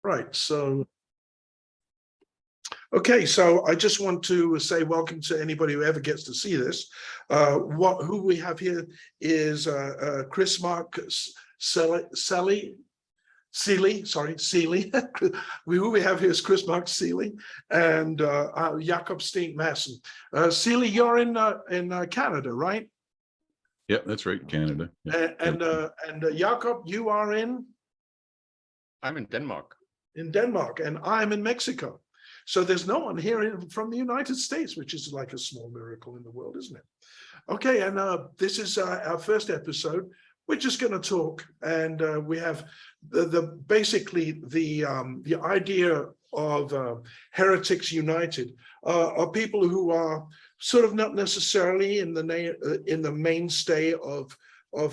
Right. So, okay. So I just want to say welcome to anybody who ever gets to see this. Who we have here is Chris Mark Sellye. Who we have here is Chris Mark Sellye and Jakob Madson. Sellye, you're in Canada, right? Yeah, that's right, Canada. Yeah. And Jakob, you are in? I'm in Denmark. In Denmark, and I'm in Mexico. So there's no one here from the United States, which is like a small miracle in the world, isn't it? Okay, and this is our first episode. We're just going to talk, and we have basically the idea of Heretics United are people who are sort of not necessarily in the mainstay of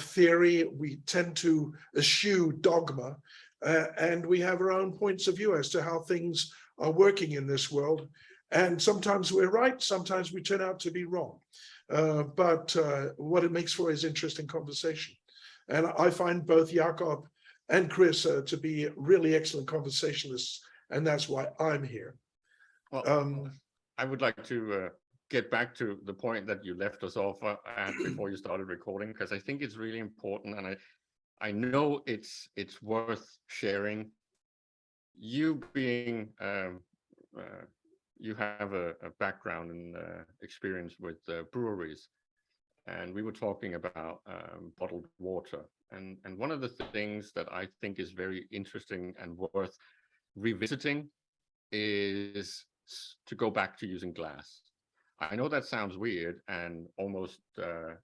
theory. We tend to eschew dogma, and we have our own points of view as to how things are working in this world. And sometimes we're right, sometimes we turn out to be wrong. But what it makes for is interesting conversation. And I find both Jakob and Chris to be really excellent conversationalists, and that's why I'm here. Well, I would like to get back to the point that you left us off at before you started recording, because I think it's really important, and I know it's worth sharing. You being you have a background and experience with breweries. And we were talking about bottled water. And one of the things that I think is very interesting and worth revisiting is to go back to using glass. I know that sounds weird and almost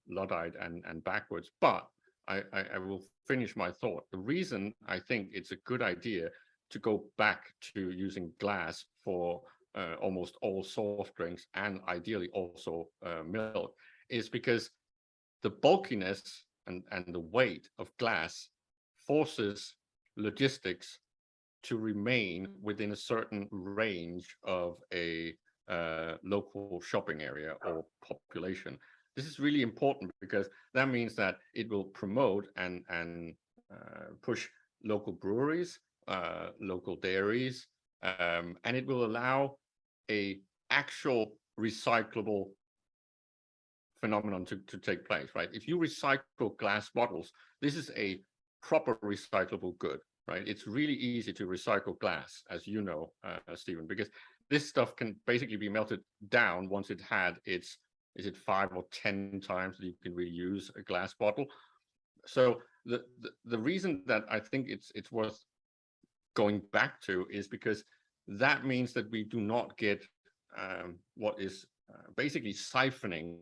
Luddite and backwards, but I will finish my thought. The reason I think it's a good idea to go back to using glass for almost all soft drinks and ideally also milk is because the bulkiness and the weight of glass forces logistics to remain within a certain range of a local shopping area or population. This is really important because that means that it will promote and push local breweries, local dairies, and it will allow a actual recyclable phenomenon to take place, right? If you recycle glass bottles, this is a proper recyclable good, right? It's really easy to recycle glass, as you know, Stephen, because this stuff can basically be melted down once it had its, is it 5 or 10 times that you can reuse a glass bottle. So the reason that I think it's worth going back to is because that means that we do not get what is basically siphoning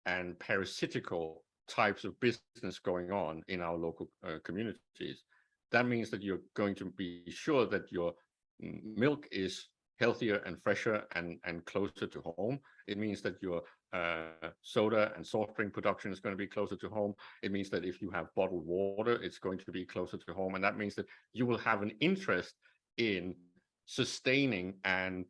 and parasitical types of business going on in our local communities. That means that you're going to be sure that your milk is healthier and fresher and closer to home. It means that your soda and soft drink production is going to be closer to home. It means that if you have bottled water, it's going to be closer to home. And that means that you will have an interest in sustaining and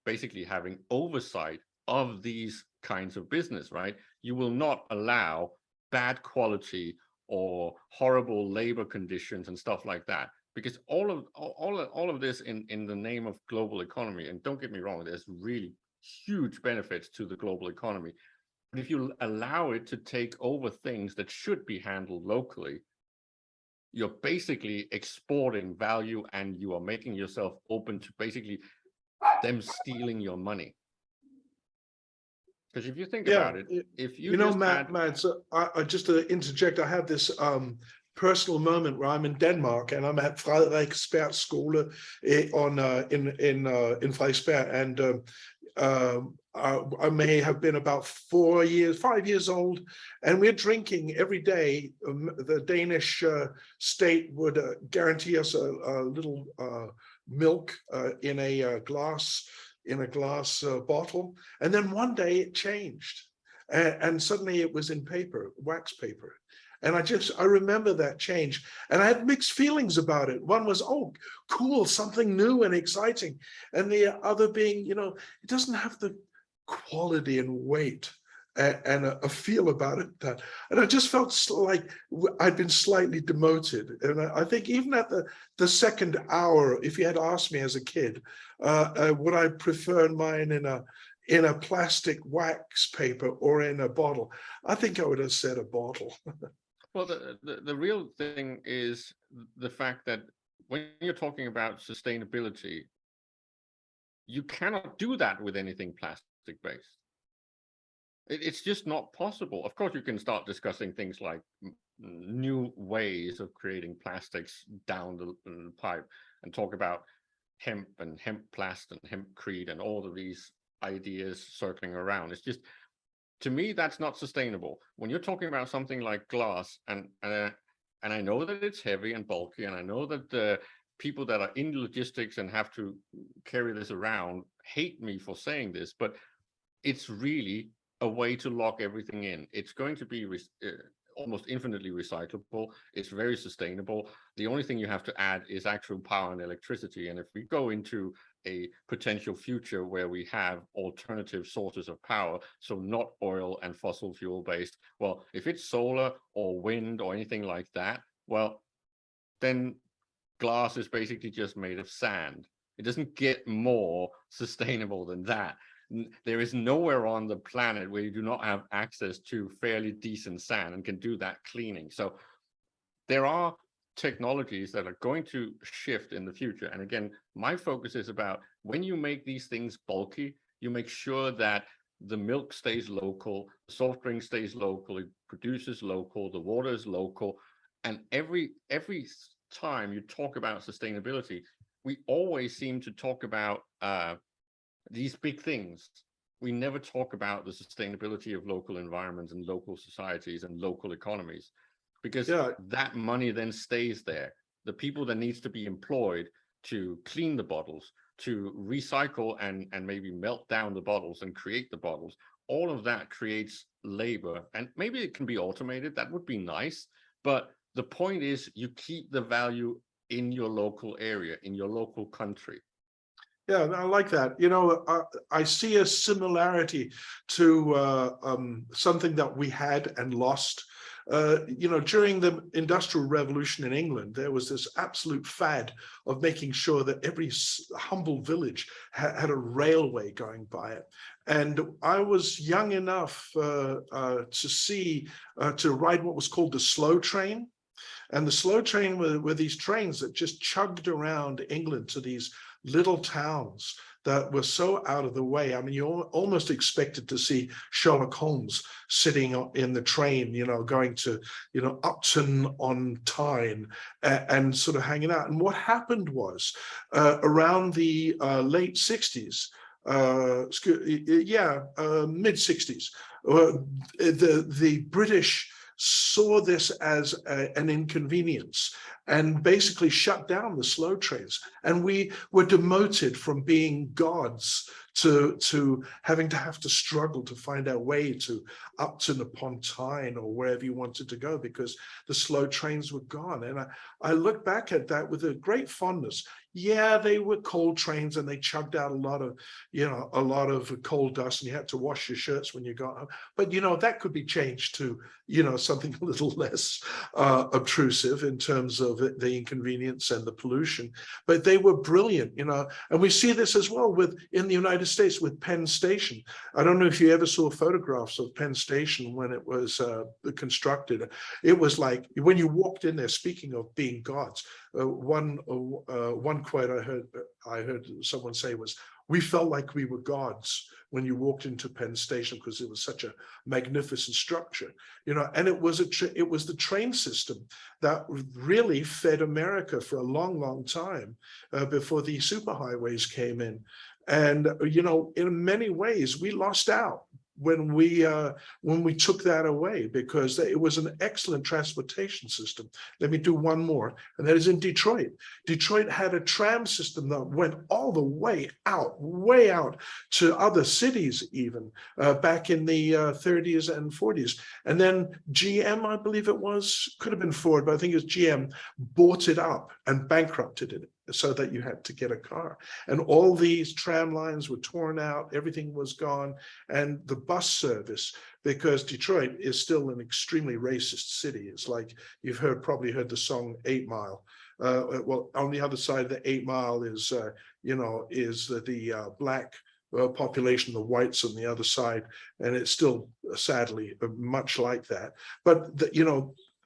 basically having oversight of these kinds of business, right? You will not allow bad quality or horrible labor conditions and stuff like that, because all of this in the name of global economy. And don't get me wrong, there's really huge benefits to the global economy, but if you allow it to take over things that should be handled locally, you're basically exporting value and you are making yourself open to basically them stealing your money. Because if you think about it, if you know, Matt, so I just to interject, I have this personal moment where I'm in Denmark and I'm at Frederiksberg Skole in Frederiksberg, and I may have been about 5 years old, and we're drinking every day. The Danish state would guarantee us a little milk in a glass bottle, and then one day it changed, and suddenly it was in paper, wax paper. And I remember that change, and I had mixed feelings about it. One was, oh, cool, something new and exciting. And the other being, it doesn't have the quality and weight and a feel about it. And I just felt like I'd been slightly demoted. And I think even at the second hour, if you had asked me as a kid, would I prefer mine in a plastic wax paper or in a bottle, I think I would have said a bottle. Well, the real thing is the fact that when you're talking about sustainability, you cannot do that with anything plastic-based. It's just not possible. Of course, you can start discussing things like new ways of creating plastics down the pipe and talk about hemp and hemp plast and hempcrete and all of these ideas circling around. It's just, to me, that's not sustainable. When you're talking about something like glass, and I know that it's heavy and bulky, and I know that the people that are in logistics and have to carry this around hate me for saying this, but it's really a way to lock everything in. It's going to be almost infinitely recyclable. It's very sustainable. The only thing you have to add is actual power and electricity. And if we go into a potential future where we have alternative sources of power, so not oil and fossil fuel based, well, if it's solar or wind or anything like that, well, then glass is basically just made of sand. It doesn't get more sustainable than that. There is nowhere on the planet where you do not have access to fairly decent sand and can do that cleaning. So there are technologies that are going to shift in the future. And again, my focus is about when you make these things bulky, you make sure that the milk stays local, the soft drink stays local, it produces local, the water is local. And every time you talk about sustainability, we always seem to talk about these big things. We never talk about the sustainability of local environments and local societies and local economies, because that money then stays there. The people that needs to be employed to clean the bottles, to recycle and maybe melt down the bottles and create the bottles, all of that creates labor. And maybe it can be automated, that would be nice. But the point is you keep the value in your local area, in your local country. Yeah, I like that. You know, I see a similarity to something that we had and lost. You know, during the Industrial Revolution in England, there was this absolute fad of making sure that every humble village had a railway going by it. And I was young enough to ride what was called the slow train. And the slow train were these trains that just chugged around England to these little towns that were so out of the way. I mean, you almost expected to see Sherlock Holmes sitting in the train, you know, going to, you know, Upton on Tyne and sort of hanging out. And what happened was around the late 60s, mid 60s, the British saw this as an inconvenience and basically shut down the slow trains. And we were demoted from being gods to having to have to struggle to find our way to Upton upon Tyne or wherever you wanted to go, because the slow trains were gone. And I look back at that with a great fondness. Yeah, they were coal trains and they chugged out a lot of coal dust, and you had to wash your shirts when you got home. But, you know, that could be changed to, you know, something a little less obtrusive in terms of the inconvenience and the pollution. But they were brilliant, you know, and we see this as well in the United States with Penn Station. I don't know if you ever saw photographs of Penn Station when it was constructed. It was like when you walked in there, speaking of being gods, one quote I heard someone say was, "We felt like we were gods when you walked into Penn Station because it was such a magnificent structure," you know. And it was the train system that really fed America for a long, long time before the superhighways came in. And you know, in many ways, we lost out when we took that away, because it was an excellent transportation system. Let me do one more, and that is in Detroit. Detroit had a tram system that went all the way out to other cities, even back in the 30s and 40s. And then GM, I believe it was, could have been Ford, but I think it was GM, bought it up and bankrupted it. so that you had to get a car. And all these tram lines were torn out, everything was gone. And the bus service, because Detroit is still an extremely racist city. It's like, you've probably heard the song 8 Mile. Well, on the other side of the 8 Mile is, is the black population, the whites on the other side. And it's still, sadly, much like that. But,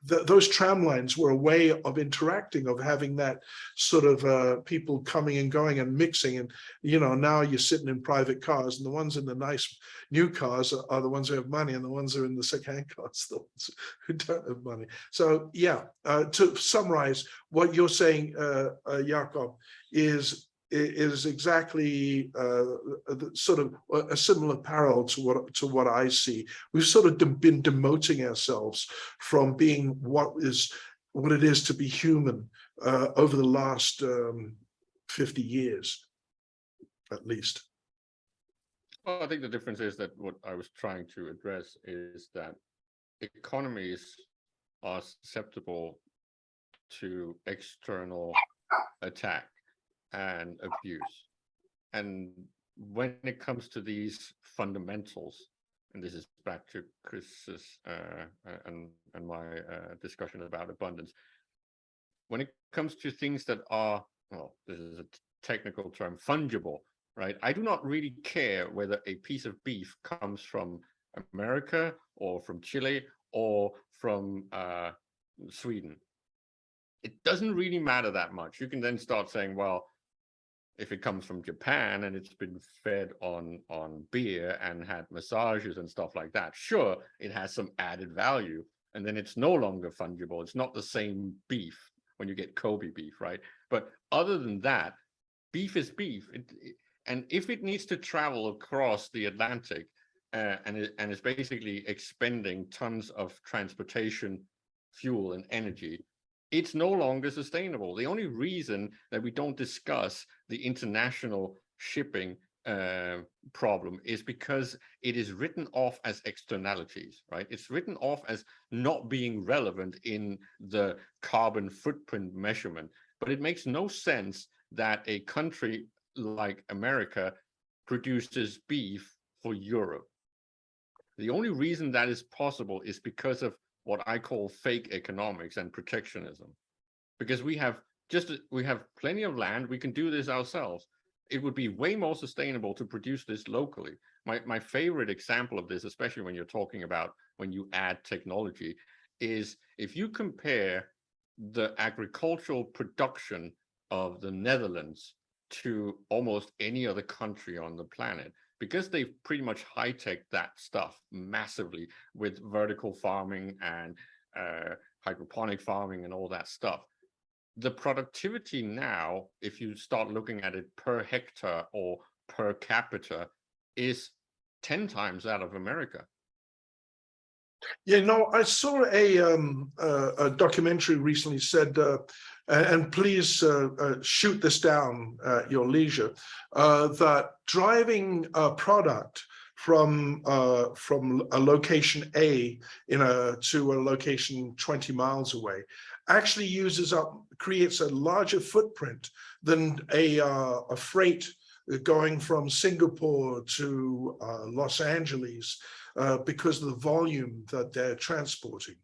those tram lines were a way of interacting, of having that sort of people coming and going and mixing. And, now you're sitting in private cars, and the ones in the nice new cars are the ones who have money, and the ones who are in the secondhand cars, the ones who don't have money. So, yeah, to summarize, what you're saying, Jakob, is exactly sort of a similar parallel to what I see. We've sort of been demoting ourselves from being what it is to be human over the last 50 years, at least. Well, I think the difference is that what I was trying to address is that economies are susceptible to external attack and abuse. And when it comes to these fundamentals, and this is back to Chris's and my discussion about abundance, when it comes to things that are, well, this is a technical term, fungible, right? I do not really care whether a piece of beef comes from America or from Chile or from Sweden. It doesn't really matter that much. You can then start saying, well, if it comes from Japan and it's been fed on beer and had massages and stuff like that, sure, it has some added value, and then it's no longer fungible. It's not the same beef when you get Kobe beef, right? But other than that, beef is beef. And if it needs to travel across the Atlantic and it's basically expending tons of transportation, fuel, and energy, it's no longer sustainable. The only reason that we don't discuss the international shipping problem is because it is written off as externalities, right? It's written off as not being relevant in the carbon footprint measurement. But it makes no sense that a country like America produces beef for Europe. The only reason that is possible is because of what I call fake economics and protectionism, because we have plenty of land. We can do this ourselves. It would be way more sustainable to produce this locally. My favorite example of this, especially when you're talking about when you add technology, is if you compare the agricultural production of the Netherlands to almost any other country on the planet, because they've pretty much high-teched that stuff massively with vertical farming and hydroponic farming and all that stuff. The productivity now, if you start looking at it per hectare or per capita, is 10 times that of America. Yeah, no, I saw a documentary recently said, and please shoot this down at your leisure, that driving a product from a location A to a location 20 miles away actually creates a larger footprint than a freight going from Singapore to Los Angeles because of the volume that they're transporting.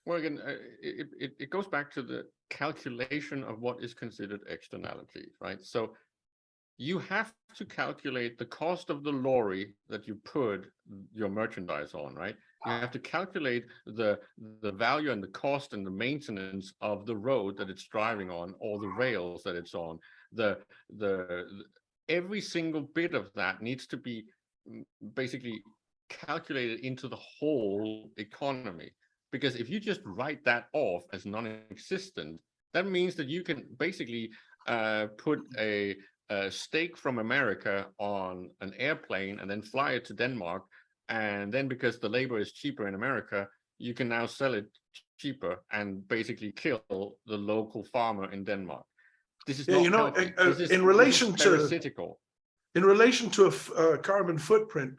Well, again, it goes back to the calculation of what is considered externality, right? So you have to calculate the cost of the lorry that you put your merchandise on, right? You have to calculate the value and the cost and the maintenance of the road that it's driving on or the rails that it's on. Every single bit of that needs to be basically calculated into the whole economy. Because if you just write that off as non-existent, that means that you can basically put a steak from America on an airplane and then fly it to Denmark. And then because the labor is cheaper in America, you can now sell it cheaper and basically kill the local farmer in Denmark. This is not healthy. In relation to a carbon footprint,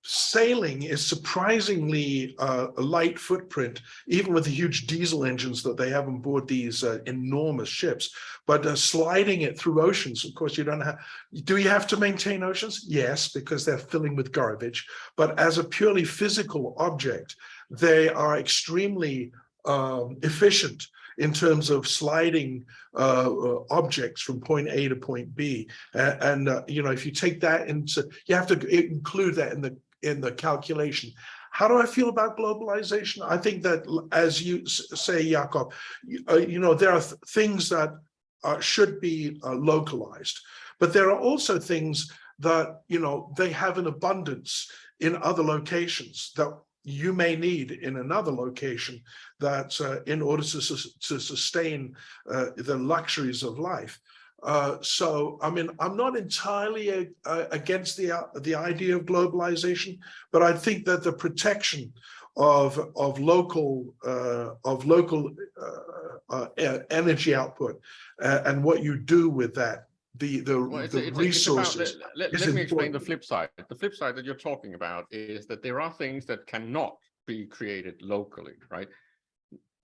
sailing is surprisingly a light footprint, even with the huge diesel engines that they have on board these enormous ships. But sliding it through oceans, of course, you don't have. Do you have to maintain oceans? Yes, because they're filling with garbage. But as a purely physical object, they are extremely efficient in terms of sliding objects from point A to point B. And you know, if you take that into, you have to include that in the calculation. How do I feel about globalization? I think that, as you say, Jakob, you know, there are things that should be localized, but there are also things that, you know, they have an abundance in other locations that you may need in another location, that in order to sustain the luxuries of life. So, I mean, I'm not entirely against the idea of globalization, but I think that the protection of local energy output and what you do with that, the resources. Let me explain the flip side. The flip side that you're talking about is that there are things that cannot be created locally, right?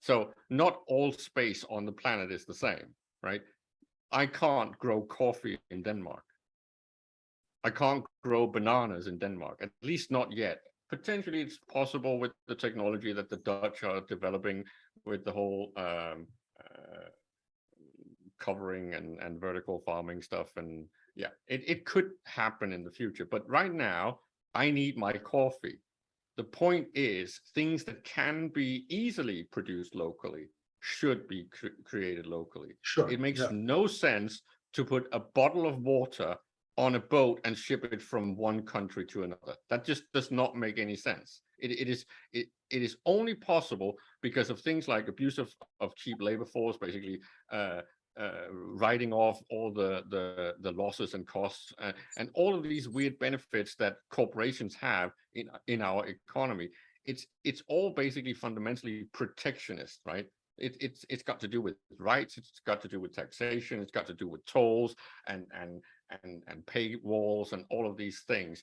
So not all space on the planet is the same, right? I can't grow coffee in Denmark. I can't grow bananas in Denmark, at least not yet. Potentially it's possible with the technology that the Dutch are developing with the whole covering and vertical farming stuff. And yeah, it could happen in the future. But right now, I need my coffee. The point is, things that can be easily produced locally should be created locally. Sure. It makes no sense to put a bottle of water on a boat and ship it from one country to another. That just does not make any sense. It is only possible because of things like abuse of cheap labor force, basically writing off all the losses and costs and all of these weird benefits that corporations have in our economy. It's all basically fundamentally protectionist, right? It's got to do with rights, it's got to do with taxation, it's got to do with tolls and pay walls and all of these things.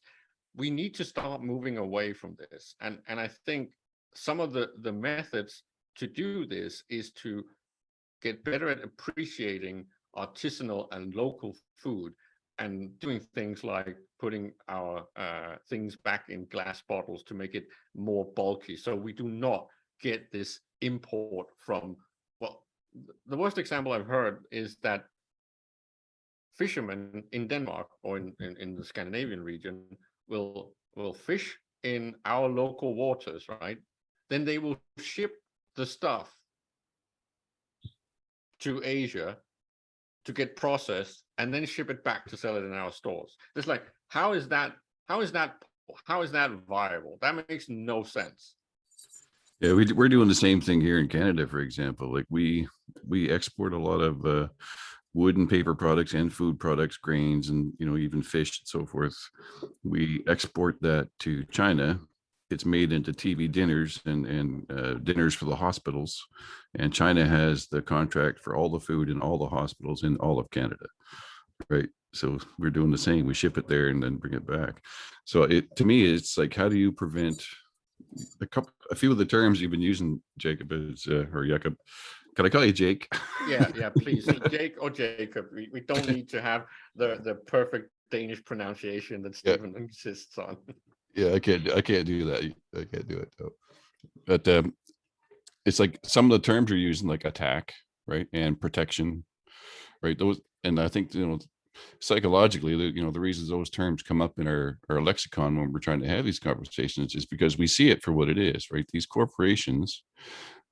We need to start moving away from this. And I think some of the methods to do this is to get better at appreciating artisanal and local food and doing things like putting our things back in glass bottles to make it more bulky, so we do not get this import from, well, the worst example I've heard is that fishermen in Denmark or in the Scandinavian region will fish in our local waters, right? Then they will ship the stuff to Asia to get processed and then ship it back to sell it in our stores. It's like, how is that viable? That makes no sense. Yeah, we're doing the same thing here in Canada, for example. Like we export a lot of wood and paper products and food products, grains, and even fish and so forth. We export that to China. It's made into TV dinners and dinners for the hospitals, and China has the contract for all the food in all the hospitals in all of Canada, right? So we're doing the same. We ship it there and then bring it back. So to me, it's like, how do you prevent a few of the terms you've been using, Jacob, is or Jakob? Can I call you Jake? Yeah, please, Jake or Jacob. We don't need to have the perfect Danish pronunciation that Stephen insists on. Yeah, I can't do that. I can't do it though. But it's like some of the terms you're using, like attack, right, and protection, right? Those, and I think psychologically, the reasons those terms come up in our lexicon when we're trying to have these conversations is because we see it for what it is, right? These corporations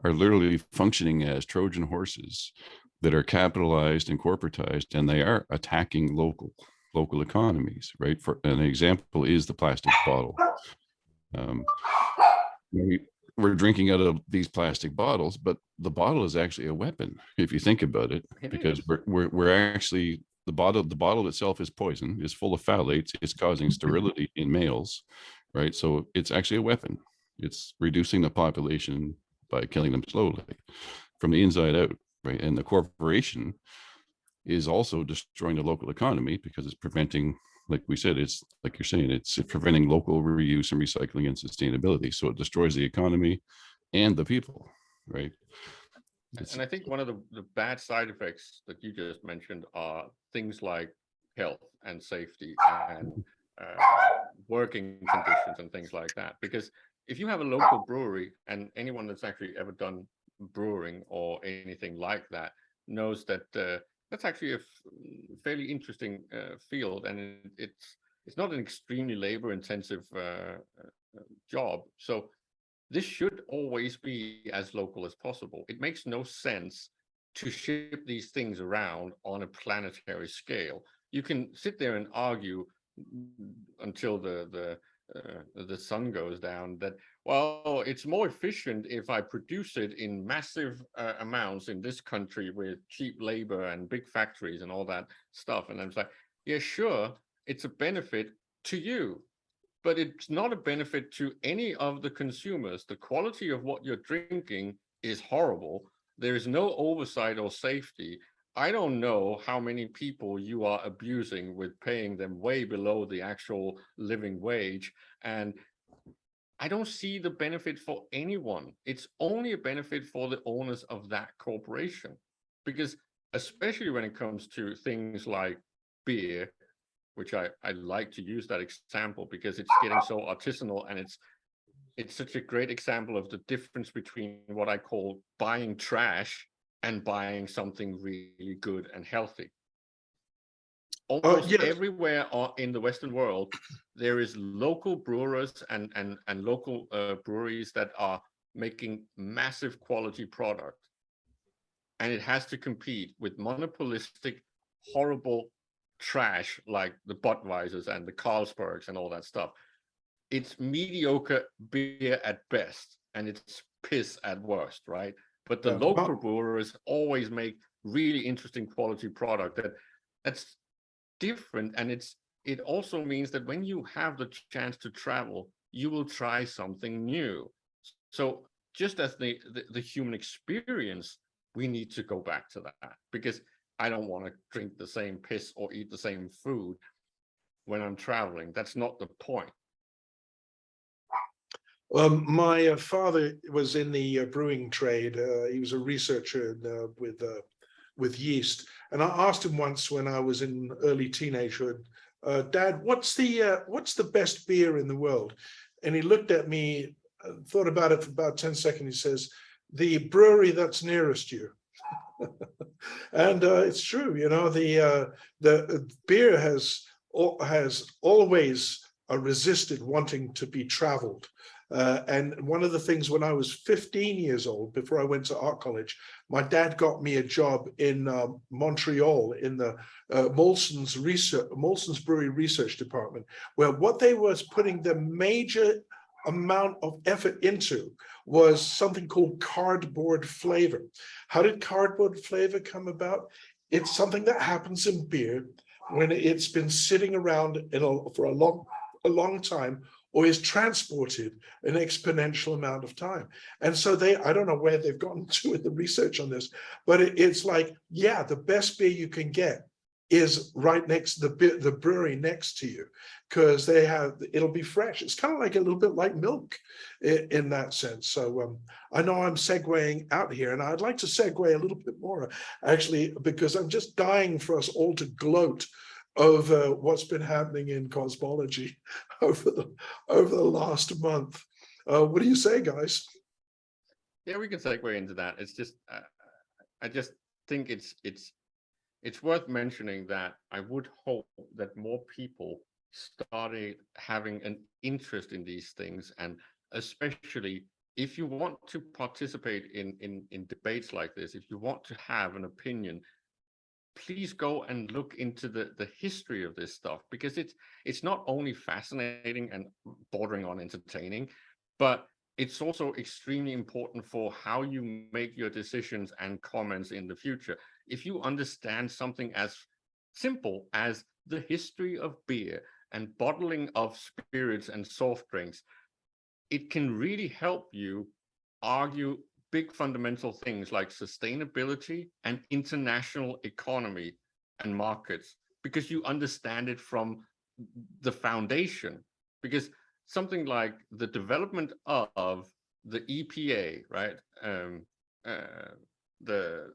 are literally functioning as Trojan horses that are capitalized and corporatized, and they are attacking local economies, right? For an example is the plastic bottle. We're drinking out of these plastic bottles, but the bottle is actually a weapon if you think about it, because we're actually, the bottle itself is poison, is full of phthalates, it's causing sterility in males, right? So it's actually a weapon. It's reducing the population by killing them slowly from the inside out, right? And the corporation is also destroying the local economy because it's preventing, like we said, it's like you're saying, it's preventing local reuse and recycling and sustainability. So it destroys the economy and the people, right? And I think one of the bad side effects that you just mentioned are things like health and safety and working conditions and things like that. Because if you have a local brewery, and anyone that's actually ever done brewing or anything like that knows that that's actually a fairly interesting field, and it's not an extremely labor-intensive job. So this should always be as local as possible. It makes no sense to ship these things around on a planetary scale. You can sit there and argue until the sun goes down that, well, it's more efficient if I produce it in massive amounts in this country with cheap labor and big factories and all that stuff. And I'm like, yeah, sure, it's a benefit to you, but it's not a benefit to any of the consumers. The quality of what you're drinking is horrible. There is no oversight or safety. I don't know how many people you are abusing with paying them way below the actual living wage. And I don't see the benefit for anyone. It's only a benefit for the owners of that corporation. Because especially when it comes to things like beer, which I like to use that example because it's getting so artisanal, and it's such a great example of the difference between what I call buying trash and buying something really good and healthy. Almost Yes. everywhere in the Western world, there is local brewers and local breweries that are making massive quality product. And it has to compete with monopolistic, horrible trash like the Budweisers and the Carlsbergs and all that stuff. It's mediocre beer at best, and it's piss at worst, right? But the local brewers always make really interesting quality product that's different, and it also means that when you have the chance to travel, you will try something new. So just as the human experience, we need to go back to that, because I don't want to drink the same piss or eat the same food when I'm traveling. That's not the point. My father was in the brewing trade. He was a researcher with yeast, and I asked him once when I was in early teenagehood, Dad, what's the best beer in the world? And he looked at me, thought about it for about 10 seconds. He says, the brewery that's nearest you. And it's true, you know, the beer has always resisted wanting to be traveled. And one of the things, when I was 15 years old, before I went to art college, my dad got me a job in Montreal in the Molson's Brewery Research Department, where what they was putting the major amount of effort into was something called cardboard flavor. How did cardboard flavor come about? It's something that happens in beer when it's been sitting around for a long time, or is transported an exponential amount of time. And so I don't know where they've gotten to in the research on this, but it's like, yeah, the best beer you can get is right next to the brewery next to you, because it'll be fresh. It's kind of like a little bit like milk in that sense. So I know I'm segueing out here, and I'd like to segue a little bit more, actually, because I'm just dying for us all to gloat over what's been happening in cosmology over the last month. What do you say, guys? Yeah, we can segue into that. It's just I just think it's worth mentioning that I would hope that more people started having an interest in these things, and especially if you want to participate in debates like this, if you want to have an opinion, please go and look into the history of this stuff, because it's not only fascinating and bordering on entertaining, but it's also extremely important for how you make your decisions and comments in the future. If you understand something as simple as the history of beer and bottling of spirits and soft drinks, it can really help you argue big fundamental things like sustainability and international economy and markets because you understand it from the foundation. Because something like the development of the EPA, right? The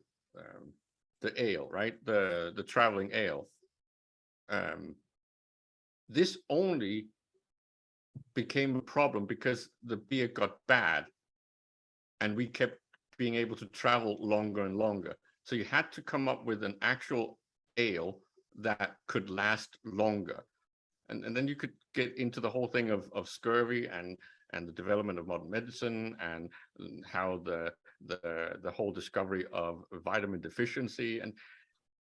ale, right? The traveling ale. This only became a problem because the beer got bad, and we kept being able to travel longer and longer. So you had to come up with an actual ale that could last longer. And then you could get into the whole thing of scurvy and the development of modern medicine, and how the whole discovery of vitamin deficiency. And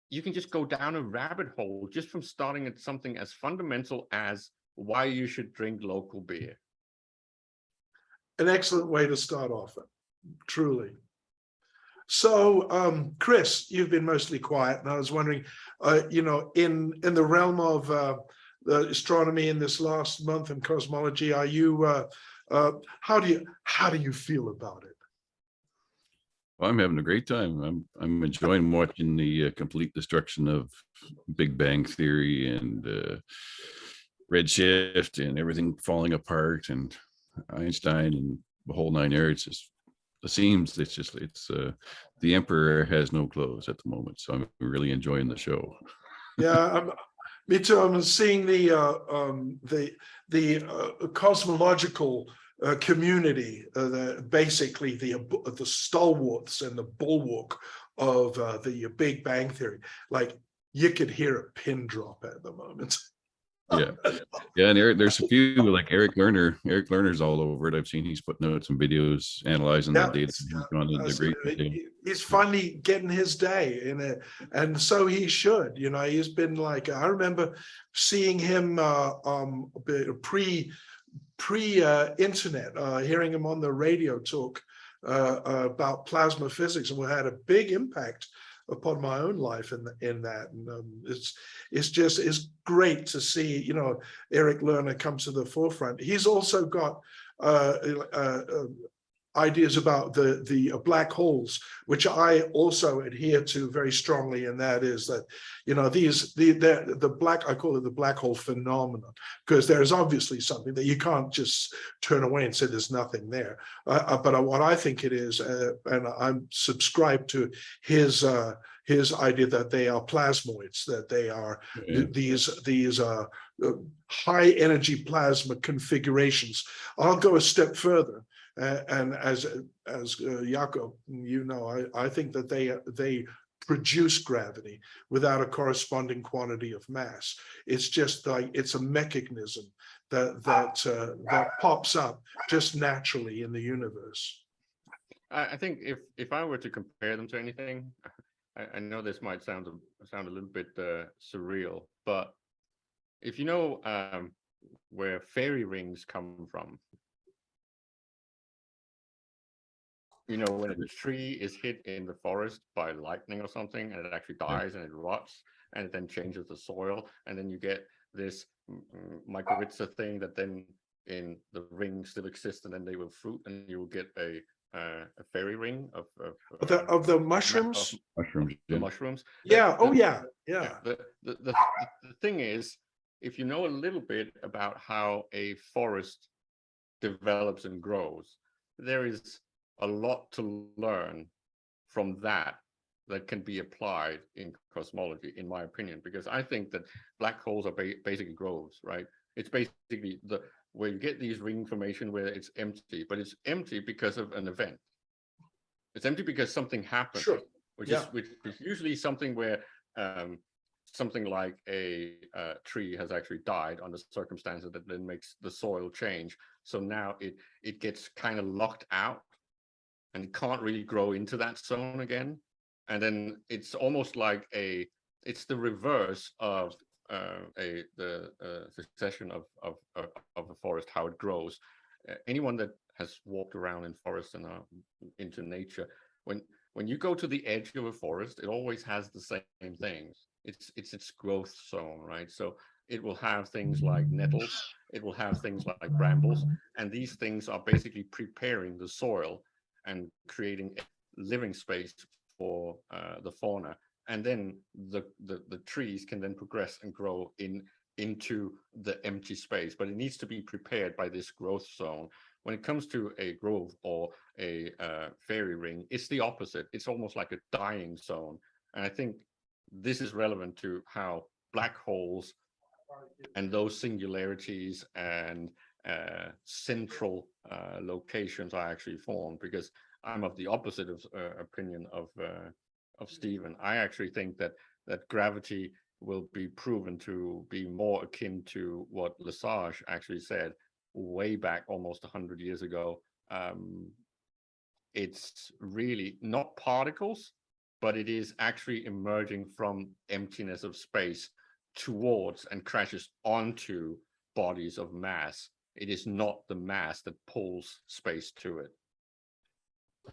you can just go down a rabbit hole just from starting at something as fundamental as why you should drink local beer. An excellent way to start off, truly. So, Chris, you've been mostly quiet, and I was wondering, you know, in the realm of the astronomy in this last month and cosmology, are you how do you feel about it? Well, I'm having a great time. I'm enjoying watching the complete destruction of Big Bang Theory and redshift and everything falling apart, and Einstein and the whole nine yards. It seems it's the emperor has no clothes at the moment, so I'm really enjoying the show. Yeah, me too. I'm seeing the cosmological community, basically the stalwarts and the bulwark of the Big Bang Theory. Like, you could hear a pin drop at the moment. Yeah, and there's a few, like Eric Lerner. Eric Lerner's all over it. I've seen he's putting out some videos analyzing the data. He's gone into great detail. He's finally getting his day in it, and so he should. You know, he's been like, I remember seeing him pre-internet, hearing him on the radio talk about plasma physics, and we had a big impact upon my own life in that. And it's great to see, you know, Eric Lerner come to the forefront. He's also got ideas about the black holes, which I also adhere to very strongly, and that is that, you know, the black, I call it the black hole phenomenon, because there is obviously something that you can't just turn away and say there's nothing there. But what I think it is, and I'm subscribed to his idea that they are plasmoids, that they are these high energy plasma configurations. I'll go a step further. And as Jakob, you know, I think that they produce gravity without a corresponding quantity of mass. It's just like it's a mechanism that pops up just naturally in the universe. I think if I were to compare them to anything, I know this might sound a little bit surreal, but if you know where fairy rings come from. You know, when a tree is hit in the forest by lightning or something, and it actually dies and it rots, and it then changes the soil, and then you get this mycorrhiza thing that then in the ring still exists, and then they will fruit, and you will get a fairy ring of the mushrooms. The mushrooms. Yeah. Yeah. The thing is, if you know a little bit about how a forest develops and grows, there is a lot to learn from that can be applied in cosmology, in my opinion, because I think that black holes are basically groves, right? It's basically where you get these ring formation where it's empty, but it's empty because of an event. It's empty because something happened, sure. which is usually something where something like a tree has actually died under circumstances that then makes the soil change. So now it gets kind of locked out, and it can't really grow into that zone again. And then it's almost like it's the reverse of the succession of a forest, how it grows. Anyone that has walked around in forests and into nature, when you go to the edge of a forest, it always has the same things. It's its growth zone, right? So it will have things like nettles, it will have things like brambles, and these things are basically preparing the soil and creating a living space for the fauna. and then the trees can then progress and grow into the empty space, but it needs to be prepared by this growth zone. When it comes to a growth or a fairy ring, it's the opposite. It's almost like a dying zone. And I think this is relevant to how black holes and those singularities and central locations are actually formed, because I'm of the opposite of opinion of Stephen. I actually think that gravity will be proven to be more akin to what Lesage actually said way back almost 100 years ago. It's really not particles, but it is actually emerging from emptiness of space towards and crashes onto bodies of mass. It is not the mass that pulls space to it.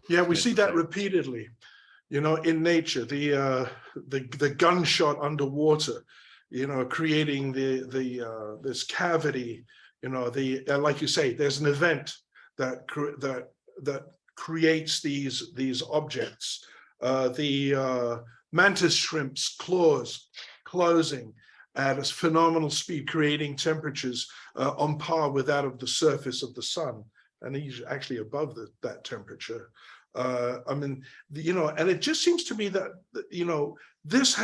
Yeah, we see that repeatedly, you know, in nature. The gunshot underwater, you know, creating this cavity. You know, like you say, there's an event that creates these objects. The mantis shrimp's claws closing at a phenomenal speed, creating temperatures on par with that of the surface of the sun, and he's actually above that temperature. I mean, you know, and it just seems to me that, you know, this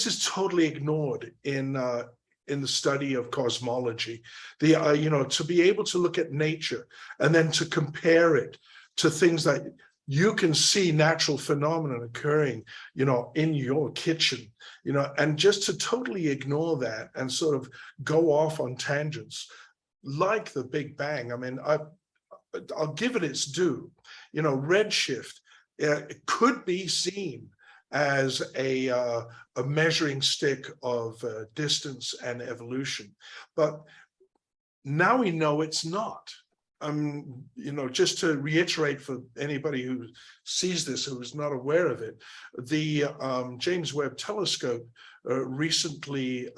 is totally ignored in the study of cosmology. You know, to be able to look at nature and then to compare it to things that you can see natural phenomena occurring, you know, in your kitchen, you know, and just to totally ignore that and sort of go off on tangents like the Big Bang. I mean, I'll give it its due. You know, redshift could be seen as a measuring stick of distance and evolution, but now we know it's not. You know, just to reiterate for anybody who sees this, who is not aware of it, the James Webb Telescope recently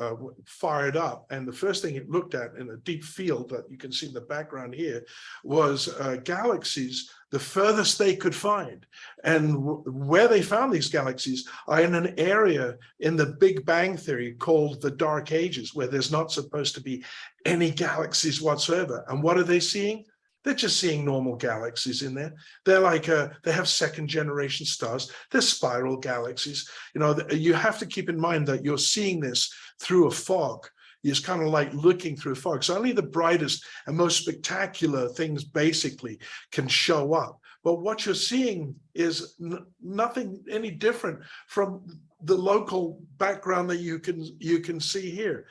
fired up, and the first thing it looked at in a deep field that you can see in the background here was galaxies, the furthest they could find. And where they found these galaxies are in an area in the Big Bang Theory called the Dark Ages, where there's not supposed to be any galaxies whatsoever. And what are they seeing? They're just seeing normal galaxies in there. They're like, they have second generation stars. They're spiral galaxies. You know, you have to keep in mind that you're seeing this through a fog. It's kind of like looking through a fog. So only the brightest and most spectacular things basically can show up. But what you're seeing is nothing any different from the local background that you can see here.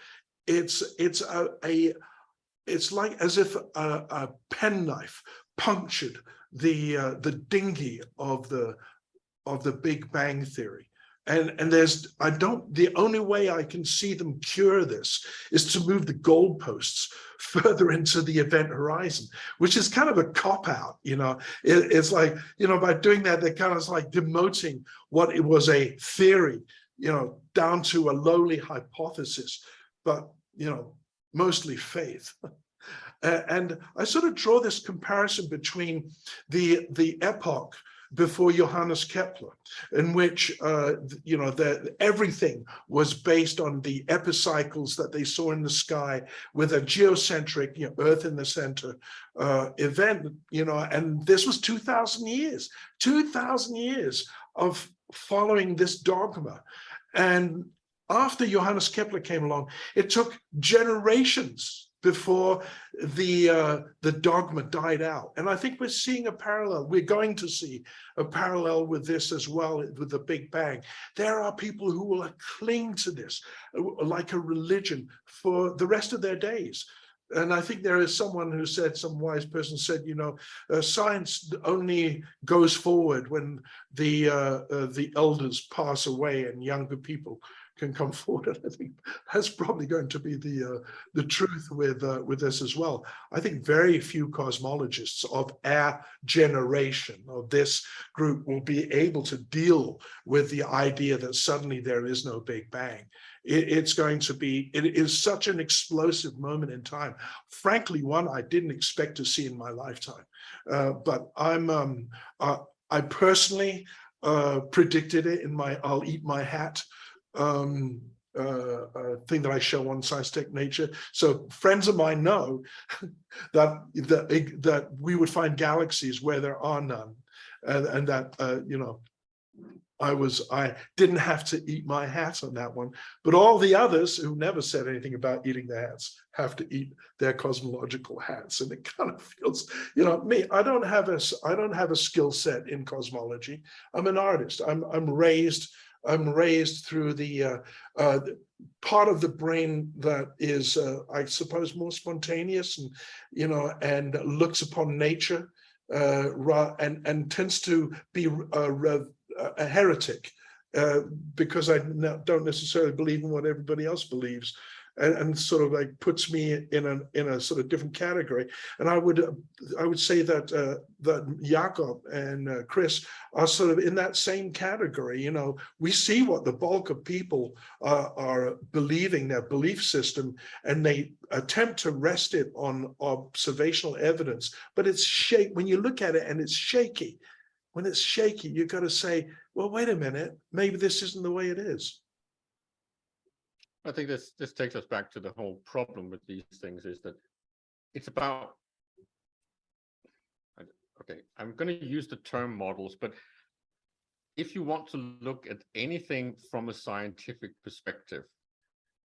It's like as if a penknife punctured the dinghy of the Big Bang Theory. And the only way I can see them cure this is to move the goalposts further into the event horizon, which is kind of a cop-out, you know. It's like, you know, by doing that, they're kind of like demoting what it was a theory, you know, down to a lowly hypothesis, but, you know, mostly faith. And I sort of draw this comparison between the epoch before Johannes Kepler, in which, you know, everything was based on the epicycles that they saw in the sky with a geocentric, you know, Earth in the center event, you know, and this was 2,000 years of following this dogma. And after Johannes Kepler came along, it took generations before the dogma died out. And I think we're seeing a parallel. We're going to see a parallel with this as well, with the Big Bang. There are people who will cling to this like a religion for the rest of their days. And I think there is someone who said, some wise person said, you know, science only goes forward when the elders pass away and younger people can come forward. And I think that's probably going to be the truth with this as well. I think very few cosmologists of our generation, of this group, will be able to deal with the idea that suddenly there is no Big Bang. It's going to be, it is such an explosive moment in time. Frankly, one I didn't expect to see in my lifetime. But I personally, predicted it in my "I'll eat my hat" thing that I show on Science Tech Nature. So friends of mine know that we would find galaxies where there are none, and that you know, I didn't have to eat my hat on that one, but all the others who never said anything about eating their hats have to eat their cosmological hats. And it kind of feels, you know, me, I don't have a skill set in cosmology. I'm an artist. I'm raised through the part of the brain that is, I suppose, more spontaneous, and, you know, and looks upon nature and tends to be a heretic, because I don't necessarily believe in what everybody else believes, and sort of like puts me in a sort of different category. And I would say that that Jakob and Chris are sort of in that same category. You know, we see what the bulk of people are believing, their belief system, and they attempt to rest it on observational evidence, but it's when you look at it and it's shaky. When it's shaky, you've got to say, well, wait a minute, maybe this isn't the way it is. I think this takes us back to the whole problem with these things, is that it's about, okay, I'm going to use the term models, but if you want to look at anything from a scientific perspective,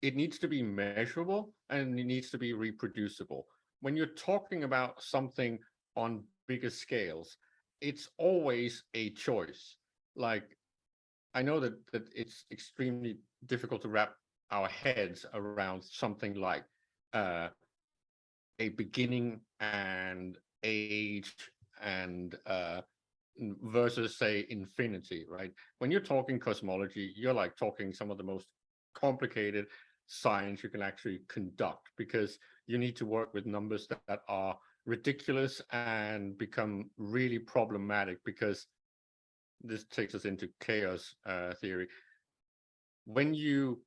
it needs to be measurable and it needs to be reproducible. When you're talking about something on bigger scales, it's always a choice. Like, I know that it's extremely difficult to wrap our heads around something like a beginning and age and versus, say, infinity, right? When you're talking cosmology, you're like talking some of the most complicated science you can actually conduct, because you need to work with numbers that are ridiculous and become really problematic, because this takes us into chaos theory. When you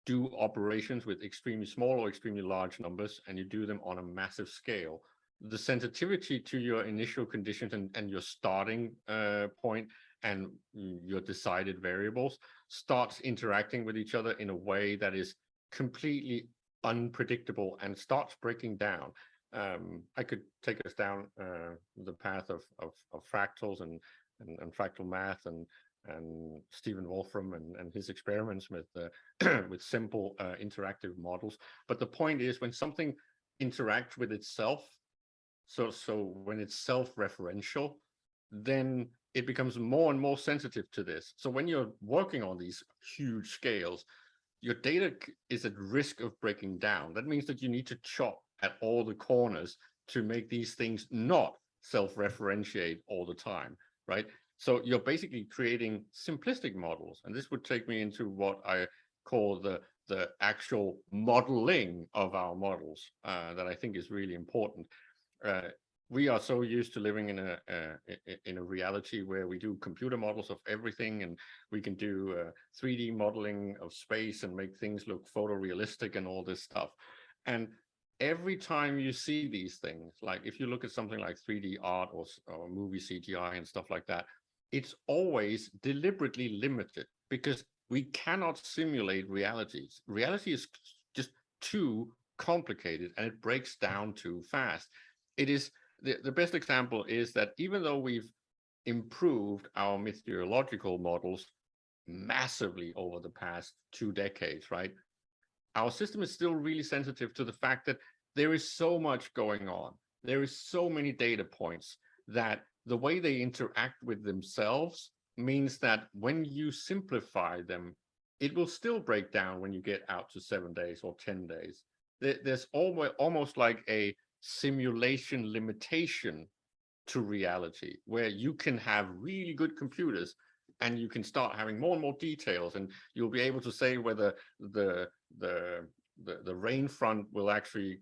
do operations with extremely small or extremely large numbers, and you do them on a massive scale, the sensitivity to your initial conditions and your starting point and your decided variables starts interacting with each other in a way that is completely unpredictable and starts breaking down. I could take us down the path of fractals and fractal math and Stephen Wolfram and his experiments with with simple interactive models. But the point is, when something interacts with itself, so when it's self-referential, then it becomes more and more sensitive to this. So when you're working on these huge scales, your data is at risk of breaking down. That means that you need to chop at all the corners to make these things not self-referentiate all the time, right? So you're basically creating simplistic models. And this would take me into what I call the actual modeling of our models that I think is really important. We are so used to living in a reality where we do computer models of everything, and we can do 3D modeling of space and make things look photorealistic and all this stuff. And every time you see these things, like if you look at something like 3D art or movie CGI and stuff like that, it's always deliberately limited, because we cannot simulate realities. Reality is just too complicated and it breaks down too fast. It is the best example is that even though we've improved our meteorological models massively over the past 2 decades, right? Our system is still really sensitive to the fact that there is so much going on. There is so many data points that the way they interact with themselves means that when you simplify them, it will still break down when you get out to 7 days or 10 days. There's almost like a simulation limitation to reality, where you can have really good computers and you can start having more and more details, and you'll be able to say whether the rain front will actually,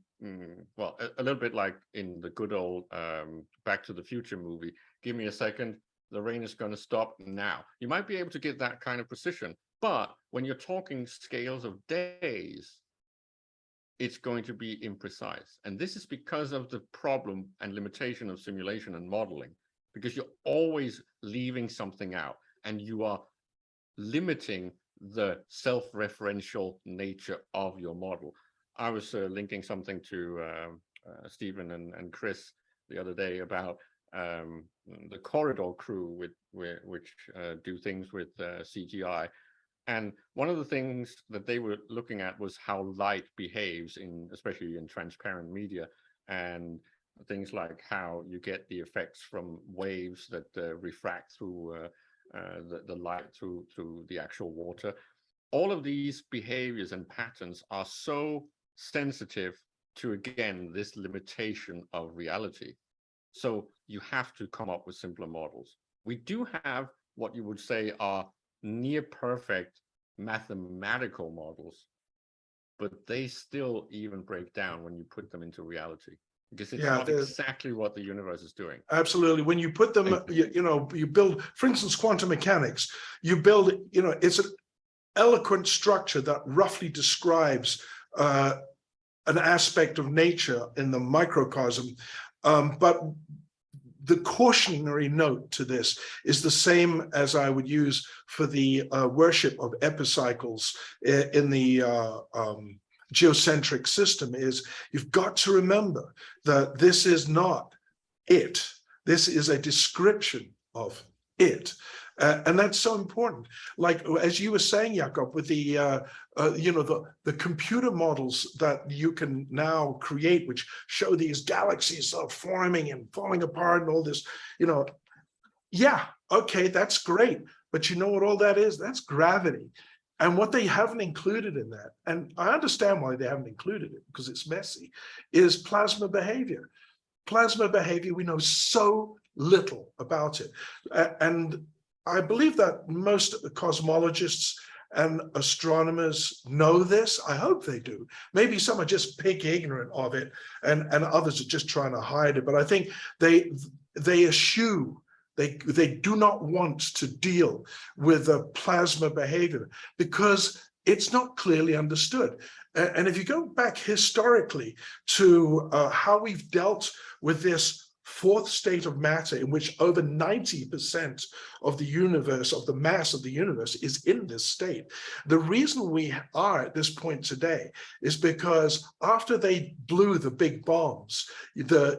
well, a little bit like in the good old Back to the Future movie, give me a second, the rain is going to stop now. You might be able to get that kind of precision, but when you're talking scales of days, it's going to be imprecise. And this is because of the problem and limitation of simulation and modeling, because you're always leaving something out, and you are limiting the self-referential nature of your model. I was linking something to Stephen and Chris the other day about the Corridor crew, which do things with CGI. And one of the things that they were looking at was how light behaves, especially in transparent media, and things like how you get the effects from waves that refract through the light through the actual water. All of these behaviors and patterns are so sensitive to, again, this limitation of reality. So you have to come up with simpler models. We do have what you would say are near perfect mathematical models, but they still even break down when you put them into reality, because it's not exactly what the universe is doing. Absolutely. When you put them, you build, for instance, quantum mechanics, you build, it's an eloquent structure that roughly describes an aspect of nature in the microcosm. But the cautionary note to this is the same as I would use for the worship of epicycles in the geocentric system, is you've got to remember that this is not it. This is a description of it. And that's so important. Like, as you were saying, Jakob, with the the computer models that you can now create, which show these galaxies are forming and falling apart and all this, yeah, okay, that's great. But you know what all that is? That's gravity. And what they haven't included in that, and I understand why they haven't included it, because it's messy, is plasma behavior. Plasma behavior, we know so little about it. And I believe that most cosmologists and astronomers know this. I hope they do. Maybe some are just pig ignorant of it, and others are just trying to hide it. But I think they eschew, they do not want to deal with the plasma behavior because it's not clearly understood. And if you go back historically to how we've dealt with this fourth state of matter, in which over 90% of the universe, of the mass of the universe, is in this state. The reason we are at this point today is because after they blew the big bombs, the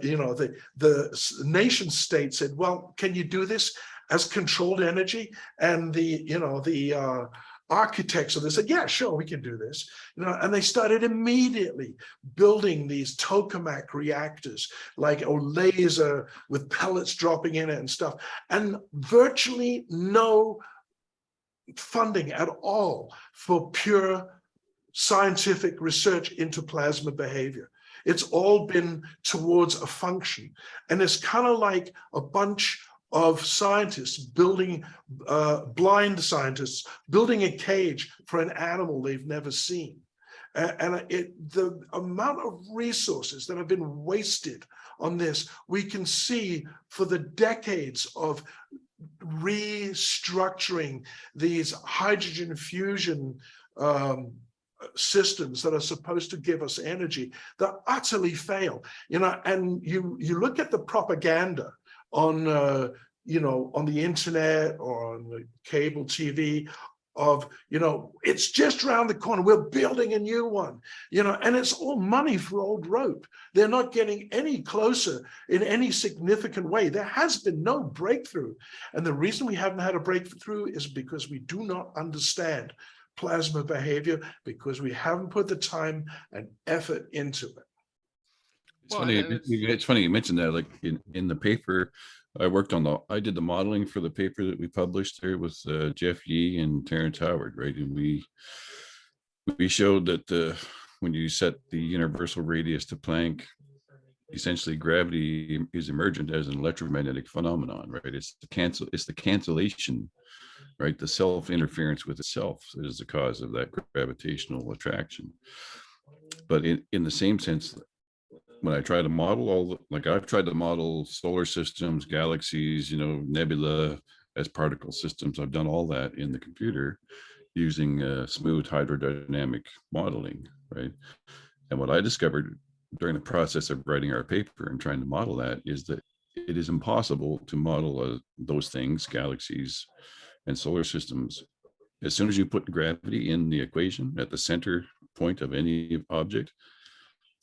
nation state said, well, can you do this as controlled energy? And the architects of this said, yeah, sure, we can do this. And they started immediately building these tokamak reactors, like a laser with pellets dropping in it and stuff, and virtually no funding at all for pure scientific research into plasma behavior. It's all been towards a function. And it's kind of like a bunch of scientists building, blind scientists, building a cage for an animal they've never seen. And the amount of resources that have been wasted on this, we can see for the decades of restructuring these hydrogen fusion systems that are supposed to give us energy that utterly fail. And you look at the propaganda on on the internet or on the cable TV of it's just around the corner, we're building a new one, and it's all money for old rope. They're not getting any closer in any significant way. There has been no breakthrough, and the reason we haven't had a breakthrough is because we do not understand plasma behavior, because we haven't put the time and effort into it. It's funny you mentioned that. Like in the paper, I did the modeling for the paper that we published there with Jeff Yee and Terrence Howard, right? And we showed that when you set the universal radius to Planck, essentially gravity is emergent as an electromagnetic phenomenon, right? It's the cancellation, right? The self-interference with itself is the cause of that gravitational attraction. But in the same sense, when I try to model I've tried to model solar systems, galaxies, nebula as particle systems. I've done all that in the computer using smooth hydrodynamic modeling, right? And what I discovered during the process of writing our paper and trying to model that is that it is impossible to model those things, galaxies and solar systems. As soon as you put gravity in the equation at the center point of any object,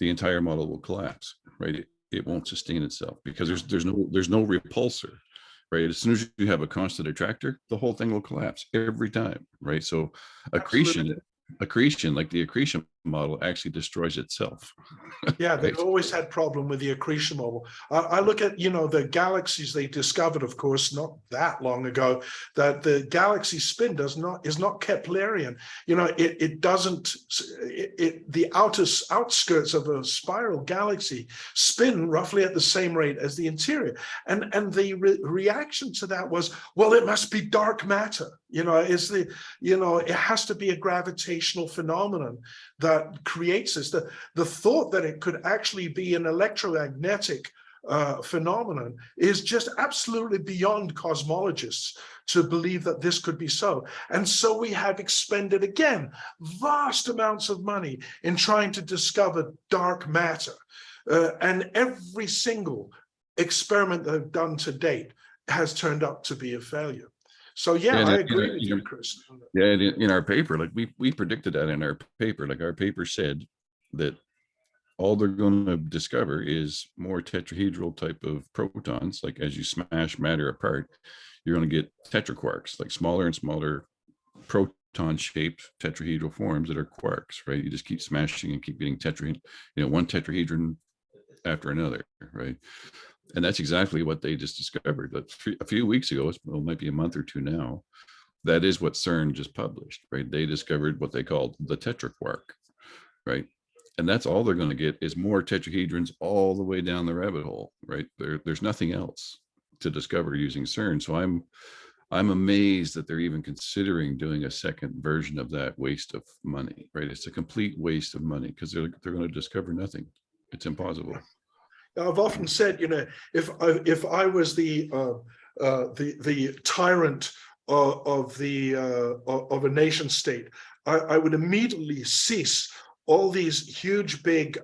the entire model will collapse, right? It won't sustain itself because there's no repulsor, right? As soon as you have a constant attractor, the whole thing will collapse every time, right? So accretion, like the accretion model, actually destroys itself. Yeah, they've Right? always had problem with the accretion model. I look at, the galaxies they discovered, of course, not that long ago, that the galaxy spin is not Keplerian. It doesn't, the outskirts of a spiral galaxy spin roughly at the same rate as the interior. And the reaction to that was, well, it must be dark matter. It has to be a gravitational phenomenon that creates this. The thought that it could actually be an electromagnetic phenomenon is just absolutely beyond cosmologists to believe that this could be so. And so we have expended, again, vast amounts of money in trying to discover dark matter. And every single experiment they've done to date has turned out to be a failure. So yeah, I agree with you, Chris. Yeah, in our paper, like we predicted that in our paper. Like our paper said that all they're going to discover is more tetrahedral type of protons. Like as you smash matter apart, you're going to get Tetra Quarks, like smaller and smaller proton-shaped tetrahedral forms that are quarks, right? You just keep smashing and keep getting one tetrahedron after another, right? And that's exactly what they just discovered. A few weeks ago, it might be a month or two now, that is what CERN just published, right? They discovered what they called the Tetra Quark, right? And that's all they're going to get is more tetrahedrons all the way down the rabbit hole, right? There's nothing else to discover using CERN. So I'm amazed that they're even considering doing a second version of that waste of money, right? It's a complete waste of money because they're going to discover nothing. It's impossible. I've often said, if I was the tyrant of a nation state, I would immediately cease all these huge, big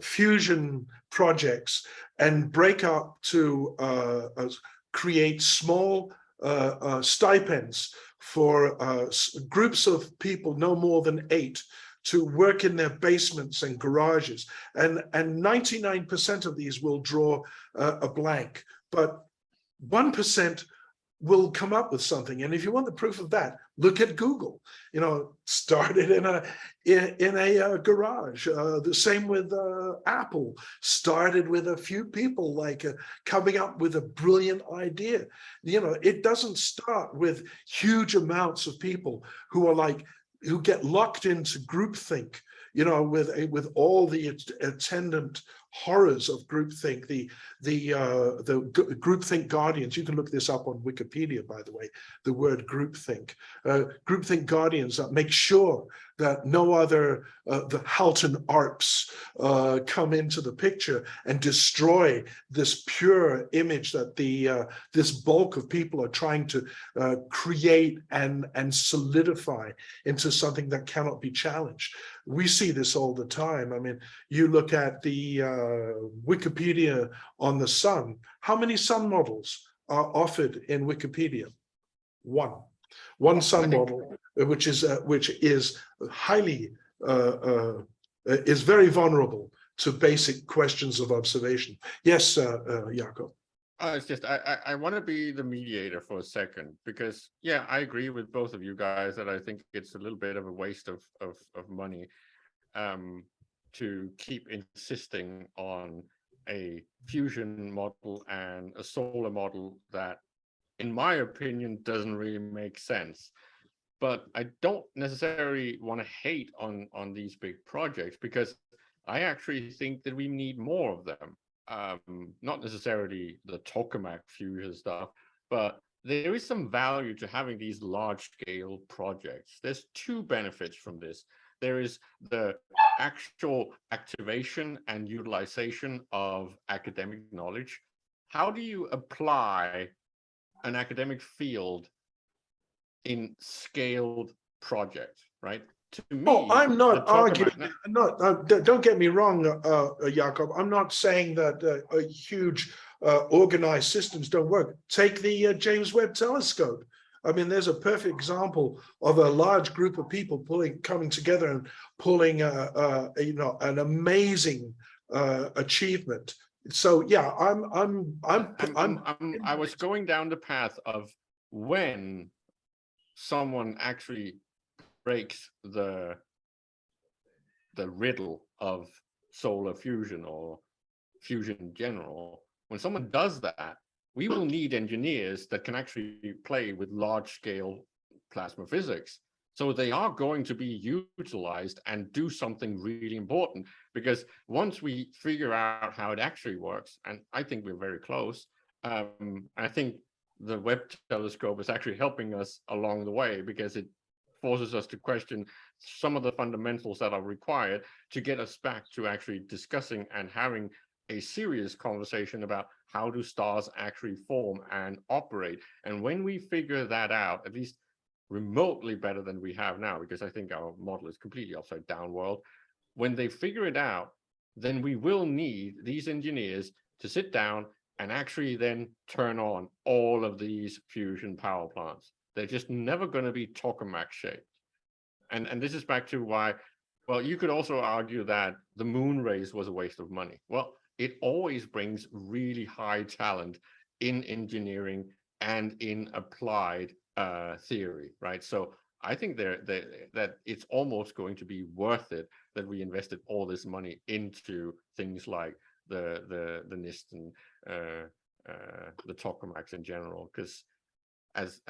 fusion projects and break up to create small stipends for groups of people, no more than 8, to work in their basements and garages. And 99% of these will draw a blank, but 1% will come up with something. And if you want the proof of that, look at Google. Started in a garage. The same with Apple. Started with a few people coming up with a brilliant idea. It doesn't start with huge amounts of people who get locked into groupthink, with all the attendant horrors of groupthink, the groupthink guardians. You can look this up on Wikipedia, by the way, the word groupthink. Groupthink guardians that make sure that no other, the Halton ARPs come into the picture and destroy this pure image that this bulk of people are trying to create and solidify into something that cannot be challenged. We see this all the time. I mean, you look at the Wikipedia on the sun. How many sun models are offered in Wikipedia? One sun model, which is highly is very vulnerable to basic questions of observation. Yes, Jakob. It's just I want to be the mediator for a second, because yeah, I agree with both of you guys that I think it's a little bit of a waste of money to keep insisting on a fusion model and a solar model that, in my opinion, doesn't really make sense. But I don't necessarily want to hate on these big projects, because I actually think that we need more of them. Not necessarily the tokamak fusion stuff, but there is some value to having these large-scale projects. There's two benefits from this. There is the actual activation and utilization of academic knowledge. How do you apply an academic field in scaled projects, right? to me, Oh, I'm not the arguing. tokamak, Don't get me wrong, Jakob. I'm not saying that a huge organized systems don't work. Take the James Webb Telescope. I mean, there's a perfect example of a large group of people coming together and pulling, an amazing achievement. So yeah, I was going down the path of when someone actually breaks the riddle of solar fusion or fusion in general. When someone does that, we will need engineers that can actually play with large scale plasma physics. So they are going to be utilized and do something really important, because once we figure out how it actually works, and I think we're very close, I think the Webb telescope is actually helping us along the way, because it forces us to question some of the fundamentals that are required to get us back to actually discussing and having a serious conversation about how do stars actually form and operate. And when we figure that out, at least remotely better than we have now, because I think our model is completely upside down world, when they figure it out, then we will need these engineers to sit down and actually then turn on all of these fusion power plants. They're just never going to be tokamak shaped. And this is back to why, well, you could also argue that the moon race was a waste of money. Well, it always brings really high talent in engineering and in applied theory, right? So I think that it's almost going to be worth it that we invested all this money into things like the NIST and the tokamaks in general, because as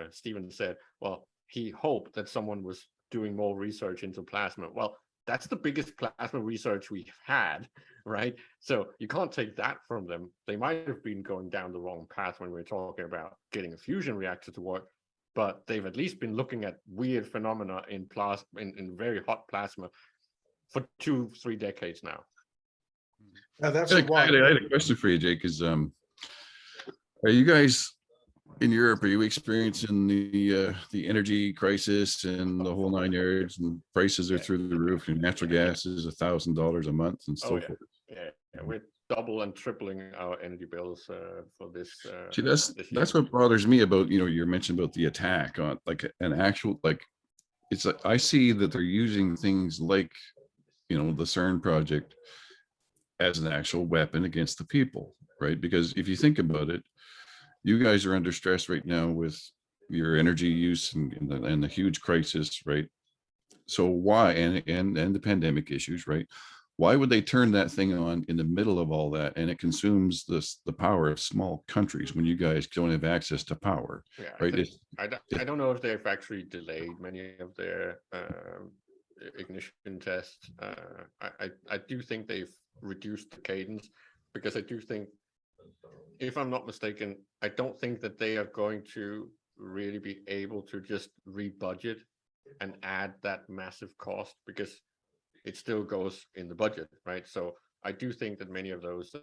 Stephen said, well, he hoped that someone was doing more research into plasma. Well, that's the biggest plasma research we've had, right? So you can't take that from them. They might have been going down the wrong path when we're talking about getting a fusion reactor to work, but they've at least been looking at weird phenomena in very hot plasma for 2-3 decades now. Now that's I had a question for you, Jake. Are you guys in Europe, are you experiencing the energy crisis and the whole 9 yards, and prices are through the roof, and natural gas is $1,000 a month and so forth? Yeah, we're double and tripling our energy bills for this. See, that's what bothers me about, you mentioned about the attack on like an actual, like, it's like, I see that they're using things like, the CERN project as an actual weapon against the people, right? Because if you think about it, you guys are under stress right now with your energy use and the huge crisis, right? So why, and the pandemic issues, right? Why would they turn that thing on in the middle of all that, and it consumes the power of small countries when you guys don't have access to power? Yeah, right? I don't know if they've actually delayed many of their ignition tests. I do think they've reduced the cadence, because I do think, if I'm not mistaken, I don't think that they are going to really be able to just rebudget and add that massive cost, because it still goes in the budget, right? So I do think that many of those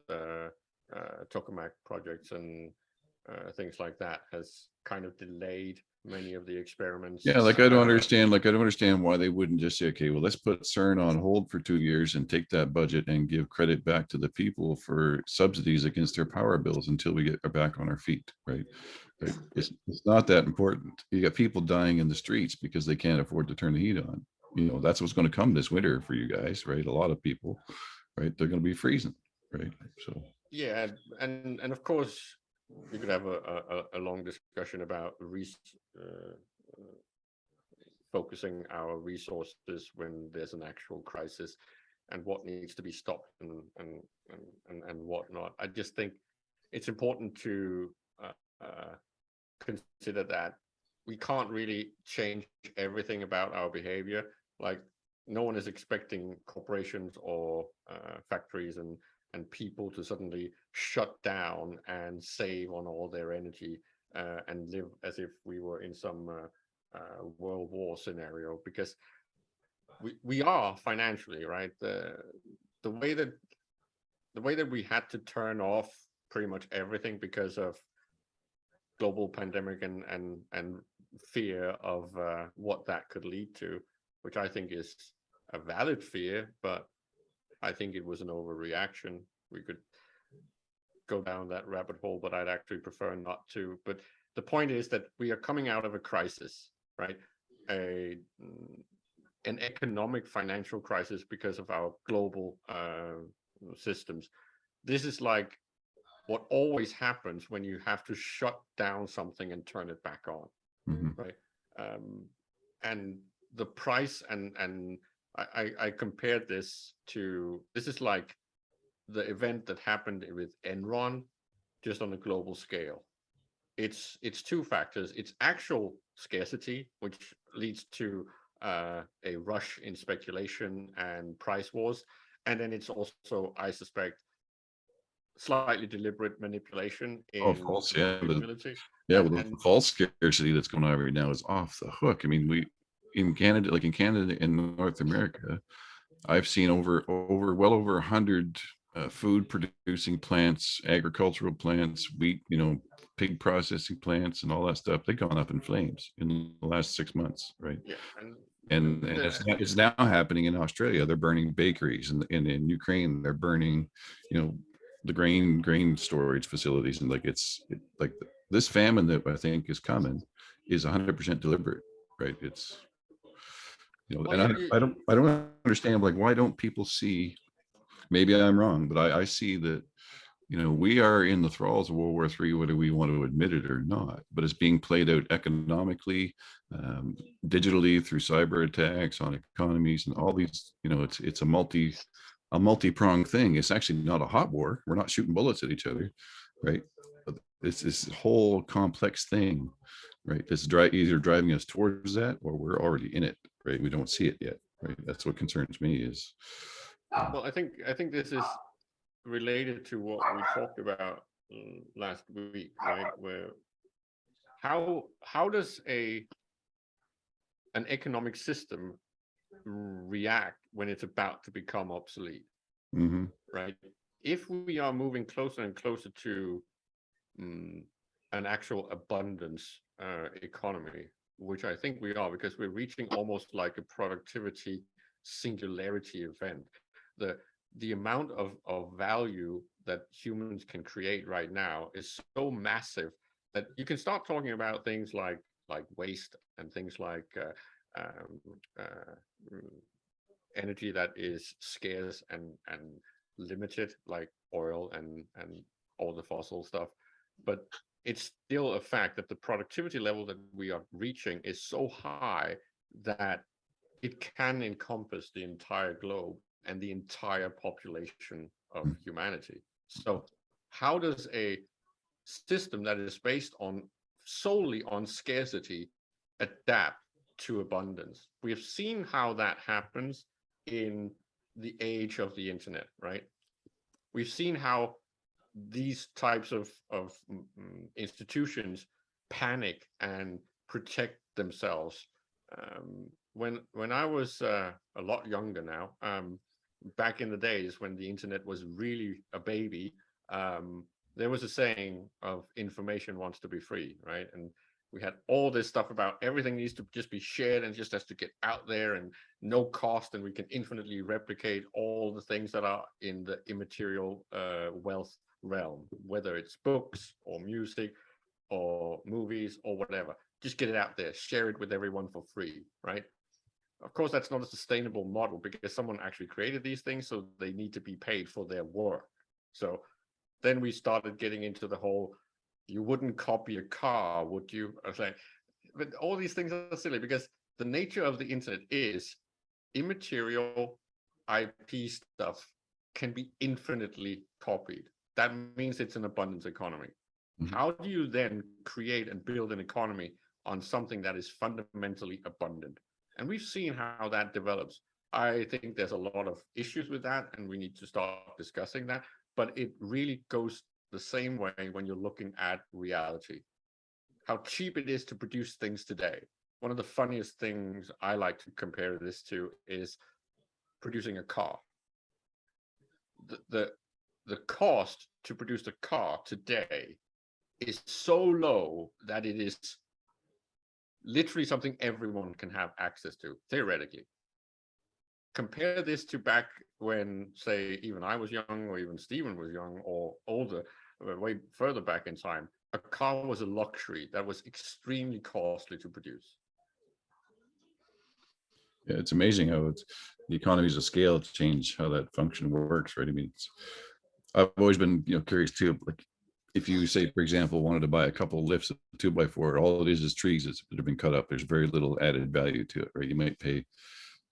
tokamak projects and things like that has kind of delayed many of the experiments. Yeah, like I don't understand why they wouldn't just say, okay, well, let's put CERN on hold for 2 years and take that budget and give credit back to the people for subsidies against their power bills until we get back on our feet, right? It's not that important. You got people dying in the streets because they can't afford to turn the heat on. That's what's going to come this winter for you guys, right? A lot of people, right? They're going to be freezing, right? So yeah, and of course we could have a long discussion about focusing our resources when there's an actual crisis, and what needs to be stopped and whatnot. I just think it's important to consider that we can't really change everything about our behavior. Like, no one is expecting corporations or factories and people to suddenly shut down and save on all their energy and live as if we were in some World War scenario, because we are financially, right? The way that we had to turn off pretty much everything because of global pandemic and fear of what that could lead to. which I think is a valid fear, but I think it was an overreaction. We could go down that rabbit hole, but I'd actually prefer not to. But the point is that we are coming out of a crisis, right? An economic financial crisis because of our global systems. This is like what always happens when you have to shut down something and turn it back on, right? And the price, and I compared this to, this is like the event that happened with Enron, just on a global scale. It's two factors. It's actual scarcity, which leads to a rush in speculation and price wars. And then it's also, I suspect, slightly deliberate manipulation in false, availability. Well, the false scarcity that's going on right now is off the hook. I mean, in Canada and North America, I've seen well over 100 food producing plants, agricultural plants, wheat, pig processing plants, and all that stuff. They've gone up in flames in the last 6 months, right? Yeah, and it's now happening in Australia. They're burning bakeries, and in Ukraine they're burning, the grain storage facilities, and like this famine that I think is coming is 100% deliberate, right? It's and I don't understand, like, why don't people see? Maybe I'm wrong, but I see that we are in the thralls of World War III, whether we want to admit it or not. But it's being played out economically, digitally, through cyber attacks on economies and all these. It's a multi-pronged thing. It's actually not a hot war. We're not shooting bullets at each other, right? It's this whole complex thing, right? That's either driving us towards that, or we're already in it, right? We don't see it yet, right? That's what concerns me. Is well, I think this is related to what we talked about last week, right? Where how does an economic system react when it's about to become obsolete, right? If we are moving closer and closer to an actual abundance economy, which I think we are, because we're reaching almost like a productivity singularity event. The amount of value that humans can create right now is so massive that you can start talking about things like waste and things like energy that is scarce and limited, like oil and all the fossil stuff. But it's still a fact that the productivity level that we are reaching is so high that it can encompass the entire globe and the entire population of humanity. So how does a system that is based solely on scarcity adapt to abundance? We have seen how that happens in the age of the internet, right? We've seen how these types of institutions panic and protect themselves. When I was a lot younger now, back in the days when the internet was really a baby, there was a saying of information wants to be free, right? And we had all this stuff about everything needs to just be shared and just has to get out there and no cost, and we can infinitely replicate all the things that are in the immaterial wealth realm, whether it's books or music or movies or whatever. Just get it out there, share it with everyone for free, right? Of course, that's not a sustainable model because someone actually created these things, so they need to be paid for their work. So then we started getting into the whole, you wouldn't copy a car, would you? I was like, but all these things are silly because the nature of the internet is immaterial IP stuff can be infinitely copied. That means it's an abundance economy. How do you then create and build an economy on something that is fundamentally abundant? And we've seen how that develops. I think there's a lot of issues with that, and we need to start discussing that. But it really goes the same way when you're looking at reality. How cheap it is to produce things today. One of the funniest things I like to compare this to is producing a car. The cost to produce a car today is so low that it is literally something everyone can have access to, theoretically. Compare this to back when, say, even I was young, or even Stephen was young or older, way further back in time. A car was a luxury that was extremely costly to produce. Yeah, it's amazing how the economies of scale change how that function works, right? I mean, I've always been, curious too. Like, if you say, for example, wanted to buy a couple of lifts of 2x4, all it is trees that have been cut up. There's very little added value to it, right? You might pay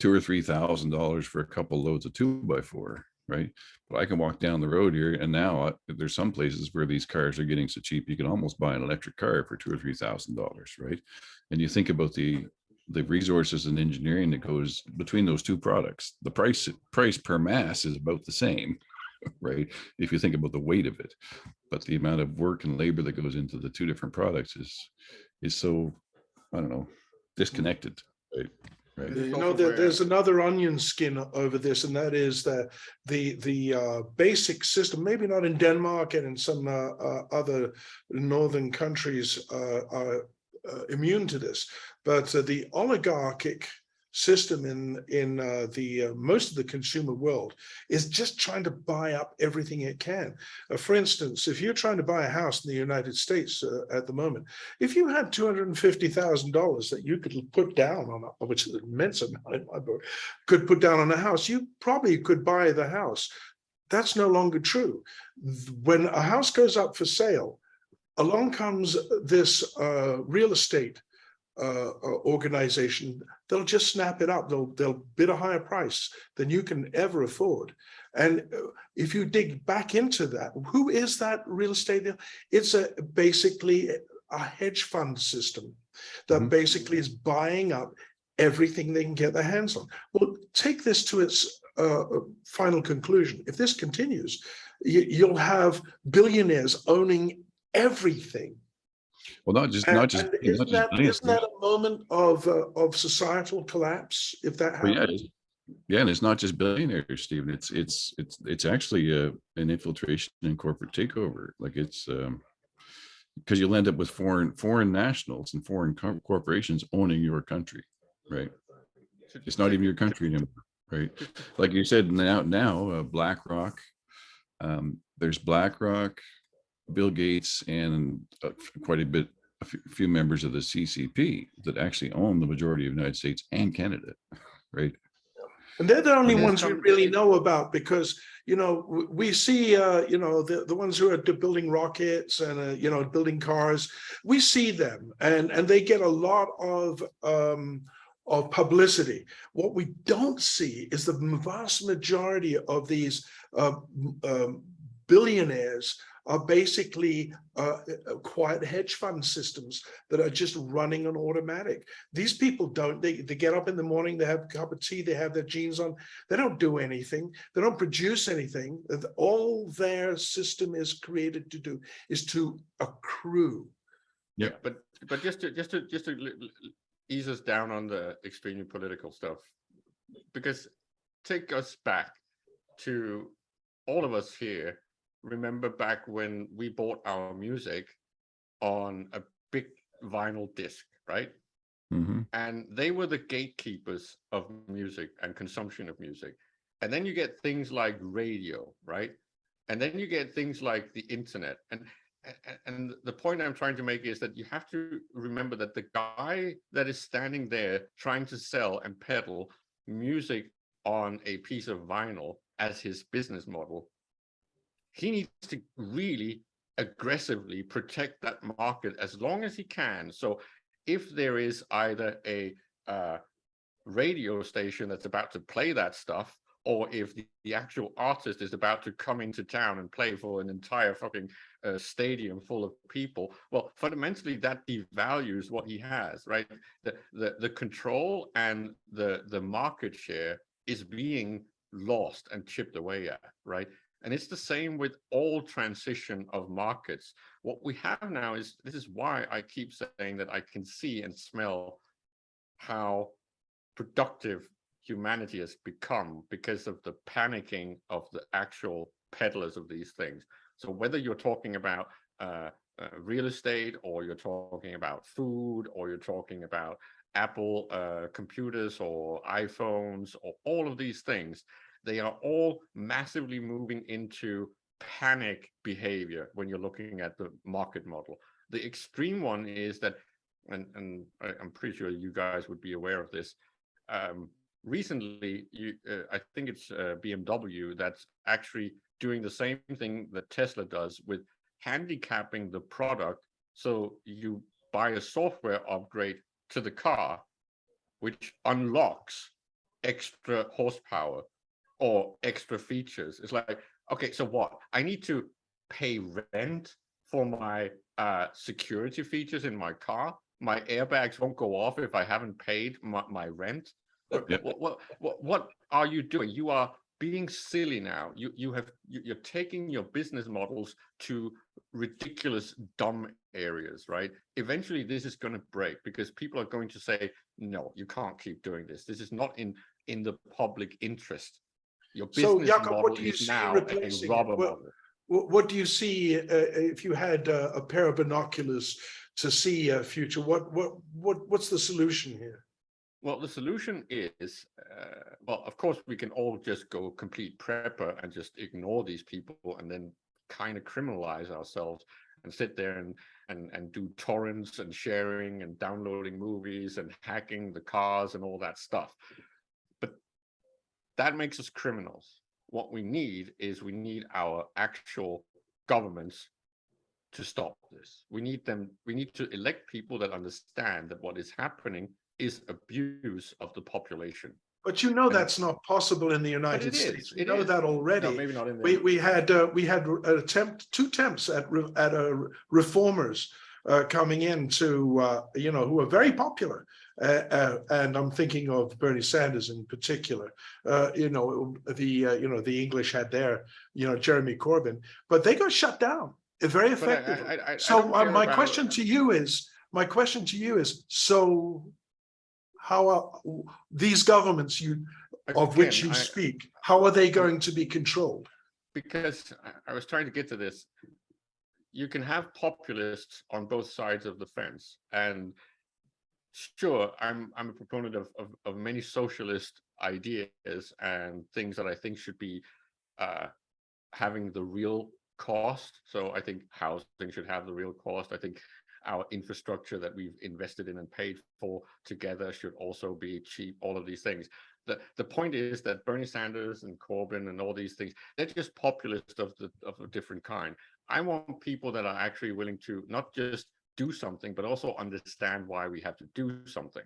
$2,000 or $3,000 for a couple of loads of 2x4, right? But I can walk down the road here, and now there's some places where these cars are getting so cheap you can almost buy an electric car for $2,000 or $3,000, right? And you think about the resources and engineering that goes between those two products. The price per mass is about the same, right? If you think about the weight of it, but the amount of work and labor that goes into the two different products is so, I don't know, disconnected, right? Right. There's another onion skin over this, and that is that the basic system, maybe not in Denmark and in some other northern countries are immune to this, but the oligarchic system in the most of the consumer world is just trying to buy up everything it can. For instance, if you're trying to buy a house in the United States at the moment, if you had $250,000 that you could put down on, which is an immense amount in my book, could put down on a house, you probably could buy the house. That's no longer true. When a house goes up for sale, along comes this real estate organization. They'll just snap it up. They'll bid a higher price than you can ever afford. And if you dig back into that, who is that real estate? It's basically a hedge fund system that basically is buying up everything they can get their hands on. Well, take this to its final conclusion. If this continues, you'll have billionaires owning everything. Well, isn't that a moment of societal collapse if that happens? Yeah, and it's not just billionaires, Stephen. It's actually an infiltration and corporate takeover. Like, it's because you'll end up with foreign nationals and foreign corporations owning your country, right? It's not even your country anymore, right? Like you said, now BlackRock. There's BlackRock, Bill Gates, and quite a few members of the CCP that actually own the majority of the United States and Canada, right? And they're the only ones we really know about, because, we see, the ones who are building rockets and, building cars, we see them and they get a lot of publicity. What we don't see is the vast majority of these billionaires are basically quiet hedge fund systems that are just running on automatic. These people they get up in the morning, they have a cup of tea, they have their jeans on, they don't do anything, they don't produce anything. All their system is created to do is to accrue. Yeah, but just to ease us down on the extremely political stuff, because take us back to all of us here. Remember back when we bought our music on a big vinyl disc, right? And they were the gatekeepers of music and consumption of music. And then you get things like radio, right? And then you get things like the internet. And the point I'm trying to make is that you have to remember that the guy that is standing there trying to sell and peddle music on a piece of vinyl as his business model, he needs to really aggressively protect that market as long as he can. So if there is either a radio station that's about to play that stuff, or if the actual artist is about to come into town and play for an entire fucking stadium full of people, well, fundamentally that devalues what he has, right? The control and the market share is being lost and chipped away at, right? And it's the same with all transition of markets. What we have now is, this is why I keep saying that I can see and smell how productive humanity has become because of the panicking of the actual peddlers of these things. So whether you're talking about real estate, or you're talking about food, or you're talking about Apple computers or iPhones, or all of these things, they are all massively moving into panic behavior when you're looking at the market model. The extreme one is that, and I'm pretty sure you guys would be aware of this. Recently, I think it's BMW that's actually doing the same thing that Tesla does with handicapping the product. So you buy a software upgrade to the car, which unlocks extra horsepower or extra features. It's like, okay, so what? I need to pay rent for my security features in my car. My airbags won't go off if I haven't paid my rent. Yep. What are you doing? You are being silly now. You're taking your business models to ridiculous, dumb areas, right? Eventually, this is going to break because people are going to say, no, you can't keep doing this. This is not in the public interest. Your business Jakob, model is now a rubber model. What do you see if you had a pair of binoculars to see a future? What's the solution here? Well, the solution is, well, of course, we can all just go complete prepper and just ignore these people and then kind of criminalize ourselves and sit there and do torrents and sharing and downloading movies and hacking the cars and all that stuff. But that makes us criminals. What we need is we need our actual governments to stop this. We need to elect people that understand that what is happening is abuse of the population. But you know that's not possible in the United States. We know that already. No, maybe not in the... We had two attempts at reformers coming in to who are very popular, and I'm thinking of Bernie Sanders in particular. The English had their Jeremy Corbyn, but they got shut down very effectively. My question to you is, so how are these governments of which you speak, how are they going to be controlled? Because I was trying to get to this. You can have populists on both sides of the fence, and sure, I'm a proponent of many socialist ideas and things that I think should be having the real cost. So I think housing should have the real cost. I think our infrastructure that we've invested in and paid for together should also be cheap, all of these things. The point is that Bernie Sanders and Corbyn and all these things, they're just populists of a different kind. I want people that are actually willing to not just do something, but also understand why we have to do something.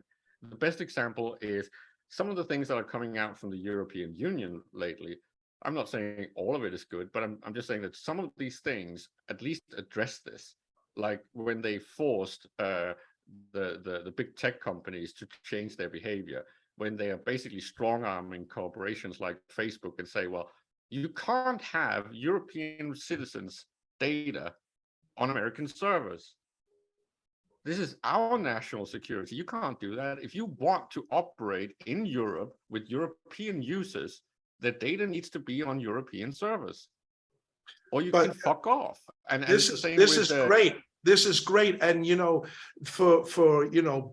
The best example is some of the things that are coming out from the European Union lately. I'm not saying all of it is good, but I'm just saying that some of these things at least address this. Like when they forced the big tech companies to change their behavior, when they are basically strong-arming corporations like Facebook and say, well, you can't have European citizens' data on American servers. This is our national security. You can't do that. If you want to operate in Europe with European users, the data needs to be on European servers, or you can fuck off. And this is great. This is great. And, for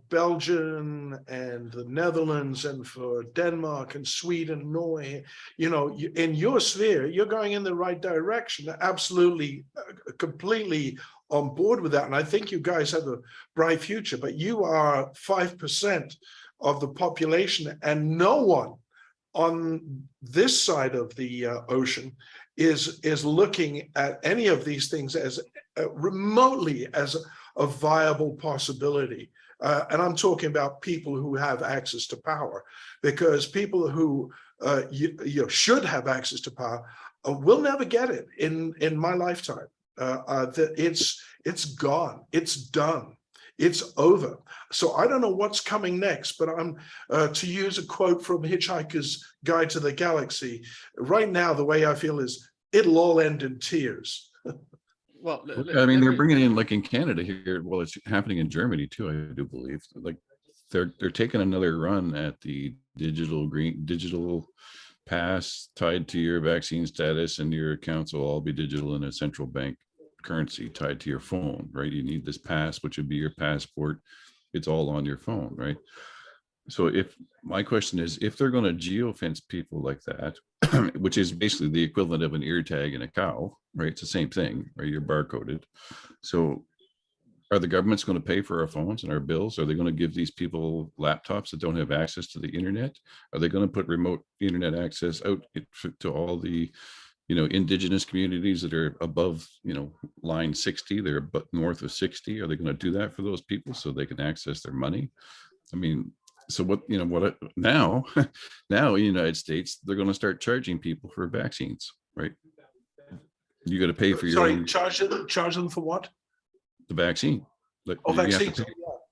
Belgium and the Netherlands and for Denmark and Sweden, Norway, in your sphere, you're going in the right direction. Absolutely, completely on board with that. And I think you guys have a bright future, but you are 5% of the population, and no one on this side of the ocean is looking at any of these things as remotely as a viable possibility. And I'm talking about people who have access to power, because people who should have access to power will never get it in my lifetime. It's gone. It's done. It's over. So I don't know what's coming next, but I'm to use a quote from Hitchhiker's Guide to the Galaxy. Right now, the way I feel is it'll all end in tears. Well, I mean, they're bringing in, like in Canada here. Well, it's happening in Germany too, I do believe. Like they're taking another run at the digital pass tied to your vaccine status, and your accounts will all be digital in a central bank currency tied to your phone, right? You need this pass, which would be your passport. It's all on your phone, right? So if my question is, if they're going to geofence people like that, which is basically the equivalent of an ear tag in a cow, right? It's the same thing, right? You're barcoded. So are the governments going to pay for our phones and our bills? Are they going to give these people laptops that don't have access to the internet? Are they going to put remote internet access out to all the, indigenous communities that are above, line 60, they're but north of 60? Are they going to do that for those people so they can access their money? I mean, so now, now in the United States, they're going to start charging people for vaccines, right? You got to pay for your own, charge them for what? the vaccine. Like, Oh, you have to vaccines. pay.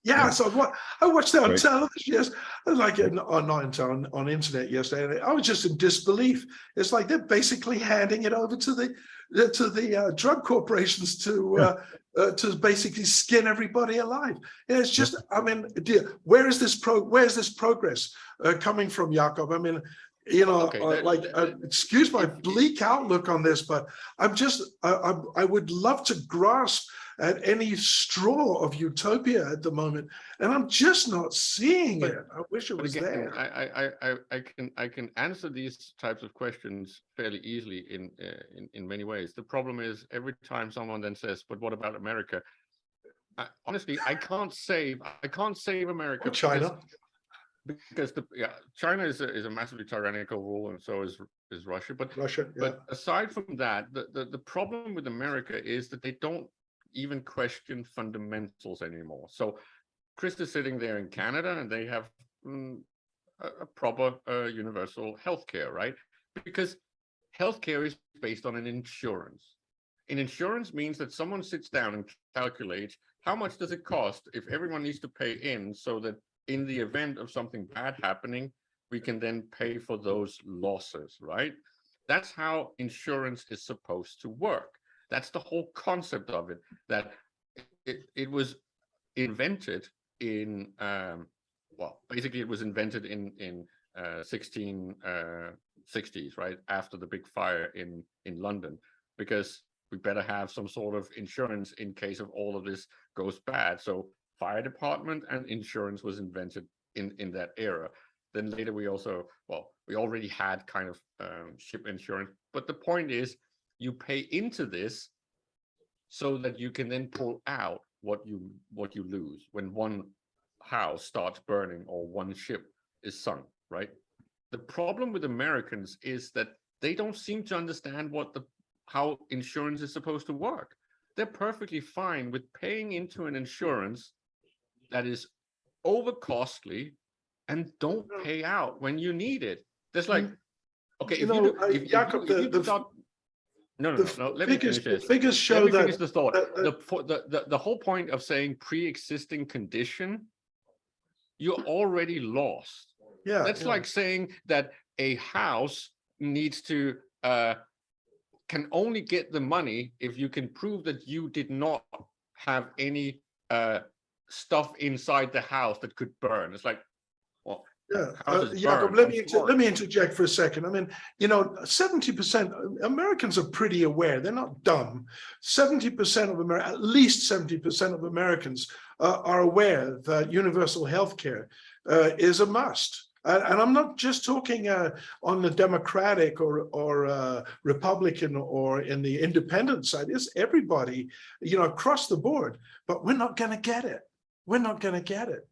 Yeah, Yeah. so I watched that on Right. television. Yes, like on internet yesterday. And I was just in disbelief. It's like they're basically handing it over to the drug corporations to basically skin everybody alive. And it's just, I mean, where is this progress coming from, Jakob? I mean, excuse my bleak outlook on this, but I would love to grasp at any straw of utopia at the moment, and I'm just not seeing it. I wish it was there. I can answer these types of questions fairly easily in many ways. The problem is every time someone then says, "But what about America?" Honestly, I can't save America. Or China. Because China is a massively tyrannical rule, and so is Russia. But Russia, yeah. But aside from that, the problem with America is that they don't even question fundamentals anymore. So Chris is sitting there in Canada, and they have a proper universal healthcare, right? Because healthcare is based on an insurance. An insurance means that someone sits down and calculates how much does it cost if everyone needs to pay in, so that in the event of something bad happening, we can then pay for those losses, right? That's how insurance is supposed to work. That's the whole concept of it, that it was invented in, basically it was invented in 1660s, right? After the big fire in London, because we better have some sort of insurance in case of all of this goes bad. So fire department and insurance was invented in that era. Then later we already had kind of ship insurance. But the point is, you pay into this so that you can then pull out what you lose when one house starts burning or one ship is sunk, right? The problem with Americans is that they don't seem to understand how insurance is supposed to work. They're perfectly fine with paying into an insurance that is over costly and don't pay out when you need it. There's like, okay, let me finish this. Figures show that. Finish the thought. The whole point of saying pre-existing condition, you're already lost. Yeah, that's like saying that a house needs to can only get the money if you can prove that you did not have any stuff inside the house that could burn. It's like, well, Jakob, let me interject for a second. I mean, 70%, Americans are pretty aware. They're not dumb. 70% of America, at least 70% of Americans are aware that universal health care is a must. And I'm not just talking on the Democratic or Republican or in the independent side. It's everybody, across the board. But we're not going to get it. We're not going to get it.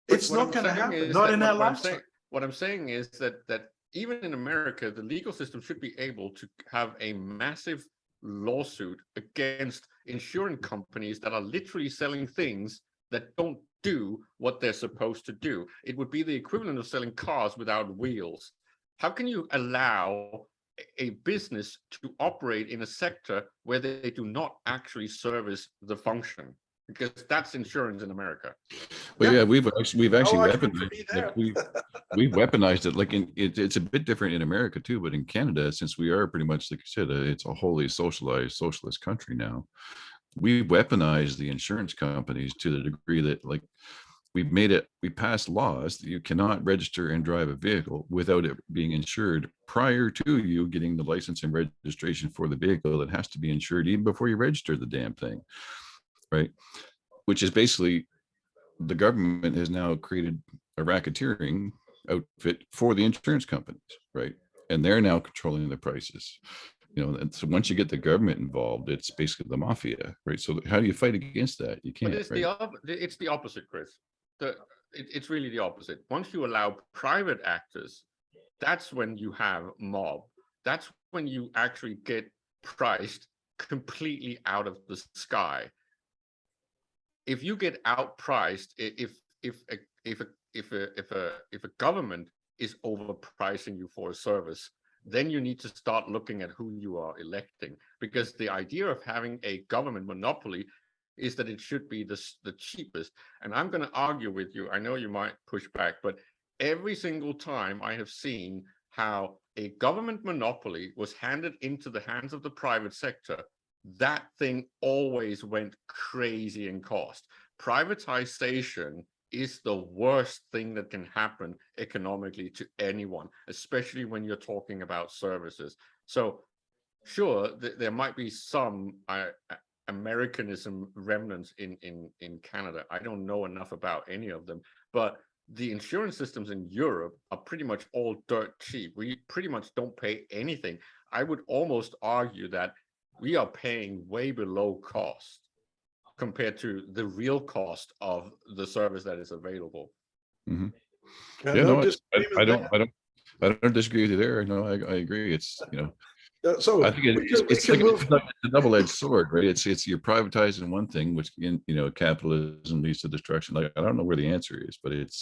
It's not going to happen. Not in our lifetime. What I'm saying is that even in America, the legal system should be able to have a massive lawsuit against insurance companies that are literally selling things that don't do what they're supposed to do. It would be the equivalent of selling cars without wheels. How can you allow a business to operate in a sector where they do not actually service the function? Because that's insurance in America. Well, yeah, we've actually weaponized, we've weaponized it. Like it's a bit different in America too, but in Canada, since we are pretty much, like you said, it's a wholly socialized socialist country now. We weaponize the insurance companies to the degree that, like, we passed laws that you cannot register and drive a vehicle without it being insured prior to you getting the license and registration for the vehicle. It has to be insured even before you register the damn thing, right? Which is basically, the government has now created a racketeering outfit for the insurance companies, right? And they're now controlling the prices. And so once you get the government involved, it's basically the mafia, right? So how do you fight against that? You can't. But it's the opposite, Chris. It's really the opposite. Once you allow private actors, that's when you have mob. That's when you actually get priced completely out of the sky. If you get outpriced, if a government is overpricing you for a service, then you need to start looking at who you are electing, because the idea of having a government monopoly is that it should be the cheapest. And I'm going to argue with you. I know you might push back, but every single time I have seen how a government monopoly was handed into the hands of the private sector, that thing always went crazy in cost. Privatization is the worst thing that can happen economically to anyone, especially when you're talking about services. So sure, there might be some Americanism remnants in Canada. I don't know enough about any of them, but the insurance systems in Europe are pretty much all dirt cheap. We pretty much don't pay anything. I would almost argue that we are paying way below cost compared to the real cost of the service that is available. Mm-hmm. Yeah, Yeah, no no, I don't disagree with you there. No, I agree. It's, so I think it's a double-edged sword, right? It's you're privatizing one thing, which capitalism leads to destruction. Like, I don't know where the answer is, but it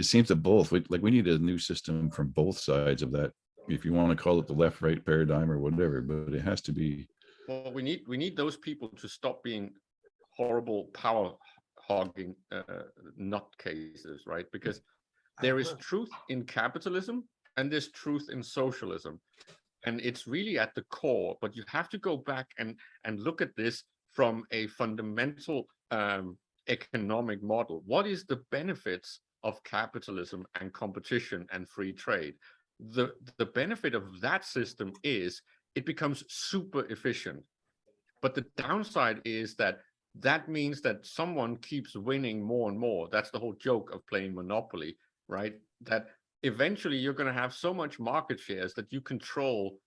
seems that both, we need a new system from both sides of that, if you want to call it the left-right paradigm or whatever, but it has to be. Well, we need those people to stop being horrible power hogging nutcases, right? Because there is truth in capitalism and there's truth in socialism, and it's really at the core. But you have to go back and look at this from a fundamental economic model. What is the benefits of capitalism and competition and free trade? The benefit of that system is it becomes super efficient. But the downside is that means that someone keeps winning more and more. That's the whole joke of playing Monopoly, right? That eventually you're going to have so much market shares that you control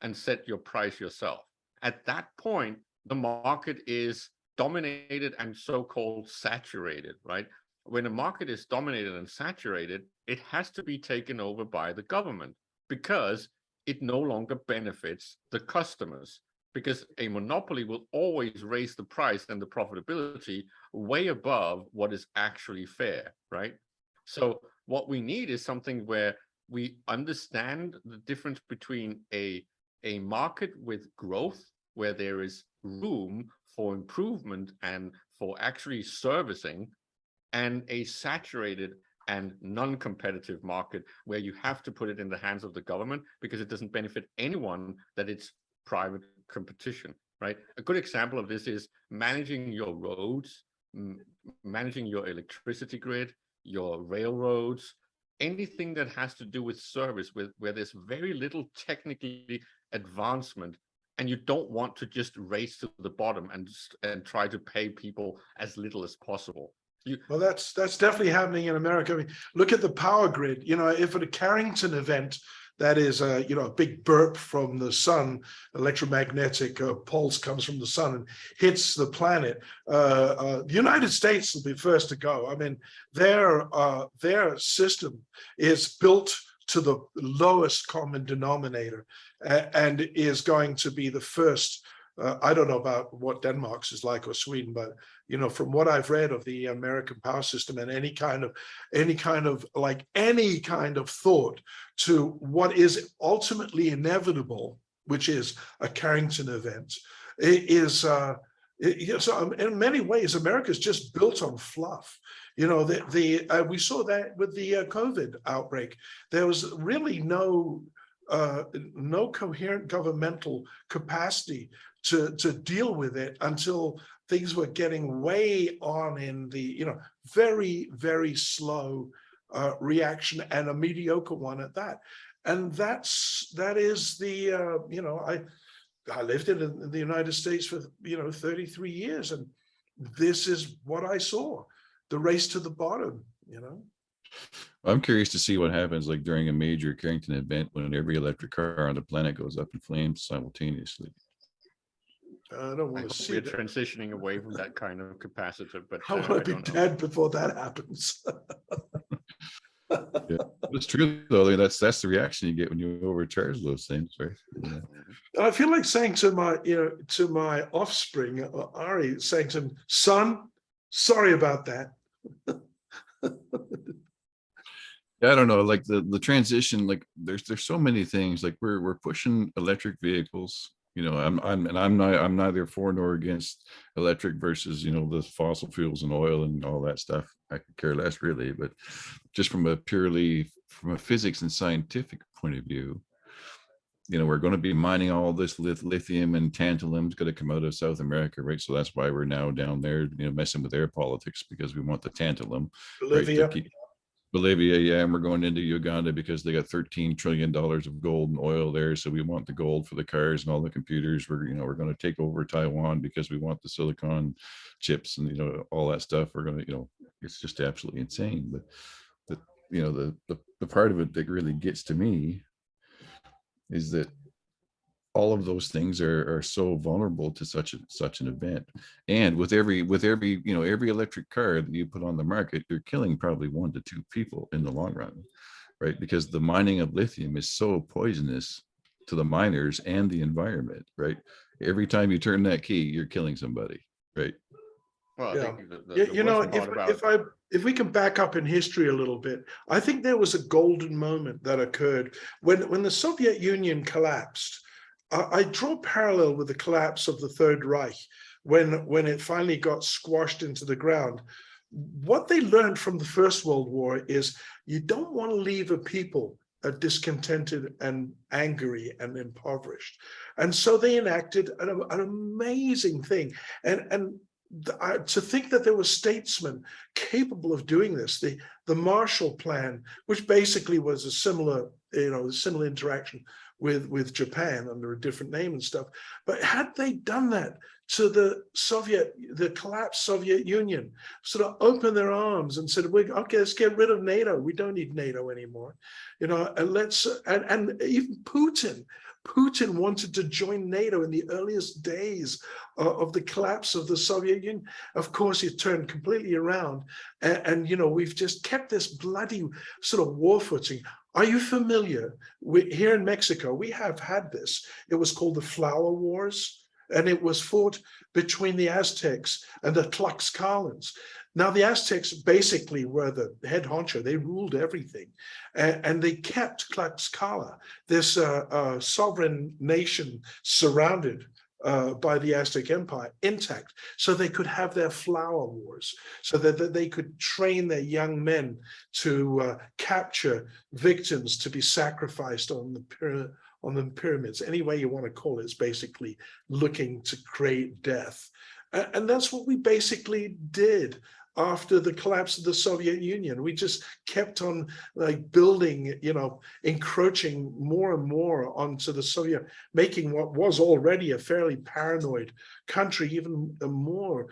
and set your price yourself. At that point, the market is dominated and so-called saturated, right? When a market is dominated and saturated, it has to be taken over by the government because it no longer benefits the customers, because a monopoly will always raise the price and the profitability way above what is actually fair, right? So what we need is something where we understand the difference between a market with growth, where there is room for improvement and for actually servicing, and a saturated and non-competitive market where you have to put it in the hands of the government because it doesn't benefit anyone that it's private competition, right? A good example of this is managing your roads, managing your electricity grid, your railroads, anything that has to do with service, where there's very little technically advancement, and you don't want to just race to the bottom and try to pay people as little as possible. Well, that's definitely happening in America. I mean, look at the power grid. If at a Carrington event, that is a big burp from the sun, electromagnetic pulse comes from the sun and hits the planet. The United States will be first to go. I mean, their system is built to the lowest common denominator and is going to be the first. I don't know about what Denmark's is like or Sweden, but from what I've read of the American power system and any kind of thought to what is ultimately inevitable, which is a Carrington event, so in many ways, America's just built on fluff. We saw that with the COVID outbreak. There was really no coherent governmental capacity to deal with it until things were getting way on in the, very, very slow reaction, and a mediocre one at that. And that is the, I lived in the United States for, 33 years, and this is what I saw, the race to the bottom, I'm curious to see what happens like during a major Carrington event when every electric car on the planet goes up in flames simultaneously. I don't I want hope to see we're that. transitioning away from that kind of capacitor, but I I want to don't be know. dead before that happens. Yeah, it's true though. I mean, that's the reaction you get when you overcharge those things, right? Yeah. I feel like saying to my offspring, Ari, saying to him, son, sorry about that. Yeah, I don't know, like the transition, like there's so many things, like we're pushing electric vehicles. I'm neither for nor against electric versus, the fossil fuels and oil and all that stuff. I could care less really, but just from a physics and scientific point of view, we're going to be mining all this lithium, and tantalum's going to come out of South America, right? So that's why we're now down there, messing with their politics, because we want the tantalum, Bolivia. right? Bolivia, yeah, and we're going into Uganda because they got $13 trillion of gold and oil there. So we want the gold for the cars and all the computers. We're going to take over Taiwan because we want the silicon chips and all that stuff. We're going to, it's just absolutely insane. But the part of it that really gets to me is that all of those things are so vulnerable to such an event. And with every every electric car that you put on the market, you're killing probably 1 to 2 people in the long run, right? Because the mining of lithium is so poisonous to the miners and the environment, right? Every time you turn that key, you're killing somebody, right? Well, Yeah. I think the worst part about if we can back up in history a little bit, I think there was a golden moment that occurred when the Soviet Union collapsed. I draw parallel with the collapse of the Third Reich when it finally got squashed into the ground. What they learned from the First World War is you don't want to leave a people discontented and angry and impoverished. And so they enacted an amazing thing. And to think that there were statesmen capable of doing this, the Marshall Plan, which basically was a similar interaction with Japan under a different name and stuff. But had they done that to the collapsed Soviet Union, sort of opened their arms and said, okay, let's get rid of NATO. We don't need NATO anymore. And even Putin wanted to join NATO in the earliest days of the collapse of the Soviet Union. Of course, he turned completely around. And we've just kept this bloody sort of war footing. Are you familiar with, here in Mexico, we have had this. It was called the Flower Wars, and it was fought between the Aztecs and the Tlaxcalans. Now, the Aztecs basically were the head honcho. They ruled everything. And they kept Tlaxcala, this sovereign nation surrounded by the Aztec Empire, intact, so they could have their flower wars, so that they could train their young men to capture victims to be sacrificed on the pyramids. Any way you want to call it, it's basically looking to create death. And that's what we basically did after the collapse of the Soviet Union. We just kept on building, encroaching more and more onto the Soviet, making what was already a fairly paranoid country even more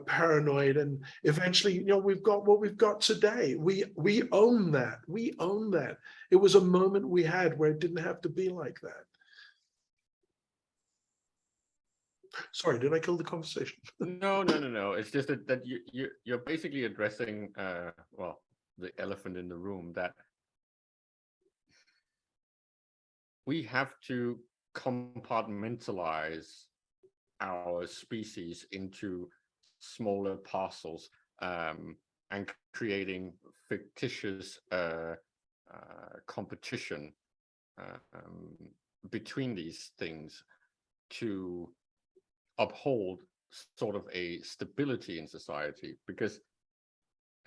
paranoid. And eventually, we've got what we've got today. We own that. We own that. It was a moment we had where it didn't have to be like that. Sorry, did I kill the conversation? No. It's just that you're basically addressing the elephant in the room, that we have to compartmentalize our species into smaller parcels, and creating fictitious competition between these things to uphold sort of a stability in society. Because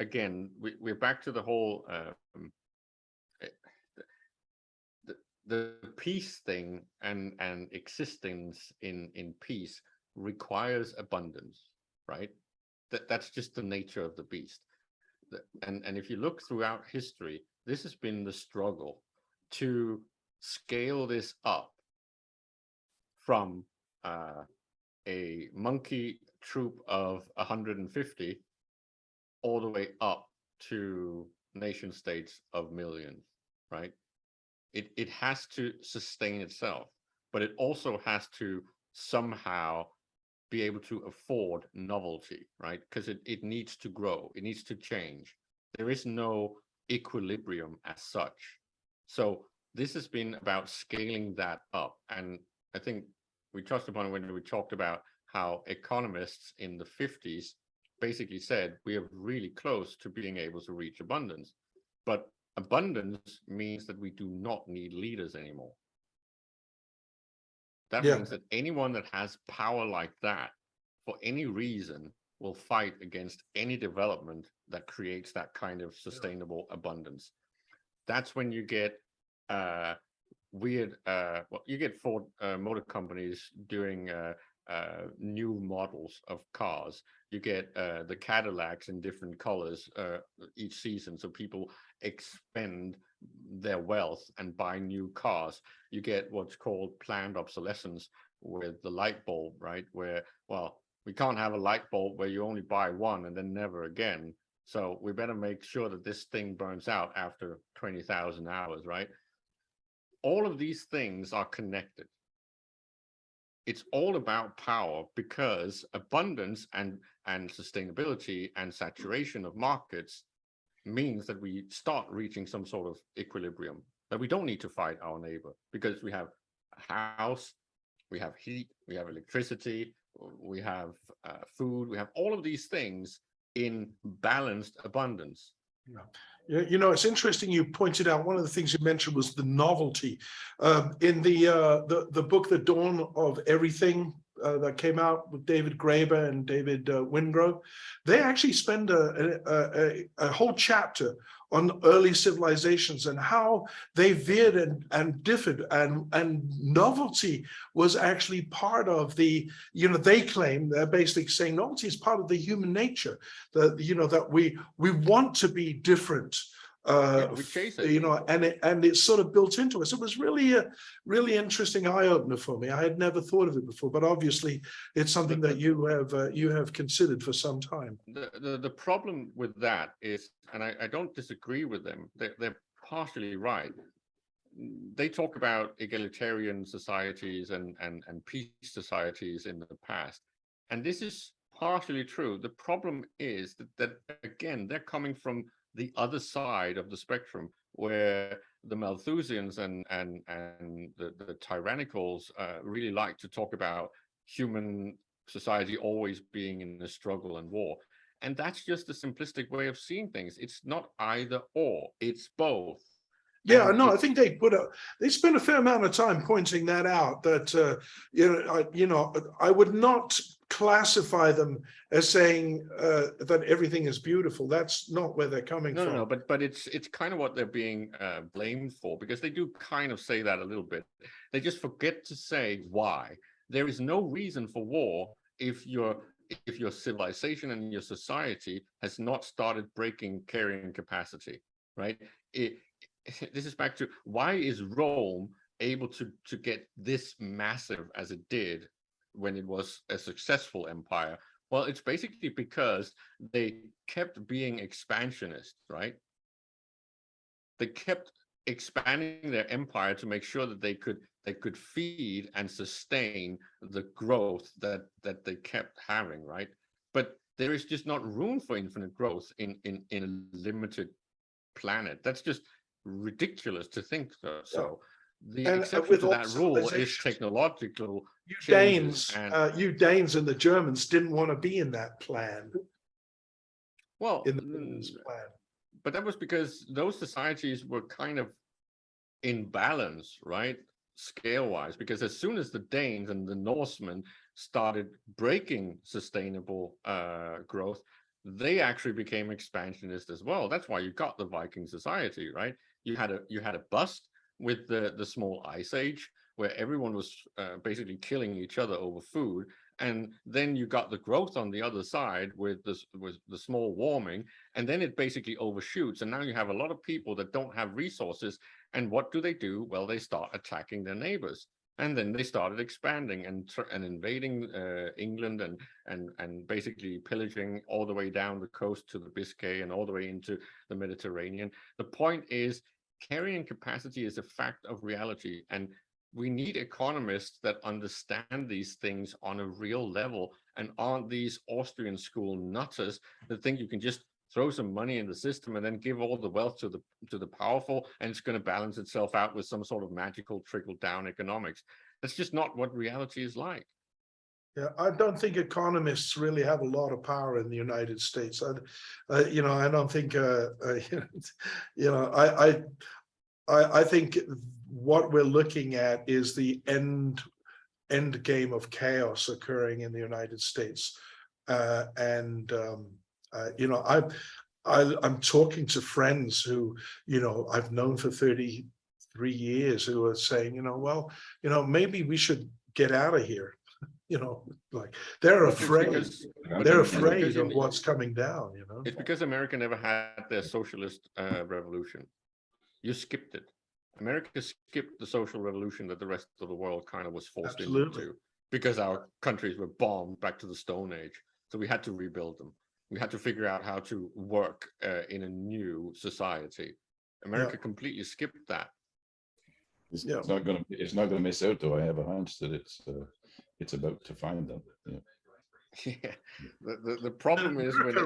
we're back to the whole the peace thing and existence in peace requires abundance, right? That's just the nature of the beast. And if you look throughout history, this has been the struggle to scale this up from a monkey troop of 150 all the way up to nation states of millions, right? It has to sustain itself, but it also has to somehow be able to afford novelty, right? Because it needs to grow, it needs to change. There is no equilibrium as such. So this has been about scaling that up. And I think we touched upon it when we talked about how economists in the 50s basically said we are really close to being able to reach abundance. But abundance means that we do not need leaders anymore. That means that anyone that has power like that, for any reason, will fight against any development that creates that kind of sustainable abundance. That's when you get weird, well, you get Ford motor companies doing new models of cars. You get the Cadillacs in different colors each season, so people expend their wealth and buy new cars. You get what's called planned obsolescence with the light bulb, right? Where, well, we can't have a light bulb where you only buy one and then never again. So we better make sure that this thing burns out after 20,000 hours, right? All of these things are connected. It's all about power, because abundance and sustainability and saturation of markets means that we start reaching some sort of equilibrium, that we don't need to fight our neighbor, because we have a house, we have heat, we have electricity, we have food, we have all of these things in balanced abundance. Yeah, you know, it's interesting. You pointed out one of the things you mentioned was the novelty. In the book, The Dawn of Everything, that came out with David Graeber and David Windrow, they actually spend a whole chapter on early civilizations and how they veered and differed, and novelty was actually part of the, you know, they claim, they're basically saying novelty is part of the human nature, that, you know, that we want to be different. We chase it. You know, and it's sort of built into us. It was really a really interesting eye opener for me. I had never thought of it before, but obviously it's something that you have considered for some time. The problem with that is, and I don't disagree with them, they're partially right. They talk about egalitarian societies and peace societies in the past, and this is partially true. The problem is that again, they're coming from the other side of the spectrum, where the Malthusians and the tyrannicals really like to talk about human society always being in a struggle and war. And that's just a simplistic way of seeing things. It's not either or, it's both. Yeah, no, I think they spent a fair amount of time pointing that out, that I would not classify them as saying that everything is beautiful. That's not where they're coming from. No, but it's kind of what they're being blamed for, because they do kind of say that a little bit. They just forget to say why. There is no reason for war if your civilization and your society has not started breaking carrying capacity, right? This is back to, why is Rome able to get this massive as it did when it was a successful empire? Well, it's basically because they kept being expansionist, right? They kept expanding their empire to make sure that they could feed and sustain the growth that they kept having, right? But there is just not room for infinite growth in a limited planet. That's just ridiculous to think so. The exception to that rule is technological changes. You Danes and the Germans didn't want to be in that plan. Well, in the business plan. But that was because those societies were kind of in balance, right? Scale-wise, because as soon as the Danes and the Norsemen started breaking sustainable growth, they actually became expansionist as well. That's why you got the Viking society, right? You had a bust with the small ice age, where everyone was basically killing each other over food. And then you got the growth on the other side with the small warming, and then it basically overshoots. And now you have a lot of people that don't have resources. And what do? Well, they start attacking their neighbors. And then they started expanding and invading England and basically pillaging all the way down the coast to the Biscay and all the way into the Mediterranean. The point is, carrying capacity is a fact of reality. And we need economists that understand these things on a real level and aren't these Austrian school nutters that think you can just throw some money in the system and then give all the wealth to the powerful, and it's going to balance itself out with some sort of magical trickle-down economics. That's just not what reality is like. Yeah, I don't think economists really have a lot of power in the United States. I don't think, I think what we're looking at is the end game of chaos occurring in the United States, I'm talking to friends who I've known for 33 years who are saying, maybe we should get out of here. Like they're afraid. They're afraid of what's coming down. It's because America never had their socialist revolution. You skipped it. America skipped the social revolution that the rest of the world kind of was forced into, because our countries were bombed back to the Stone Age. So we had to rebuild them. We had to figure out how to work in a new society. America completely skipped that. It's not going to miss out, though. I have a hunch that it's about to find them. Yeah. The problem is when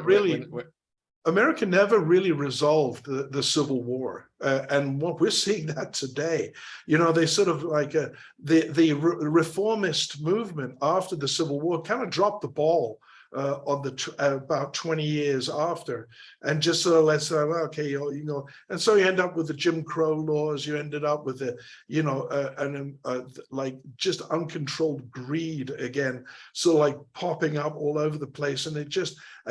America never really resolved the Civil War, and what we're seeing that today. They sort of like the reformist movement after the Civil War kind of dropped the ball on about 20 years after, and just sort of let's okay, and so you end up with the Jim Crow laws. You ended up with the like just uncontrolled greed again, sort of like popping up all over the place, and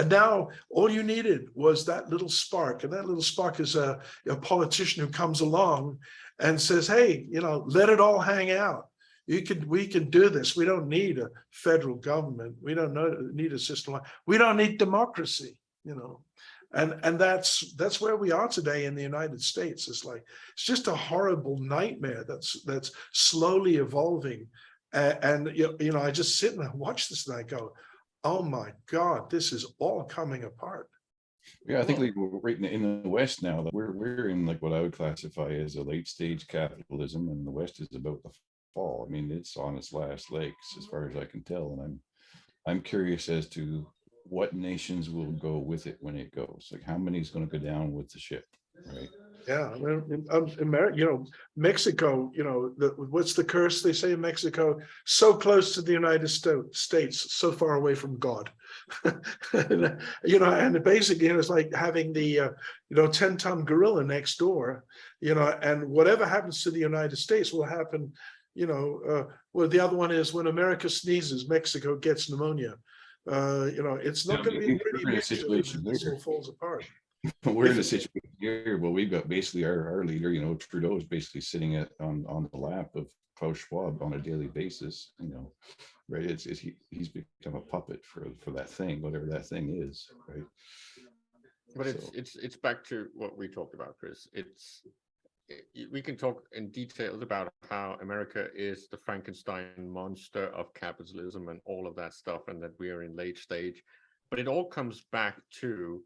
now all you needed was that little spark, and that little spark is a politician who comes along and says, hey, let it all hang out. We can do this. We don't need a federal government. We don't need a system. We don't need democracy, and that's where we are today in the United States. It's just a horrible nightmare that's slowly evolving. And I just sit and I watch this and I go, oh my God, this is all coming apart. Yeah, I think like we're right in the West now, that we're in like what I would classify as a late stage capitalism, and the West is about to fall. I mean, it's on its last legs as far as I can tell, and I'm curious as to what nations will go with it when it goes. Like, how many is going to go down with the ship, right? Yeah, Mexico. What's the curse they say in Mexico? So close to the United States, so far away from God. And basically, it's like having the 10-ton gorilla next door. And whatever happens to the United States will happen. Well, the other one is when America sneezes, Mexico gets pneumonia. It's not going to be a pretty situation. This all falls apart. We're in a situation here. Well, we've got basically our leader, Trudeau, is basically sitting on the lap of Klaus Schwab on a daily basis. Right? He's become a puppet for that thing, whatever that thing is, right? But it's back to what we talked about, Chris. We can talk in details about how America is the Frankenstein monster of capitalism and all of that stuff, and that we are in late stage. But it all comes back to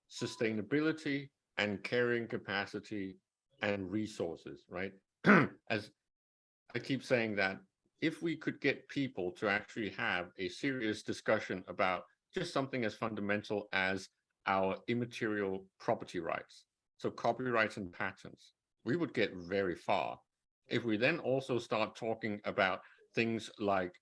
sustainability and carrying capacity and resources, right? As I keep saying, that if we could get people to actually have a serious discussion about just something as fundamental as our immaterial property rights, so copyrights and patents, we would get very far. If we then also start talking about things like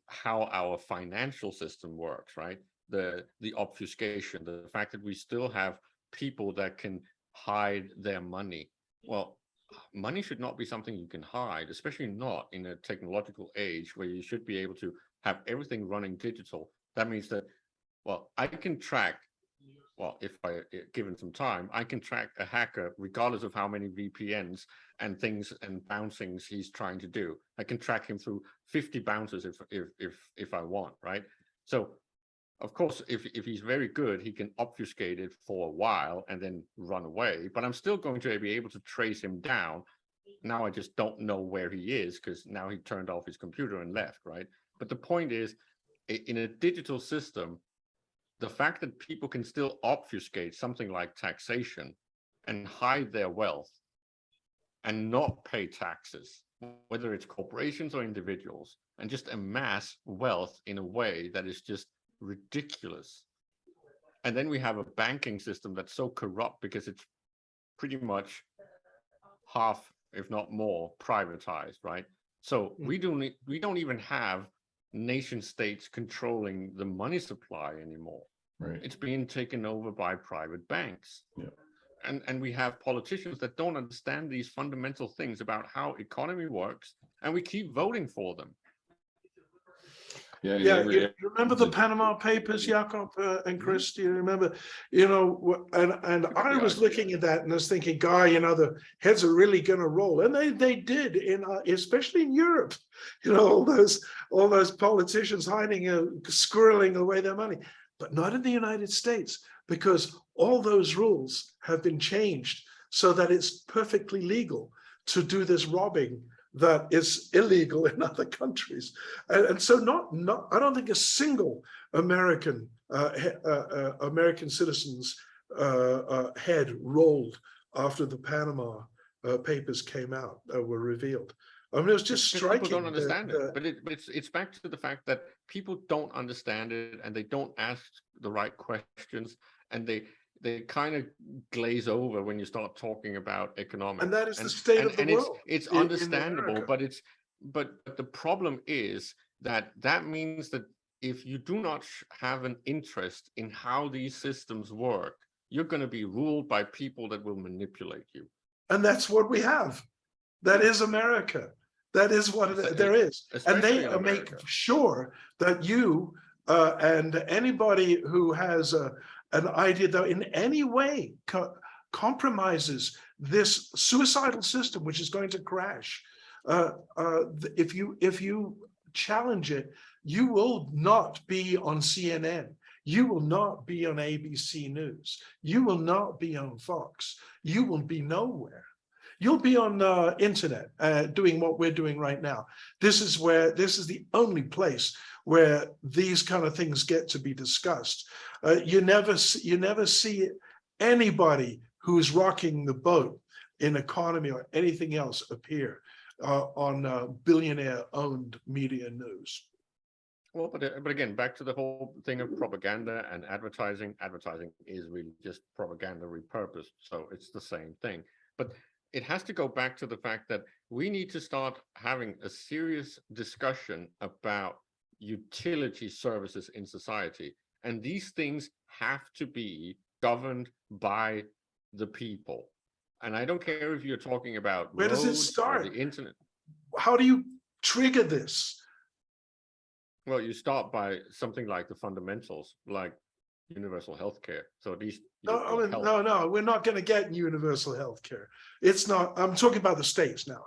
how our financial system works, right? The obfuscation, the fact that we still have people that can hide their money. Well, money should not be something you can hide, especially not in a technological age where you should be able to have everything running digital. That means that, well, I can track well, if I given some time, I can track a hacker regardless of how many VPNs and things and bouncings he's trying to do. I can track him through 50 bounces if I want, right? So of course, if he's very good, he can obfuscate it for a while and then run away, but I'm still going to be able to trace him down. Now I just don't know where he is because now he turned off his computer and left, right? But the point is, in a digital system, the fact that people can still obfuscate something like taxation and hide their wealth and not pay taxes, whether it's corporations or individuals, and just amass wealth in a way that is just ridiculous. And then we have a banking system that's so corrupt because it's pretty much half, if not more, privatized, right? So we don't even have nation states controlling the money supply anymore. Right. It's being taken over by private banks. Yeah. And we have politicians that don't understand these fundamental things about how economy works, and we keep voting for them. Yeah, You remember the Panama Papers, Jakob and Chris? Do you remember? You know, and I was looking at that and I was thinking, guy, you know, the heads are really going to roll, and they did, especially in Europe. You know, all those politicians hiding, squirreling away their money, but not in the United States, because all those rules have been changed so that it's perfectly legal to do this robbing that is illegal in other countries. And so I don't think a single American citizen's head rolled after the Panama Papers came out, were revealed. I mean, it was just striking. People don't understand it, but it's back to the fact that people don't understand it, and they don't ask the right questions, and they kind of glaze over when you start talking about economics. And that is the state of the world. It's understandable, but the problem is that means that if you do not have an interest in how these systems work, you're going to be ruled by people that will manipulate you. And that's what we have. That is America. That is what there is. And they make sure that you and anybody who has an idea that in any way compromises this suicidal system, which is going to crash, if you challenge it, you will not be on CNN. You will not be on ABC News. You will not be on Fox. You will be nowhere. You'll be on internet doing what we're doing right now. This is the only place where these kind of things get to be discussed. You never see anybody who's rocking the boat in economy or anything else appear on billionaire-owned media news. Well, but again, back to the whole thing of propaganda and advertising. Advertising is really just propaganda repurposed, so it's the same thing. But it has to go back to the fact that we need to start having a serious discussion about utility services in society. And these things have to be governed by the people. And I don't care if you're talking about where does it start? The internet. How do you trigger this? Well, you start by something like the fundamentals, like universal health care. So these no, we're not going to get universal health care. It's not. I'm talking about the states now.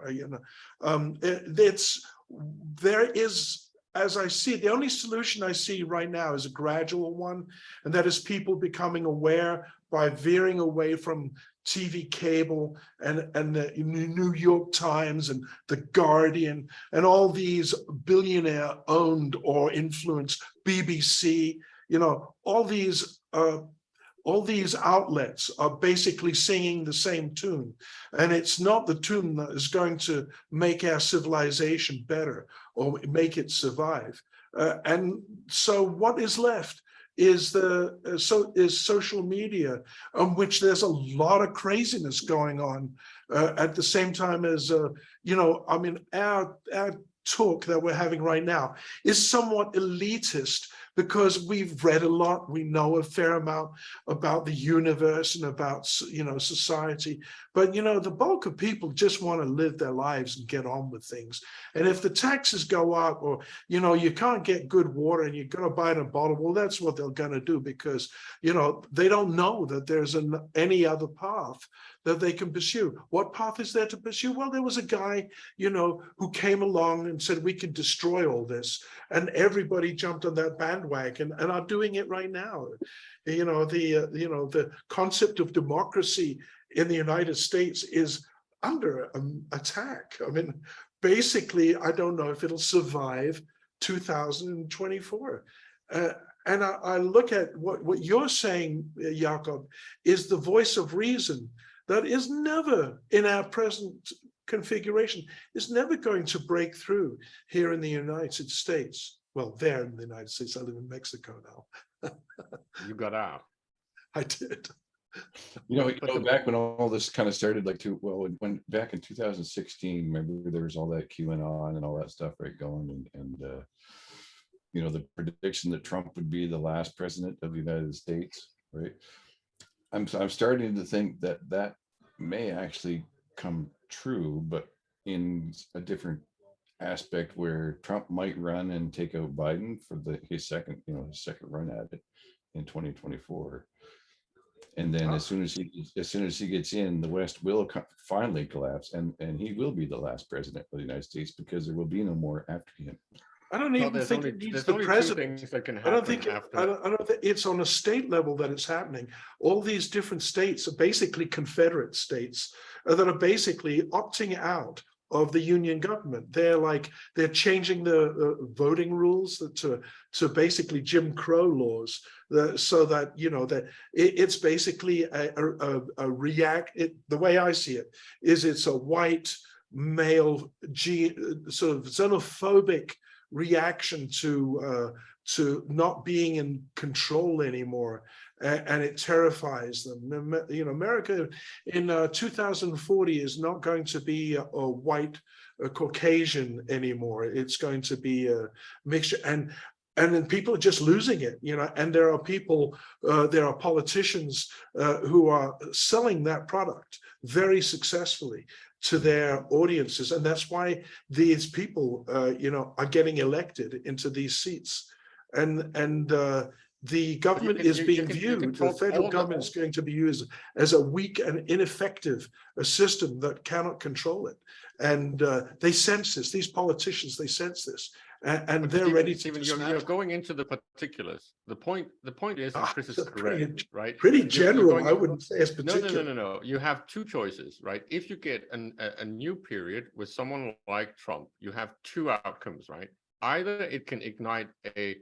There is, as I see it, the only solution I see right now is a gradual one, and that is people becoming aware by veering away from TV cable and the New York Times and the Guardian and all these billionaire-owned or influenced BBC. You know, all these outlets are basically singing the same tune, and it's not the tune that is going to make our civilization better or make it survive. And so, what is left is social media, on which there's a lot of craziness going on at the same time as I mean, our talk that we're having right now is somewhat elitist, because we've read a lot, we know a fair amount about the universe and about, society. But, the bulk of people just want to live their lives and get on with things. And if the taxes go up, or, you can't get good water and you're going to buy it in a bottle, well, that's what they're going to do, because, they don't know that there's any other path that they can pursue. What path is there to pursue? Well, there was a guy, who came along and said, we can destroy all this. And everybody jumped on that bandwagon and are doing it right now. The concept of democracy in the United States is under attack. I mean, basically, I don't know if it'll survive 2024. And I look at what you're saying, Jakob, is the voice of reason that is never in our present configuration, is never going to break through here in the United States. Well, there in the United States, I live in Mexico now. You got out. I did. Back when all this kind of started, when back in 2016, remember there was all that QAnon and all that stuff going, and the prediction that Trump would be the last president of the United States, right? I'm starting to think that may actually come true, but in a different aspect, where Trump might run and take out Biden for his second run at it in 2024. And then as soon as he gets in, the West will finally collapse, and he will be the last president of the United States, because there will be no more after him. I don't even think it needs the president. I don't think it's on a state level that it's happening. All these different states are basically Confederate states that are basically opting out of the union government. They're changing the voting rules to basically Jim Crow laws, so that that it's basically the way I see it is, it's a white male sort of xenophobic reaction to not being in control anymore, and it terrifies them. America in 2040 is not going to be a white, Caucasian anymore. It's going to be a mixture, and then people are just losing it, and there are politicians who are selling that product very successfully to their audiences, and that's why these people are getting elected into these seats, and the government is being viewed, the federal government is going to be used as a weak and ineffective system that cannot control it. And they sense this, these politicians, they sense this, and they're ready to Stephen, you're going into the particulars. The point is, Chris is correct, right? Pretty general, I wouldn't say as particular. No. You have two choices, right? If you get a new period with someone like Trump, you have two outcomes, right? Either it can ignite a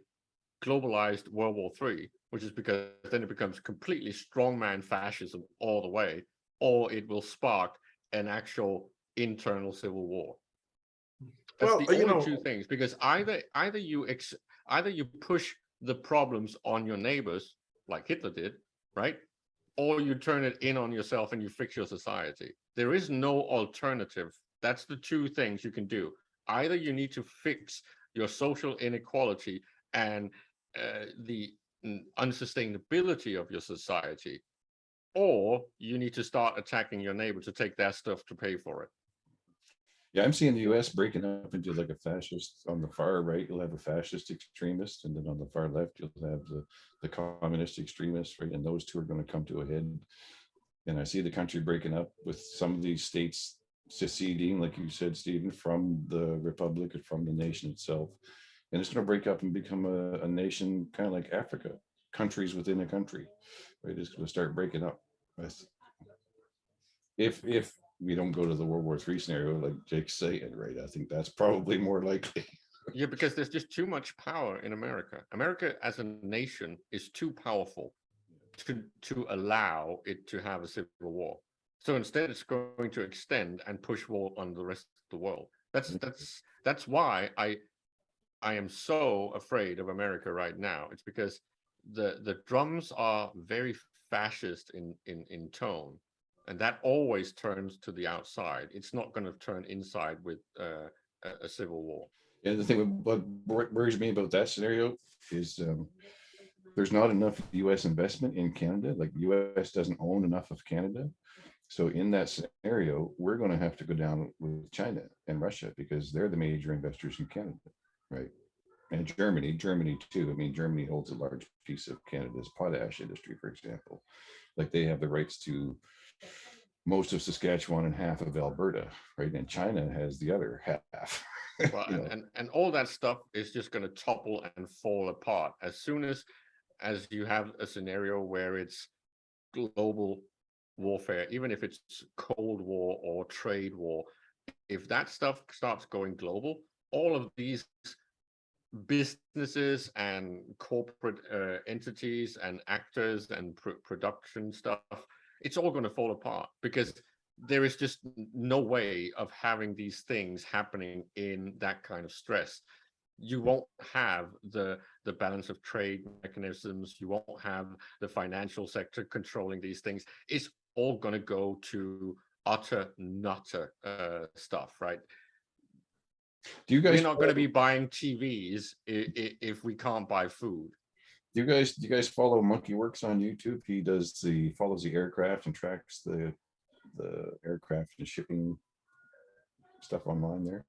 globalized World War III, which is because then it becomes completely strongman fascism all the way, or it will spark an actual internal civil war. That's the only two things, because either you push the problems on your neighbors like Hitler did, right? Or you turn it in on yourself and you fix your society. There is no alternative. That's the two things you can do. Either you need to fix your social inequality and the unsustainability of your society, or you need to start attacking your neighbor to take their stuff to pay for it. Yeah, I'm seeing the US breaking up into like a fascist. On the far right, you'll have a fascist extremist, and then on the far left, you'll have the communist extremists, right? And those two are going to come to a head. And I see the country breaking up, with some of these states seceding, like you said, Stephen, from the republic and from the nation itself. And it's going to break up and become a nation, kind of like Africa, countries within a country, right? It's going to start breaking up. If we don't go to the World War III scenario, like Jake's saying, right? I think that's probably more likely. Yeah, because there's just too much power in America. America as a nation is too powerful to allow it to have a civil war. So instead, it's going to extend and push war on the rest of the world. That's why I am so afraid of America right now. It's because the drums are very fascist in tone, and that always turns to the outside. It's not going to turn inside with a civil war. And the thing what worries me about that scenario is there's not enough US investment in Canada. Like the US doesn't own enough of Canada. So in that scenario, we're going to have to go down with China and Russia because they're the major investors in Canada, right? And Germany too. I mean, Germany holds a large piece of Canada's potash industry, for example. Like they have the rights to most of Saskatchewan and half of Alberta, right? And China has the other half. Well, and all that stuff is just going to topple and fall apart as soon as you have a scenario where it's global warfare, even if it's Cold War or trade war. If that stuff starts going global, all of these businesses and corporate entities and actors and production stuff, it's all going to fall apart because there is just no way of having these things happening in that kind of stress. You won't have the balance of trade mechanisms. You won't have the financial sector controlling these things. It's all going to go to utter nutter stuff, right? We're not going to be buying TVs if we can't buy food. Do you guys follow Monkey Works on YouTube? He follows the aircraft and tracks the aircraft and shipping stuff online there.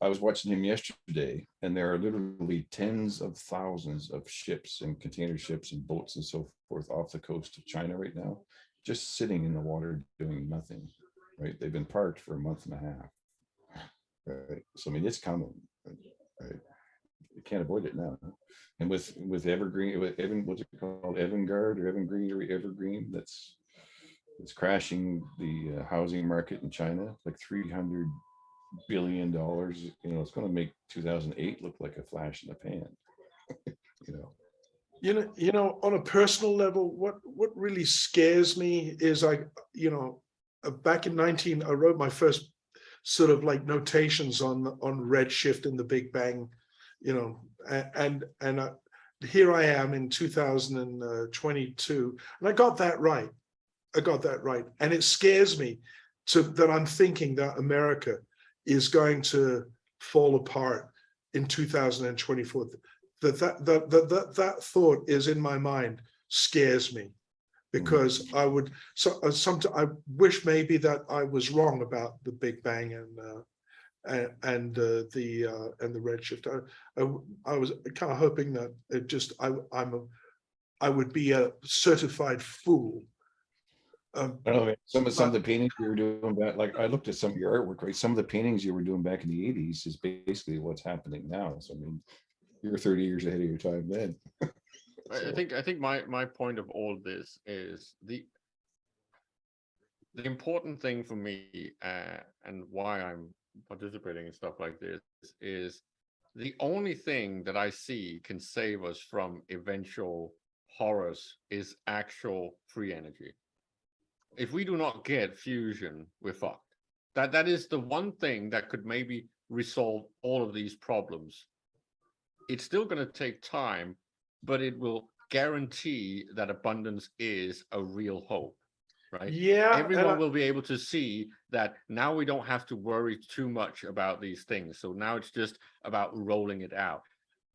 I was watching him yesterday, and there are literally tens of thousands of ships and container ships and boats and so forth off the coast of China right now, just sitting in the water doing nothing, right? They've been parked for a month and a half, right? So I mean, it's coming, right? You can't avoid it now. And with Evergreen, what's it called, Evangard or Evergreen, that's crashing the housing market in China, like $300 billion. You know, it's going to make 2008 look like a flash in the pan. You know, on a personal level, what really scares me is back in I wrote my first sort of like notations on redshift and the Big Bang, and here I am in 2022, and I got that right. And it scares me that I'm thinking that America is going to fall apart in 2024. That thought is in my mind, scares me, because I wish maybe that I was wrong about the Big Bang and the redshift. I was kind of hoping that I would be a certified fool. I don't know, some of the paintings you were doing back, like I looked at some of your artwork, right? Some of the paintings you were doing back in the 80s is basically what's happening now. So I mean, you're 30 years ahead of your time then. So. I think my point of all this is the important thing for me and why I'm participating in stuff like this is the only thing that I see can save us from eventual horrors is actual free energy. If we do not get fusion, we're fucked. That is the one thing that could maybe resolve all of these problems. It's still going to take time, but it will guarantee that abundance is a real hope, right? Yeah. Everyone will be able to see that now we don't have to worry too much about these things. So now it's just about rolling it out.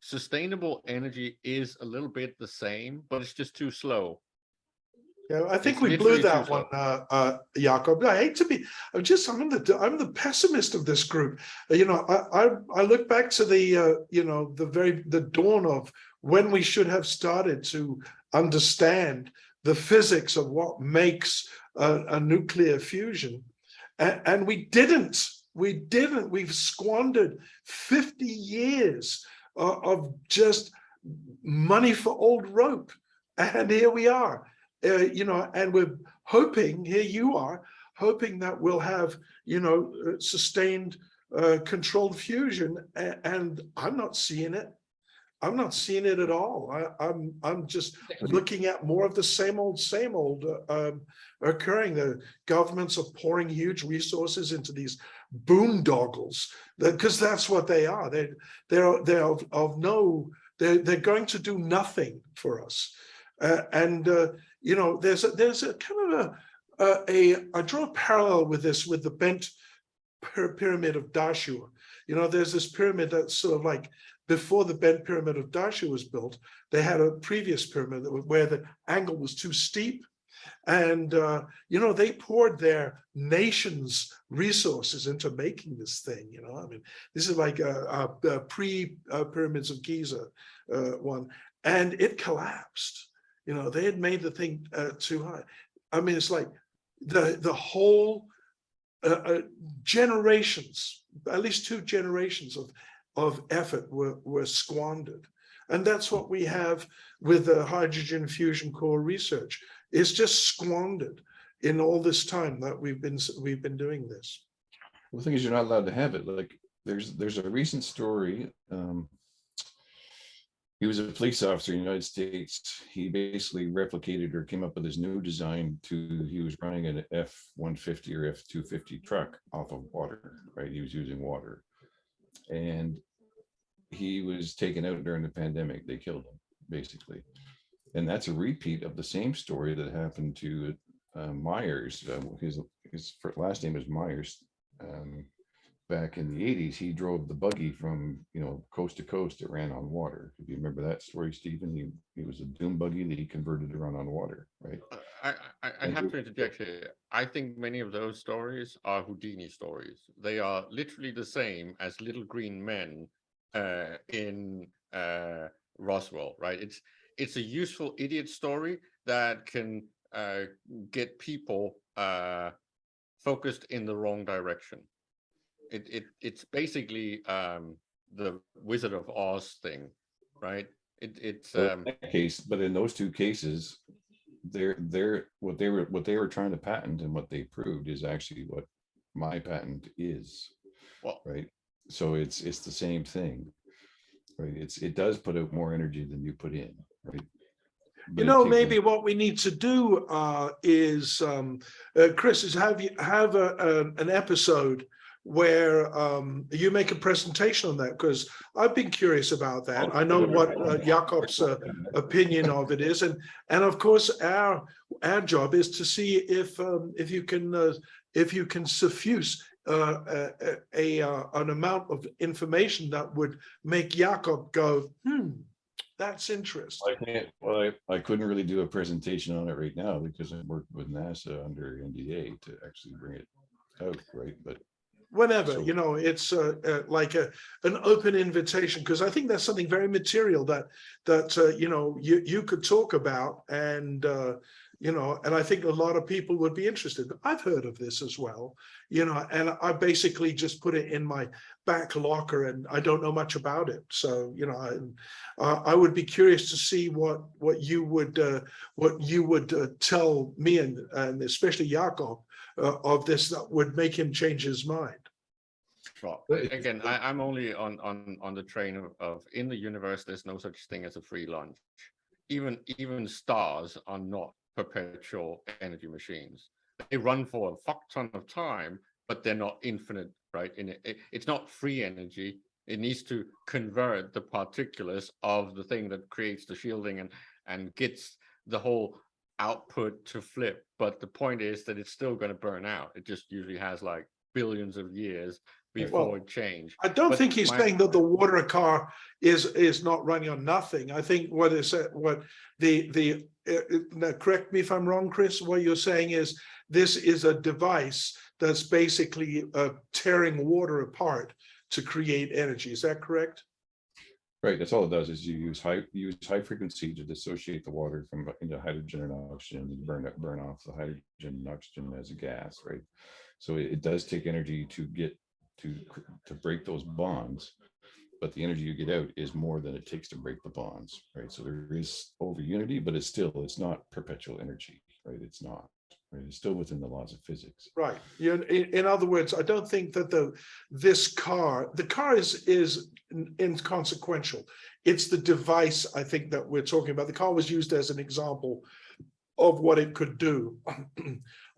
Sustainable energy is a little bit the same, but it's just too slow. Yeah, I think we blew that one, Jakob. I hate to be. I'm the pessimist of this group. I look back to the dawn of when we should have started to understand the physics of what makes a nuclear fusion, and we didn't. We've squandered 50 years of just money for old rope, and here we are. And we're hoping, here you are, hoping that we'll have, sustained controlled fusion, and I'm not seeing it. I'm not seeing it at all. I'm just looking at more of the same old occurring. The governments are pouring huge resources into these boondoggles, because that's what they are. They're going to do nothing for us. There's a kind of I draw a parallel with this, with the bent pyramid of Dashur. You know, there's this pyramid that's sort of like before the bent pyramid of Dashur was built, they had a previous pyramid where the angle was too steep. And, you know, they poured their nation's resources into making this thing, you know. I mean, this is like a pre-pyramids of Giza one, and it collapsed. You know, they had made the thing too high. I mean, it's like the whole generations, at least 2 generations of effort were squandered. And that's what we have with the hydrogen fusion core research. It's just squandered in all this time that we've been doing this. Well, the thing is, you're not allowed to have it. Like there's a recent story. He was a police officer in the United States. He basically replicated or came up with his new design he was running an F-150 or F-250 truck off of water, right? He was using water. And he was taken out during the pandemic. They killed him, basically. And that's a repeat of the same story that happened to Myers. His last name is Myers. Back in the 80s, he drove the buggy from, you know, coast to coast. It ran on water. If you remember that story, Stephen, he was a doom buggy that he converted to run on water, right? I have to interject here. I think many of those stories are Houdini stories. They are literally the same as Little Green Men in Roswell, right? It's a useful idiot story that can get people focused in the wrong direction. It's basically the Wizard of Oz thing, right? It's in that case, but in those 2 cases, what they were trying to patent and what they proved is actually what my patent is. Well, right? So it's the same thing, right? It does put out more energy than you put in, right? You know, maybe what we need to do is, Chris, is have an episode where you make a presentation on that, because I've been curious about that. I know what Jakob's opinion of it is, and of course our job is to see if you can suffuse an amount of information that would make Jakob go, that's interesting. I couldn't really do a presentation on it right now because I'm working with NASA under NDA to actually bring it out, right? But whenever, you know, it's like an open invitation, because I think that's something very material that you know, you could talk about, and you know, and I think a lot of people would be interested. I've heard of this as well, you know, and I basically just put it in my back locker, and I don't know much about it. So, you know, I would be curious to see what you would tell me, and especially Jakob, of this that would make him change his mind. Well, again, I'm only on the train of in the universe, there's no such thing as a free lunch. Even stars are not perpetual energy machines. They run for a fuck ton of time, but they're not infinite, right? It's not free energy. It needs to convert the particulars of the thing that creates the shielding and gets the whole output to flip. But the point is that it's still going to burn out. It just usually has like billions of years before it change. I don't think he's saying that the water car is not running on nothing. I think now correct me if I'm wrong, Chris, what you're saying is this is a device that's basically tearing water apart to create energy. Is that correct? Right, that's all it does, is you use high frequency to dissociate the water into hydrogen and oxygen, and burn off the hydrogen and oxygen as a gas, right? So it does take energy to get to break those bonds, but the energy you get out is more than it takes to break the bonds, right? So there is over unity, but it's not perpetual energy, right? It's not. Right? It's still within the laws of physics. Right. In other words, I don't think that the car is inconsequential. It's the device, I think, that we're talking about. The car was used as an example of what it could do.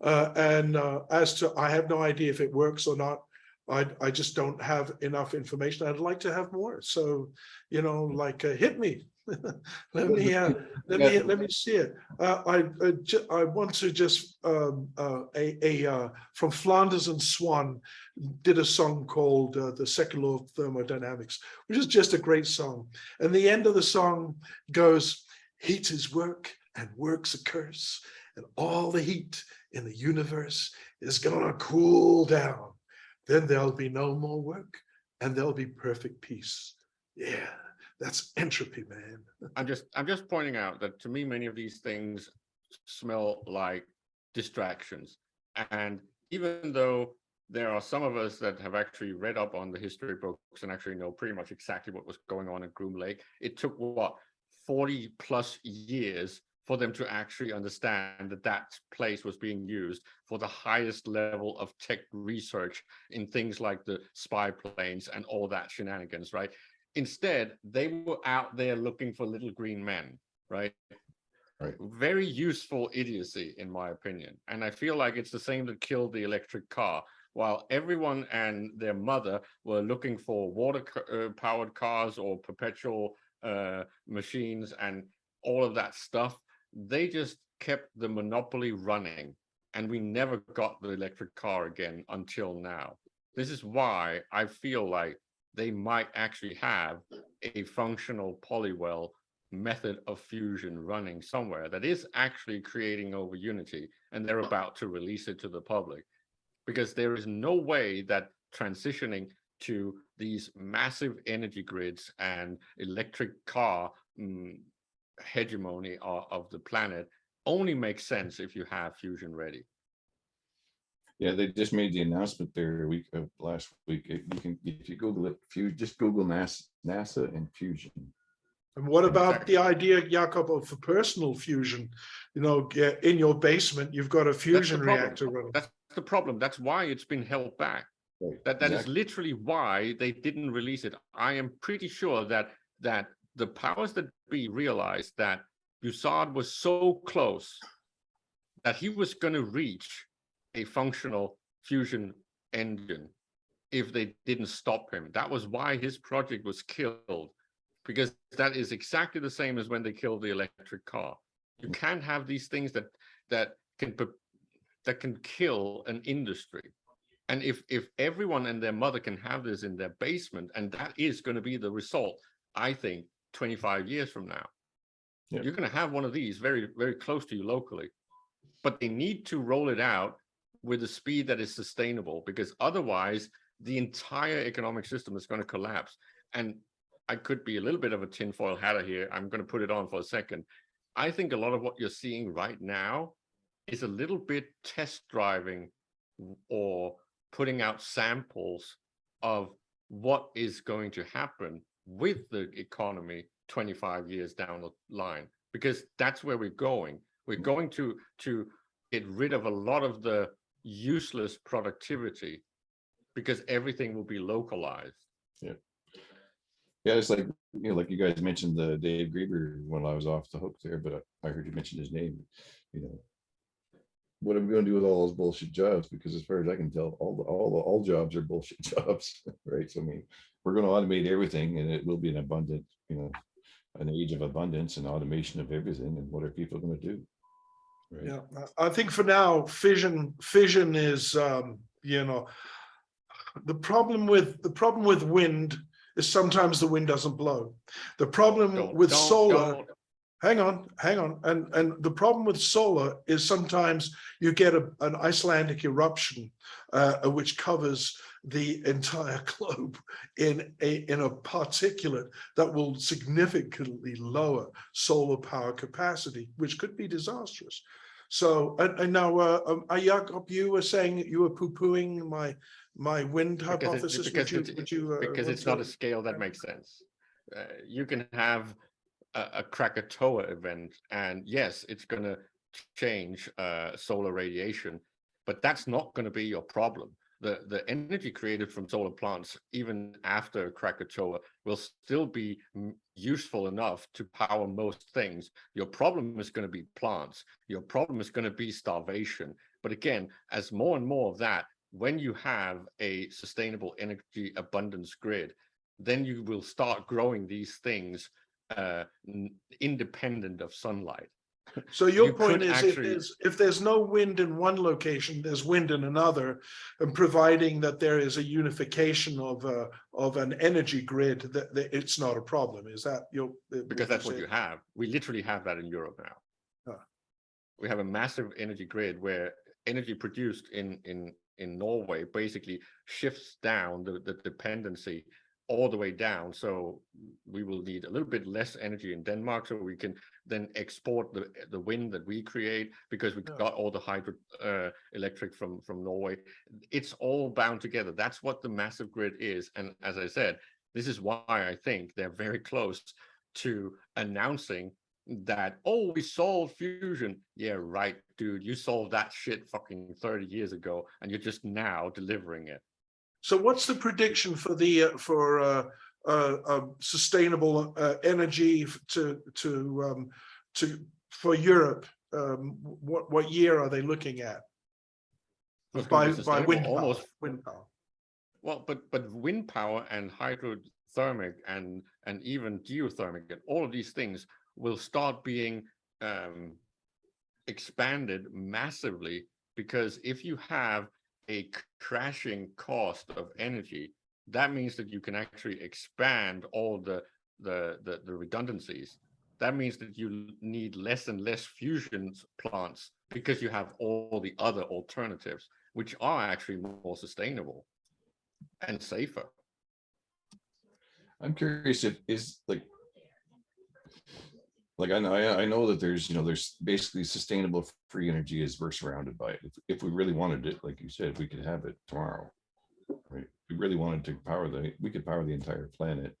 And as to, I have no idea if it works or not. I just don't have enough information. I'd like to have more. So, you know, like hit me. let me see it. I want to just from Flanders and Swan did a song called The Second Law of Thermodynamics, which is just a great song. And the end of the song goes, heat is work and work's a curse, and all the heat in the universe is gonna cool down. Then there'll be no more work and there'll be perfect peace. Yeah, that's entropy, man. I'm just pointing out that to me, many of these things smell like distractions. And even though there are some of us that have actually read up on the history books and actually know pretty much exactly what was going on at Groom Lake, it took what, 40 plus years for them to actually understand that that place was being used for the highest level of tech research in things like the spy planes and all that shenanigans, right? Instead, they were out there looking for little green men, right? Right. Very useful idiocy, in my opinion. And I feel like it's the same that killed the electric car. While everyone and their mother were looking for water-powered cars or perpetual machines and all of that stuff, they just kept the monopoly running. And we never got the electric car again until now. This is why I feel like they might actually have a functional polywell method of fusion running somewhere that is actually creating over unity, and they're about to release it to the public. Because there is no way that transitioning to these massive energy grids and electric car hegemony of the planet only makes sense if you have fusion ready. Yeah, they just made the announcement there last week. You can, if you Google it, just Google NASA and fusion. And what about Exactly. the idea, Jakob, of personal fusion? You know, in your basement, you've got a fusion reactor running. That's the problem. That's why it's been held back. Right. That is literally why they didn't release it. I am pretty sure that the powers that be realized that Bussard was so close that he was going to reach a functional fusion engine if they didn't stop him. That was why his project was killed, because that is exactly the same as when they killed the electric car. You can't have these things that can kill an industry. And if everyone and their mother can have this in their basement, and that is going to be the result, I think 25 years from now, you're going to have one of these very, very close to you locally. But they need to roll it out with a speed that is sustainable, because otherwise the entire economic system is going to collapse. And I could be a little bit of a tinfoil hatter here. I'm going to put it on for a second. I think a lot of what you're seeing right now is a little bit test driving or putting out samples of what is going to happen with the economy 25 years down the line, because that's where we're going. We're going to get rid of a lot of the useless productivity because everything will be localized. Yeah. Yeah, it's like, you know, like you guys mentioned the Dave Graeber when I was off the hook there, but I heard you mention his name. You know, what are we going to do with all those bullshit jobs? Because as far as I can tell, all jobs are bullshit jobs, right? So I mean, we're going to automate everything, and it will be an abundant, you know, an age of abundance and automation of everything. And what are people going to do? Right? Yeah, I think for now, fission is, you know, the problem with wind is sometimes the wind doesn't blow. The problem with solar. Hang on. And the problem with solar is sometimes you get an Icelandic eruption, which covers the entire globe in a particulate that will significantly lower solar power capacity, which could be disastrous. So, and now, Jakob, you were saying you were poo-pooing my wind hypothesis. Because it's not a scale that makes sense. You can have a Krakatoa event, and yes, it's going to change solar radiation, but that's not going to be your problem. The energy created from solar plants, even after Krakatoa, will still be useful enough to power most things. Your problem is going to be plants. Your problem is going to be starvation. But again, as more and more of that when you have a sustainable energy abundance grid, then you will start growing these things independent of sunlight. So your You point could is, actually- if there's no wind in one location, there's wind in another, and providing that there is a unification of an energy grid, that it's not a problem. Is that your? Because that's what you have. We literally have that in Europe now. Huh. We have a massive energy grid where energy produced in Norway basically shifts down the dependency all the way down. So we will need a little bit less energy in Denmark, so we can then export the wind that we create, because we got all the hydro electric from Norway. It's all bound together. That's what the massive grid is. And as I said, this is why I think they're very close to announcing that, oh, we solved fusion. Yeah, right, dude. You solved that shit fucking 30 years ago, and you're just now delivering it. So what's the prediction for the sustainable energy for Europe? What year are they looking at? By wind power. Wind power. Well, but wind power and hydrothermic and even geothermic and all of these things will start being expanded massively, because if you have a crashing cost of energy, that means that you can actually expand all the redundancies. That means that you need less and less fusion plants, because you have all the other alternatives, which are actually more sustainable and safer. I'm curious if is like I know that there's basically sustainable free energy as we're surrounded by it. If we really wanted it, like you said, we could have it tomorrow, right? If we really wanted to we could power the entire planet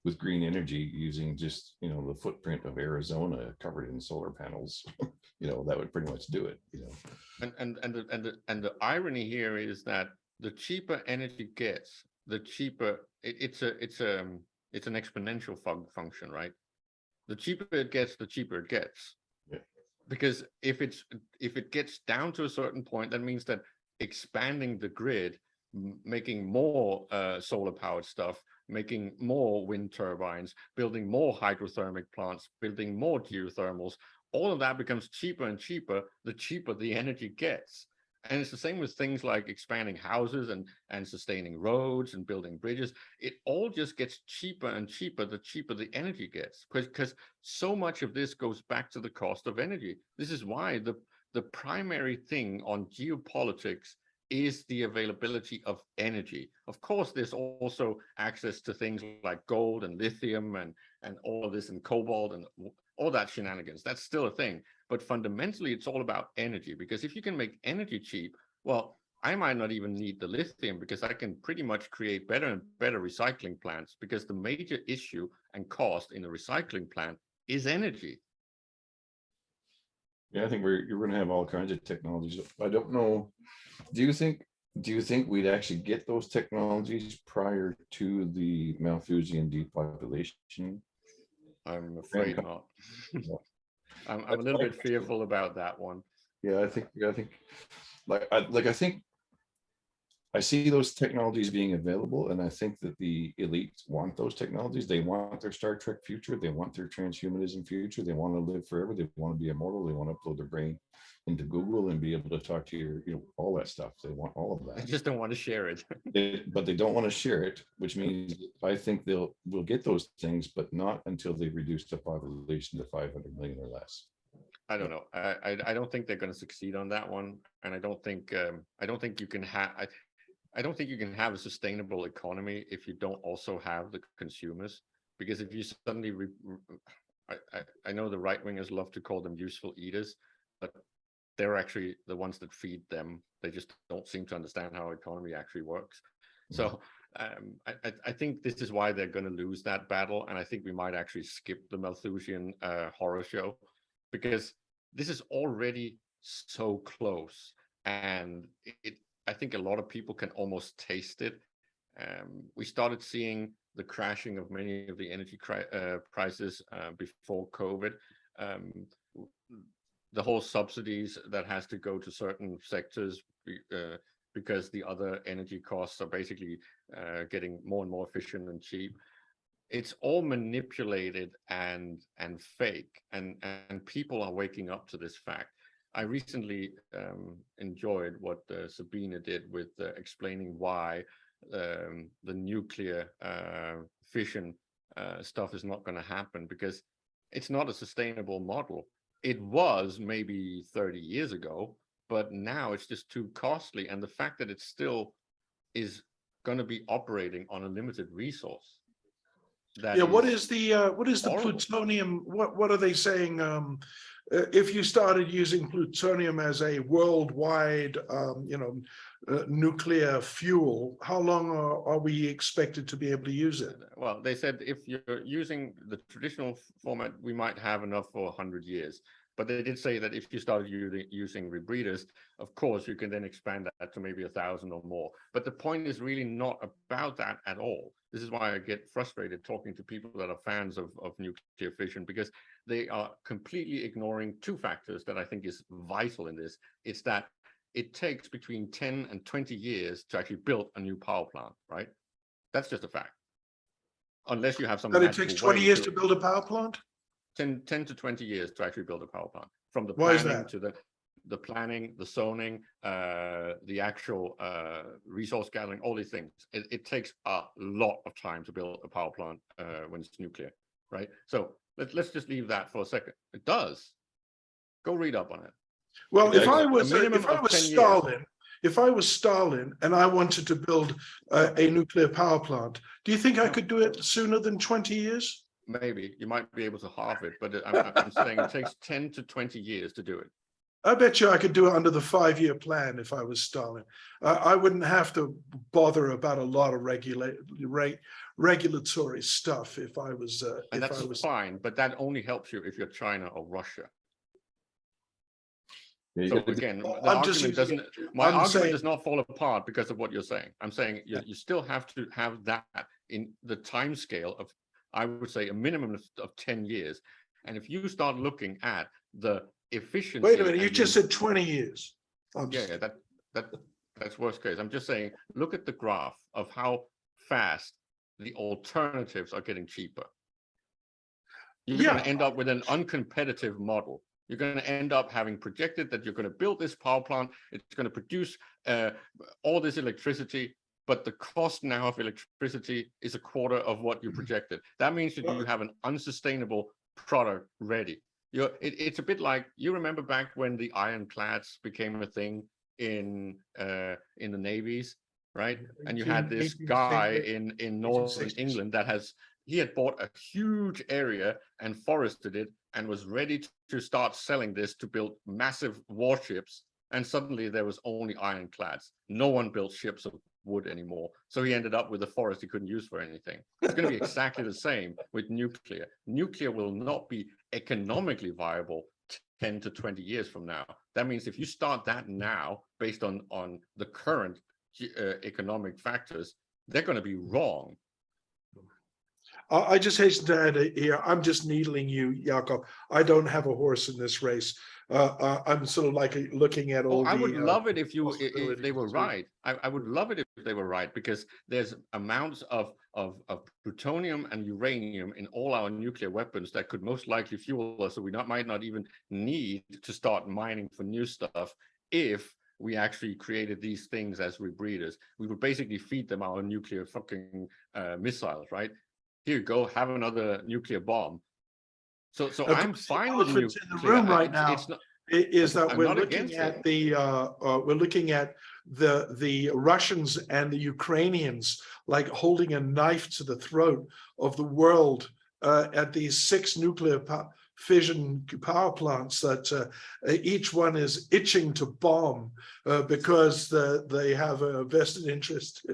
with green energy using just the footprint of Arizona covered in solar panels. That would pretty much do it. And the irony here is that the cheaper energy gets, the cheaper it's an exponential function, right? The cheaper it gets, the cheaper it gets. Yeah. Because if it gets down to a certain point, that means that expanding the grid, making more solar powered stuff, making more wind turbines, building more hydrothermic plants, building more geothermals, all of that becomes cheaper and cheaper, the cheaper the energy gets. And it's the same with things like expanding houses and sustaining roads and building bridges. It all just gets cheaper and cheaper, the cheaper the energy gets, because so much of this goes back to the cost of energy. This is why the primary thing on geopolitics is the availability of energy. Of course, there's also access to things like gold and lithium and all of this, and cobalt and all that shenanigans. That's still a thing. But fundamentally, it's all about energy, because if you can make energy cheap, well, I might not even need the lithium, because I can pretty much create better and better recycling plants, because the major issue and cost in a recycling plant is energy. Yeah, I think you're going to have all kinds of technologies. I don't know. Do you think we'd actually get those technologies prior to the Malthusian depopulation? I'm afraid not. I'm a little bit fearful about that one. Yeah, I think I see those technologies being available, and I think that the elites want those technologies. They want their Star Trek future. They want their transhumanism future. They want to live forever. They want to be immortal. They want to upload their brain into Google and be able to talk to your, all that stuff. They want all of that. They just don't want to share it. But they don't want to share it, which means I think we'll get those things, but not until they reduce the population to 500 million or less. I don't know. I don't think they're going to succeed on that one, and I don't think you can have. I don't think you can have a sustainable economy if you don't also have the consumers. Because if you suddenly, I know the right wingers love to call them useful eaters, but they're actually the ones that feed them. They just don't seem to understand how economy actually works. So I think this is why they're going to lose that battle, and I think we might actually skip the Malthusian horror show, because this is already so close, and I think a lot of people can almost taste it. We started seeing the crashing of many of the energy prices before COVID. The whole subsidies that has to go to certain sectors because the other energy costs are basically getting more and more efficient and cheap. It's all manipulated and fake, and people are waking up to this fact. I recently enjoyed what Sabine did with explaining why the nuclear fission stuff is not going to happen, because it's not a sustainable model. It was maybe 30 years ago, but now it's just too costly. And the fact that it still is going to be operating on a limited resource. What is the horrible. plutonium? What are they saying? If you started using plutonium as a worldwide, nuclear fuel, how long are we expected to be able to use it? Well, they said if you're using the traditional format, we might have enough for 100 years. But they did say that if you started using rebreathers, of course, you can then expand that to maybe 1,000 or more. But the point is really not about that at all. This is why I get frustrated talking to people that are fans of nuclear fission, because they are completely ignoring two factors that I think is vital in this. It's that it takes between 10 and 20 years to actually build a new power plant, right? That's just a fact. Unless you have some. But it takes 20 years to build a power plant? 10 to 20 years to actually build a power plant, from the Why planning to the planning, the zoning, the actual resource gathering, all these things. It takes a lot of time to build a power plant when it's nuclear, right? So let's just leave that for a second. It does. Go read up on it. Well, if I was Stalin and I wanted to build a nuclear power plant, do you think I could do it sooner than 20 years? Maybe you might be able to halve it, but I'm saying it takes 10 to 20 years to do it. I bet you I could do it under the 5-year plan if I was Stalin. I wouldn't have to bother about a lot of regulatory stuff if I was. And that's fine, but that only helps you if you're China or Russia. So again, my argument does not fall apart because of what you're saying. I'm saying you still have to have that in the time scale of, I would say, a minimum of 10 years. And if you start looking at the efficiency. Wait a minute, you just said 20 years. That's worst case. I'm just saying, look at the graph of how fast the alternatives are getting cheaper. You're going to end up with an uncompetitive model. You're going to end up having projected that you're going to build this power plant. It's going to produce all this electricity, but the cost now of electricity is a quarter of what you projected. That means that you have an unsustainable product ready. It's a bit like, you remember back when the ironclads became a thing in the navies, right? And you had this guy in northern England that he had bought a huge area and forested it and was ready to start selling this to build massive warships. And suddenly there was only ironclads. No one built ships of wood anymore. So he ended up with a forest he couldn't use for anything. It's going to be exactly the same with nuclear. Nuclear will not be economically viable 10 to 20 years from now. That means if you start that now, based on the current economic factors, they're going to be wrong. I just hasten to add here, I'm just needling you, Jakob. I don't have a horse in this race. I'm sort of like looking at all I would love it if they were right. I would love it if they were right, because there's amounts of plutonium and uranium in all our nuclear weapons that could most likely fuel us, so we might not even need to start mining for new stuff if we actually created these things as rebreathers. We would basically feed them our nuclear fucking missiles, right? Here you go, have another nuclear bomb. So I'm fine with nuclear. In the room right now is that we're looking at the Russians and the Ukrainians like holding a knife to the throat of the world at these 6 nuclear fission power plants that each one is itching to bomb because they have a vested interest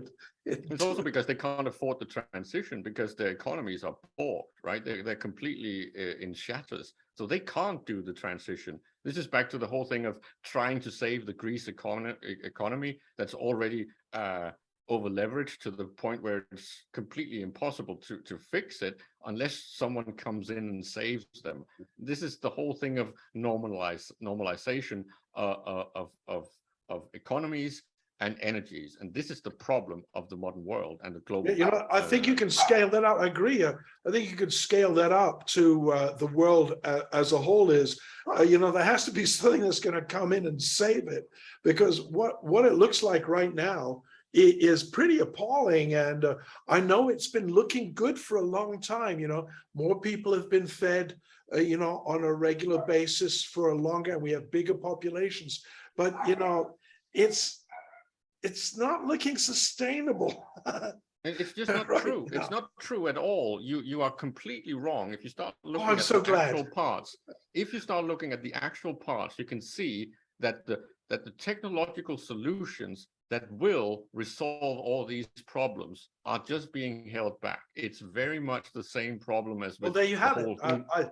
It's also because they can't afford the transition, because their economies are poor, right? They're completely in shatters. So they can't do the transition. This is back to the whole thing of trying to save the Greece economy that's already over leveraged to the point where it's completely impossible to fix it unless someone comes in and saves them. This is the whole thing of normalization of economies and energies. And this is the problem of the modern world and the global. You know, I think you can scale that up. I agree. I think you could scale that up to the world as a whole is, you know, there has to be something that's going to come in and save it, because what it looks like right now is pretty appalling. And I know it's been looking good for a long time. You know, more people have been fed, you know, on a regular basis for a longer, and we have bigger populations. But, you know, it's not looking sustainable. It's just not Right true. now. It's not true at all. You are completely wrong. If you start looking I'm at so the glad. actual parts, if you start looking at the actual parts, you can see that the technological solutions that will resolve all these problems are just being held back. It's very much the same problem as Well, with there you have it. whole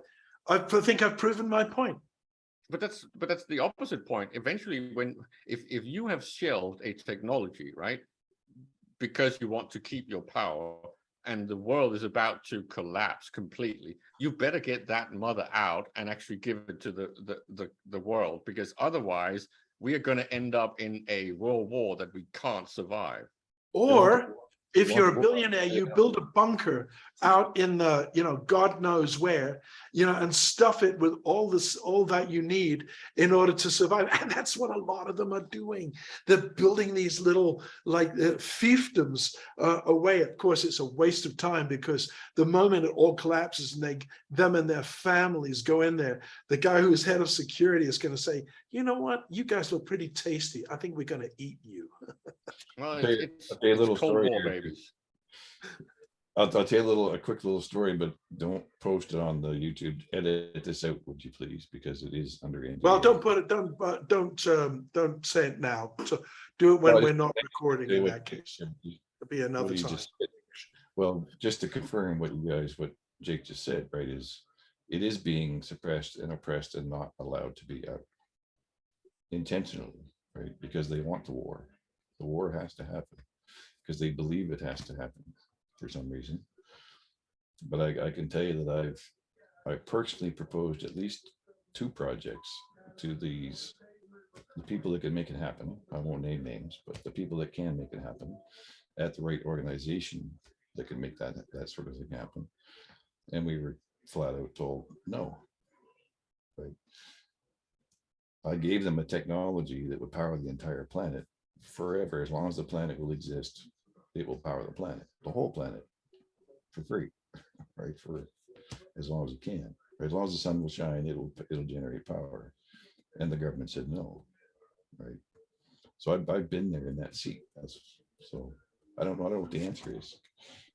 I think I've proven my point. But that's the opposite point. Eventually, if you have shelved a technology, right, because you want to keep your power, and the world is about to collapse completely, you better get that mother out and actually give it to the world, because otherwise we are going to end up in a world war that we can't survive. Or if you're a billionaire, you build a bunker out in the, you know, God knows where, you know, and stuff it with all that you need in order to survive. And that's what a lot of them are doing. They're building these little like fiefdoms away. Of course, it's a waste of time, because the moment it all collapses and them and their families go in there, the guy who's head of security is going to say, you know what, you guys look pretty tasty. I think we're going to eat you. Well, it's it's little Cold story War, here. babies. I'll tell you a quick little story, but don't post it on the YouTube. Edit this out, would you please? Because it is under NDA. Well, don't put it. Don't say it now. So do it when we're not recording. In that case, it'll be another time. Well, just to confirm what Jake just said, right? Is it is being suppressed and oppressed and not allowed to be out intentionally, right? Because they want the war. The war has to happen because they believe it has to happen for some reason. But I can tell you that I personally proposed at least 2 projects to the people that can make it happen. I won't name names, but the people that can make it happen at the right organization that can make that sort of thing happen. And we were flat out told no. Right. I gave them a technology that would power the entire planet forever. As long as the planet will exist, it will power the planet, the whole planet, for free, right? For as long as it can, as long as the sun will shine, it'll generate power. And the government said no, right? So I've been there in that seat. So I don't know what the answer is.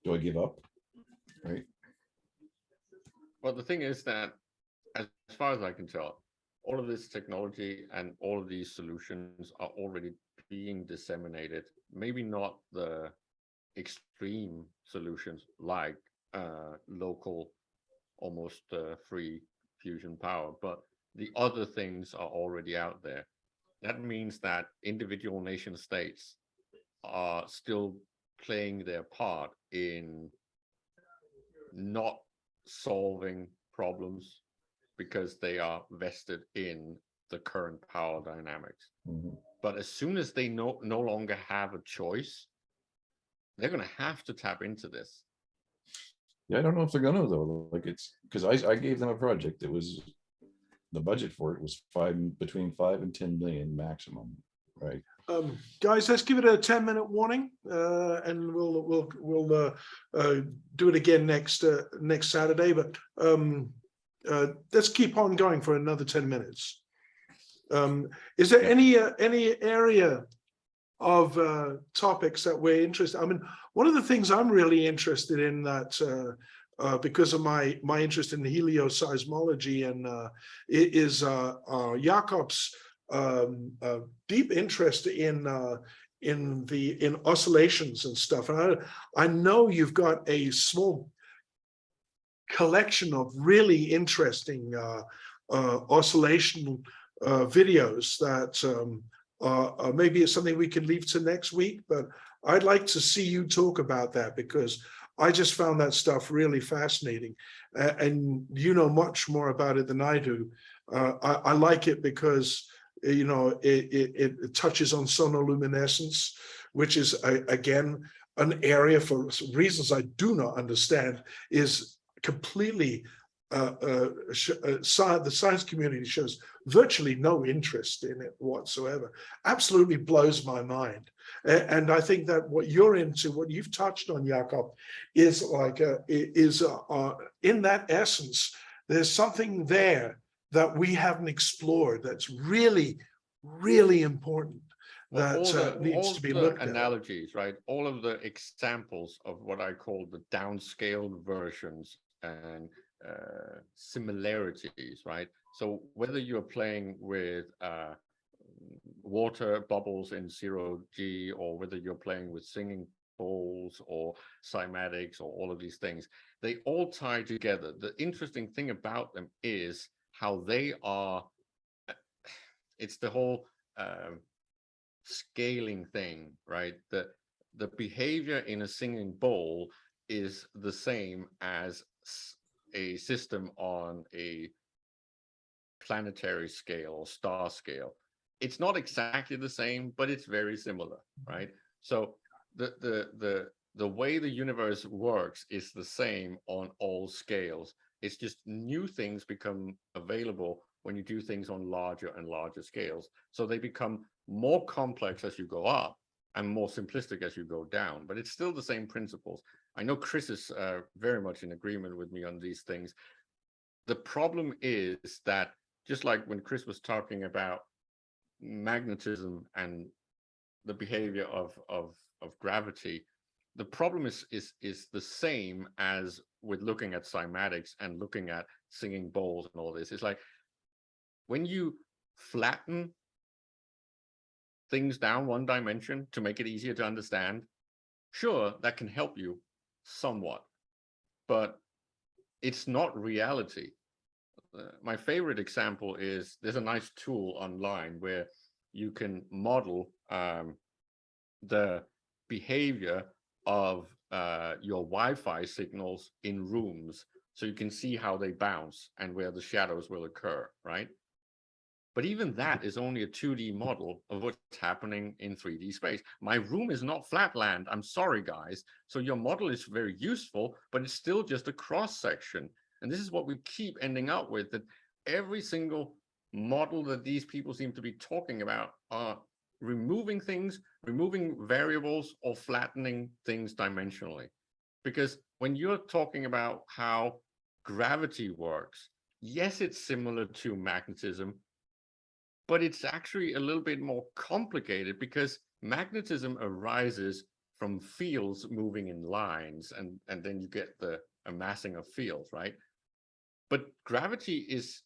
Do I give up? Right. Well, the thing is that, as far as I can tell, all of this technology and all of these solutions are already being disseminated. Maybe not the extreme solutions like local, almost free fusion power, but the other things are already out there. That means that individual nation states are still playing their part in not solving problems because they are vested in the current power dynamics. Mm-hmm. But as soon as they no longer have a choice, they're going to have to tap into this. Yeah, I don't know if they're gonna though. Like it's because I gave them a project that was the budget for it was between 5 and 10 million maximum, right? Guys, let's give it a 10-minute warning, and we'll do it again next Saturday. But let's keep on going for another 10 minutes. Is there any area of topics that we're interested? I mean, one of the things I'm really interested in that because of my interest in helioseismology and is Jakob's deep interest in oscillations and stuff. And I know you've got a small collection of really interesting oscillation videos that maybe it's something we can leave to next week, but I'd like to see you talk about that because I just found that stuff really fascinating. And you know much more about it than I do. I like it because it touches on sonoluminescence, which is again an area for reasons I do not understand is completely the science community shows virtually no interest in it whatsoever. Absolutely blows my mind. And I think that what you're into, what you've touched on, Jakob, is like in that essence, there's something there that we haven't explored that's really, really important. That needs to be looked at. Analogies, right? All of the examples of what I call the downscaled versions and similarities, right? So whether you're playing with water bubbles in 0G, or whether you're playing with singing bowls or cymatics or all of these things, they all tie together. The interesting thing about them is how they are, it's the whole scaling thing, right? The behavior in a singing bowl is the same as a system on a planetary scale or star scale. It's not exactly the same, but it's very similar, right? So the way the universe works is the same on all scales. It's just new things become available when you do things on larger and larger scales. So they become more complex as you go up and more simplistic as you go down, but it's still the same principles. I know Chris is very much in agreement with me on these things. The problem is that, just like when Chris was talking about magnetism and the behavior of gravity, the problem is the same as with looking at cymatics and looking at singing bowls and all this. It's like when you flatten things down one dimension to make it easier to understand, sure, that can help you somewhat, but it's not reality. My favorite example is there's a nice tool online where you can model the behavior of your Wi-Fi signals in rooms, so you can see how they bounce and where the shadows will occur, right? But even that is only a 2D model of what's happening in 3D space. My room is not flatland. I'm sorry, guys. So your model is very useful, but it's still just a cross section. And this is what we keep ending up with, that every single model that these people seem to be talking about are removing things, removing variables, or flattening things dimensionally. Because when you're talking about how gravity works, yes, it's similar to magnetism, but it's actually a little bit more complicated, because magnetism arises from fields moving in lines, and then you get the amassing of fields, right? But gravity is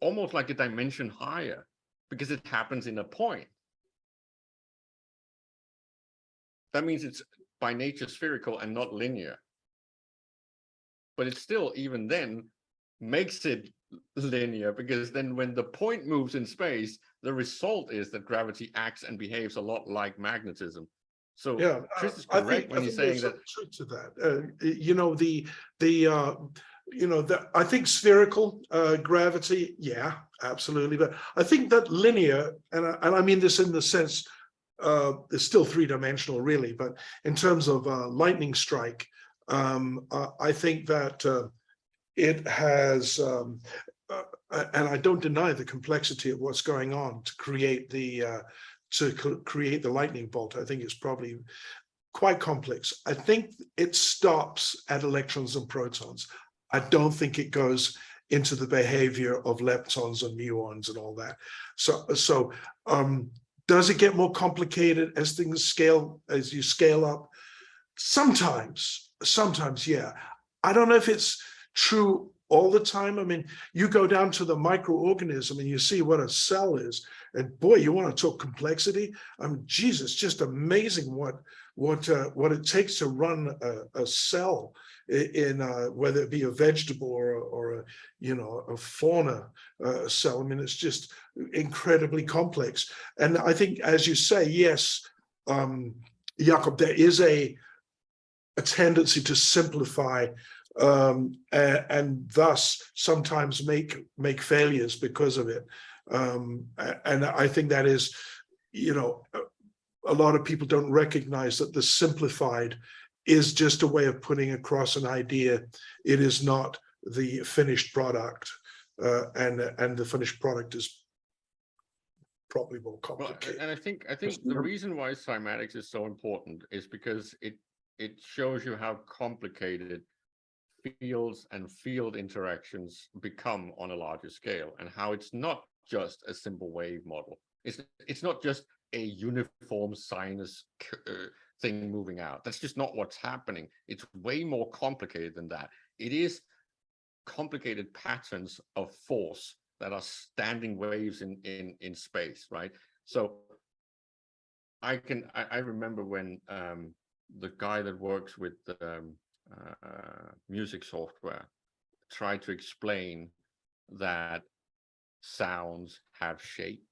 almost like a dimension higher, because it happens in a point. That means it's by nature spherical and not linear. But it still, even then, makes it linear, because then when the point moves in space, the result is that gravity acts and behaves a lot like magnetism. So yeah, Chris is correct when he's saying that. Truth to that. I think spherical gravity, yeah, absolutely. But I think that linear, and I mean this in the sense, it's still three-dimensional, really. But in terms of lightning strike, I think that it has, and I don't deny the complexity of what's going on to create the lightning bolt. I think it's probably quite complex. I think it stops at electrons and protons. I don't think it goes into the behavior of leptons and muons and all that. So does it get more complicated as things scale, as you scale up? Sometimes, yeah. I don't know if it's true all the time. I mean, you go down to the microorganism and you see what a cell is, and boy, you want to talk complexity. Jesus, just amazing what it takes to run a cell in whether it be a vegetable or a fauna cell. I mean, it's just incredibly complex. And I think, as you say, yes, Jakob, there is a tendency to simplify and thus sometimes make failures because of it. And I think that is, you know, a lot of people don't recognize that the simplified is just a way of putting across an idea. It is not the finished product, and the finished product is probably more Well, complicated. and I think the reason why cymatics is so important is because it shows you how complicated fields and field interactions become on a larger scale, and how it's not just a simple wave model. It's not just a uniform sinus thing moving out. That's just not what's happening. It's way more complicated than that. It is complicated patterns of force that are standing waves in space, right? So I remember when the guy that works with music software tried to explain that sounds have shape,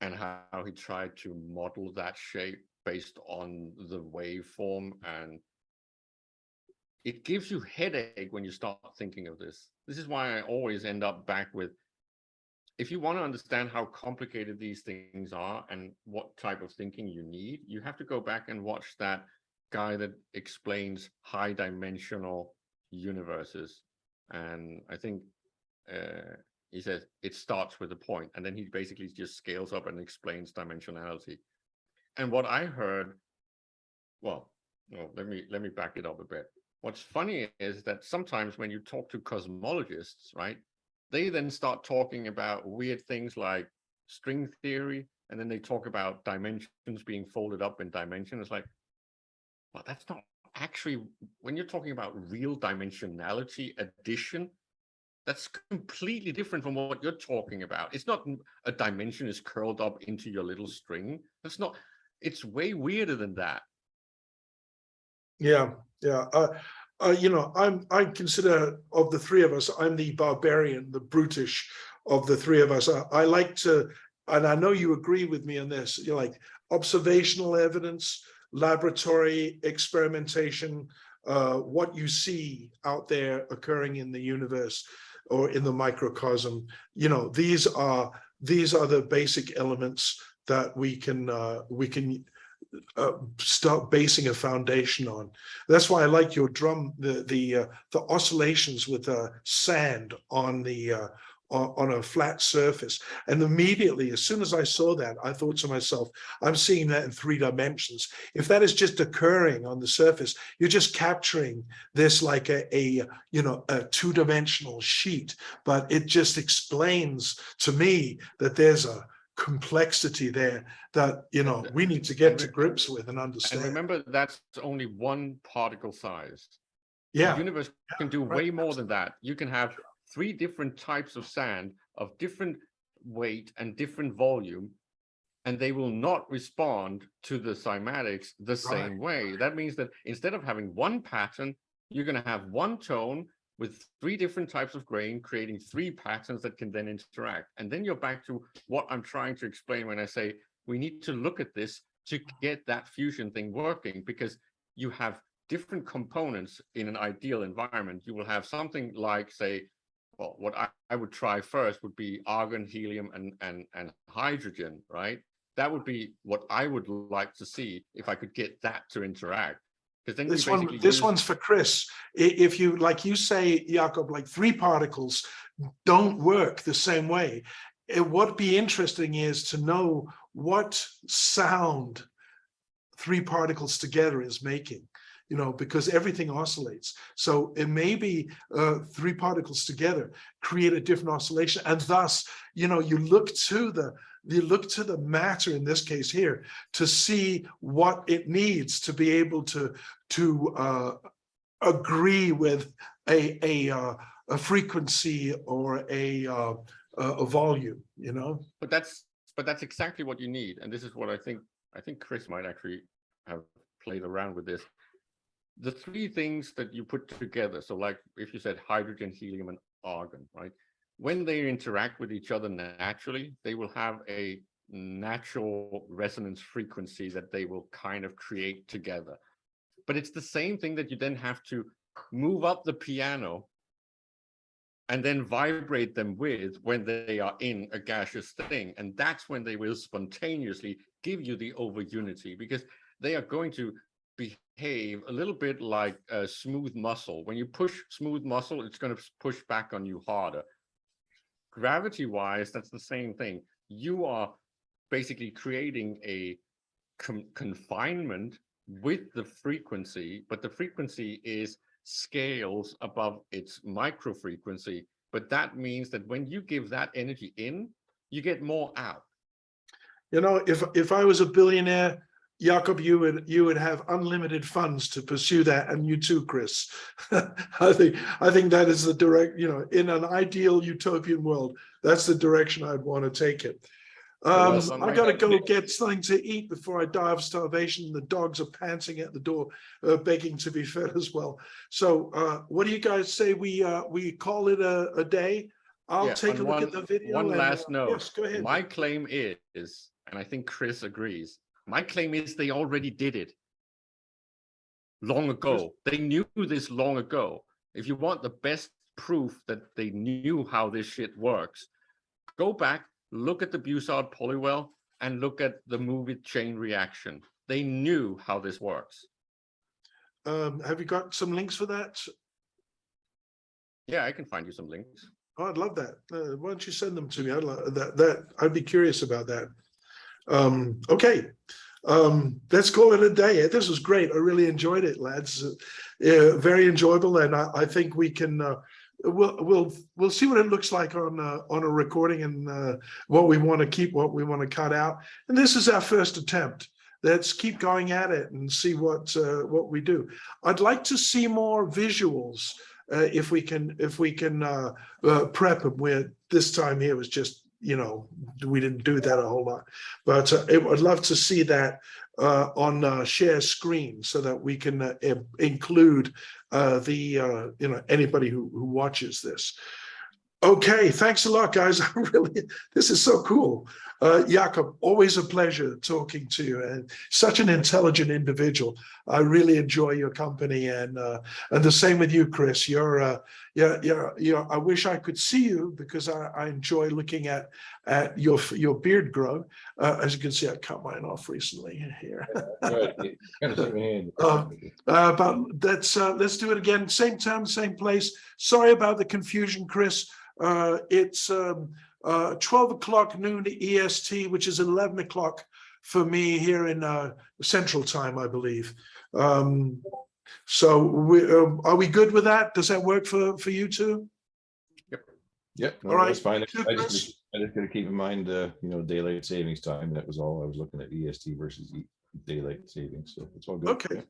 and how he tried to model that shape based on the waveform, and it gives you headache when you start thinking of this. This is why I always end up back with, if you want to understand how complicated these things are and what type of thinking you need, you have to go back and watch that guy that explains high dimensional universes. And I think he says it starts with a point, and then he basically just scales up and explains dimensionality. And what I heard, well, no, let me back it up a bit. What's funny is that sometimes when you talk to cosmologists, right, they then start talking about weird things like string theory, and then they talk about dimensions being folded up in dimension. It's like, well, that's not actually, when you're talking about real dimensionality addition, that's completely different from what you're talking about. It's not a dimension is curled up into your little string. That's not, it's way weirder than that. Yeah, yeah. You know, I consider, of the three of us, I'm the barbarian, the brutish of the three of us. I like to, and I know you agree with me on this, you know, like observational evidence, laboratory experimentation, what you see out there occurring in the universe or in the microcosm. You know, these are the basic elements that we can start basing a foundation on. That's why I like your drum, the oscillations with sand on on a flat surface. And immediately, as soon as I saw that, I thought to myself, I'm seeing that in 3 dimensions. If that is just occurring on the surface, you're just capturing this like a 2-dimensional sheet. But it just explains to me that there's a complexity there that, you know, we need to get to grips with and understand. And remember, that's only one particle size. Yeah. The universe can do way more than that. You can have 3 different types of sand of different weight and different volume, and they will not respond to the cymatics the same way. That means that instead of having one pattern, you're going to have one tone with 3 different types of grain, creating 3 patterns that can then interact. And then you're back to what I'm trying to explain when I say we need to look at this to get that fusion thing working, because you have different components in an ideal environment. You will have something like, say, well, what I would try first would be argon, helium, and hydrogen, right? That would be what I would like to see if I could get that to interact. Then this one's for Chris. If you, like you say, Jakob, like 3 particles don't work the same way. What'd be interesting is to know what sound 3 particles together is making, you know, because everything oscillates. So it may be 3 particles together create a different oscillation, and thus, you know, you look to the matter in this case here to see what it needs to be able to agree with a frequency or a volume, you know. But that's exactly what you need, and this is what I think Chris might actually have played around with this. The 3 things that you put together, so like if you said hydrogen, helium, and argon, right? When they interact with each other naturally, they will have a natural resonance frequency that they will kind of create together. But it's the same thing that you then have to move up the piano and then vibrate them with when they are in a gaseous thing. And that's when they will spontaneously give you the over unity, because they are going to behave a little bit like a smooth muscle. When you push smooth muscle, it's going to push back on you harder. Gravity-wise, that's the same thing. You are basically creating a confinement with the frequency, but the frequency is scales above its micro frequency. But that means that when you give that energy in, you get more out. You know, if I was a billionaire, Jakob, you would have unlimited funds to pursue that, and you too, Chris. I think that is the direct, you know, in an ideal utopian world, that's the direction I'd want to take it. I got to go get something to eat before I die of starvation. The dogs are panting at the door, begging to be fed as well. So what do you guys say we call it a day? I'll take a look at the video. One last note. Yes, go ahead. My claim is, and I think Chris agrees, my claim is they already did it long ago. They knew this long ago. If you want the best proof that they knew how this shit works, go back, look at the Bussard polywell, and look at the movie Chain Reaction. They knew how this works. Have you got some links for that? Yeah, I can find you some links. Oh, I'd love that. Why don't you send them to me? I'd love that. I'd be curious about that. Okay. Let's call it a day. This was great. I really enjoyed it, lads. Very enjoyable, and I think we can. We'll see what it looks like on a recording, and what we want to keep, what we want to cut out. And this is our first attempt. Let's keep going at it and see what we do. I'd like to see more visuals if we can prep them. Where this time here was just, you know, we didn't do that a whole lot, but I'd love to see that on share screen so that we can include you know, anybody who watches this. Okay, thanks a lot, guys. This is so cool. Jakob, always a pleasure talking to you, and such an intelligent individual. I really enjoy your company, and the same with you, Chris. You're I wish I could see you, because I enjoy looking at your beard grow. As you can see, I cut mine off recently here. But let's do it again. Same time, same place. Sorry about the confusion, Chris. It's 12 o'clock noon EST, which is 11 o'clock for me here in Central Time, I believe. So are we good with that? Does that work for you too? Yep. No, all right. That's fine. I just got to keep in mind, you know, daylight savings time. That was all. I was looking at EST versus daylight savings, so it's all good. Okay.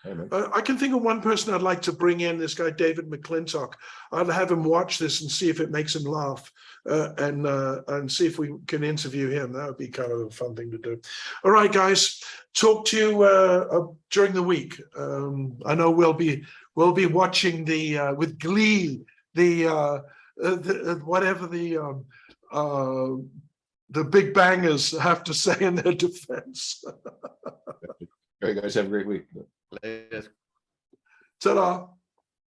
Yeah. I can think of one person I'd like to bring in, this guy, David McClintock. I'd have him watch this and see if it makes him laugh, and see if we can interview him. That would be kind of a fun thing to do. All right, guys, talk to you during the week. I know we'll be watching with glee whatever the big bangers have to say in their defense. All right, guys, have a great week. Later. Ta-da.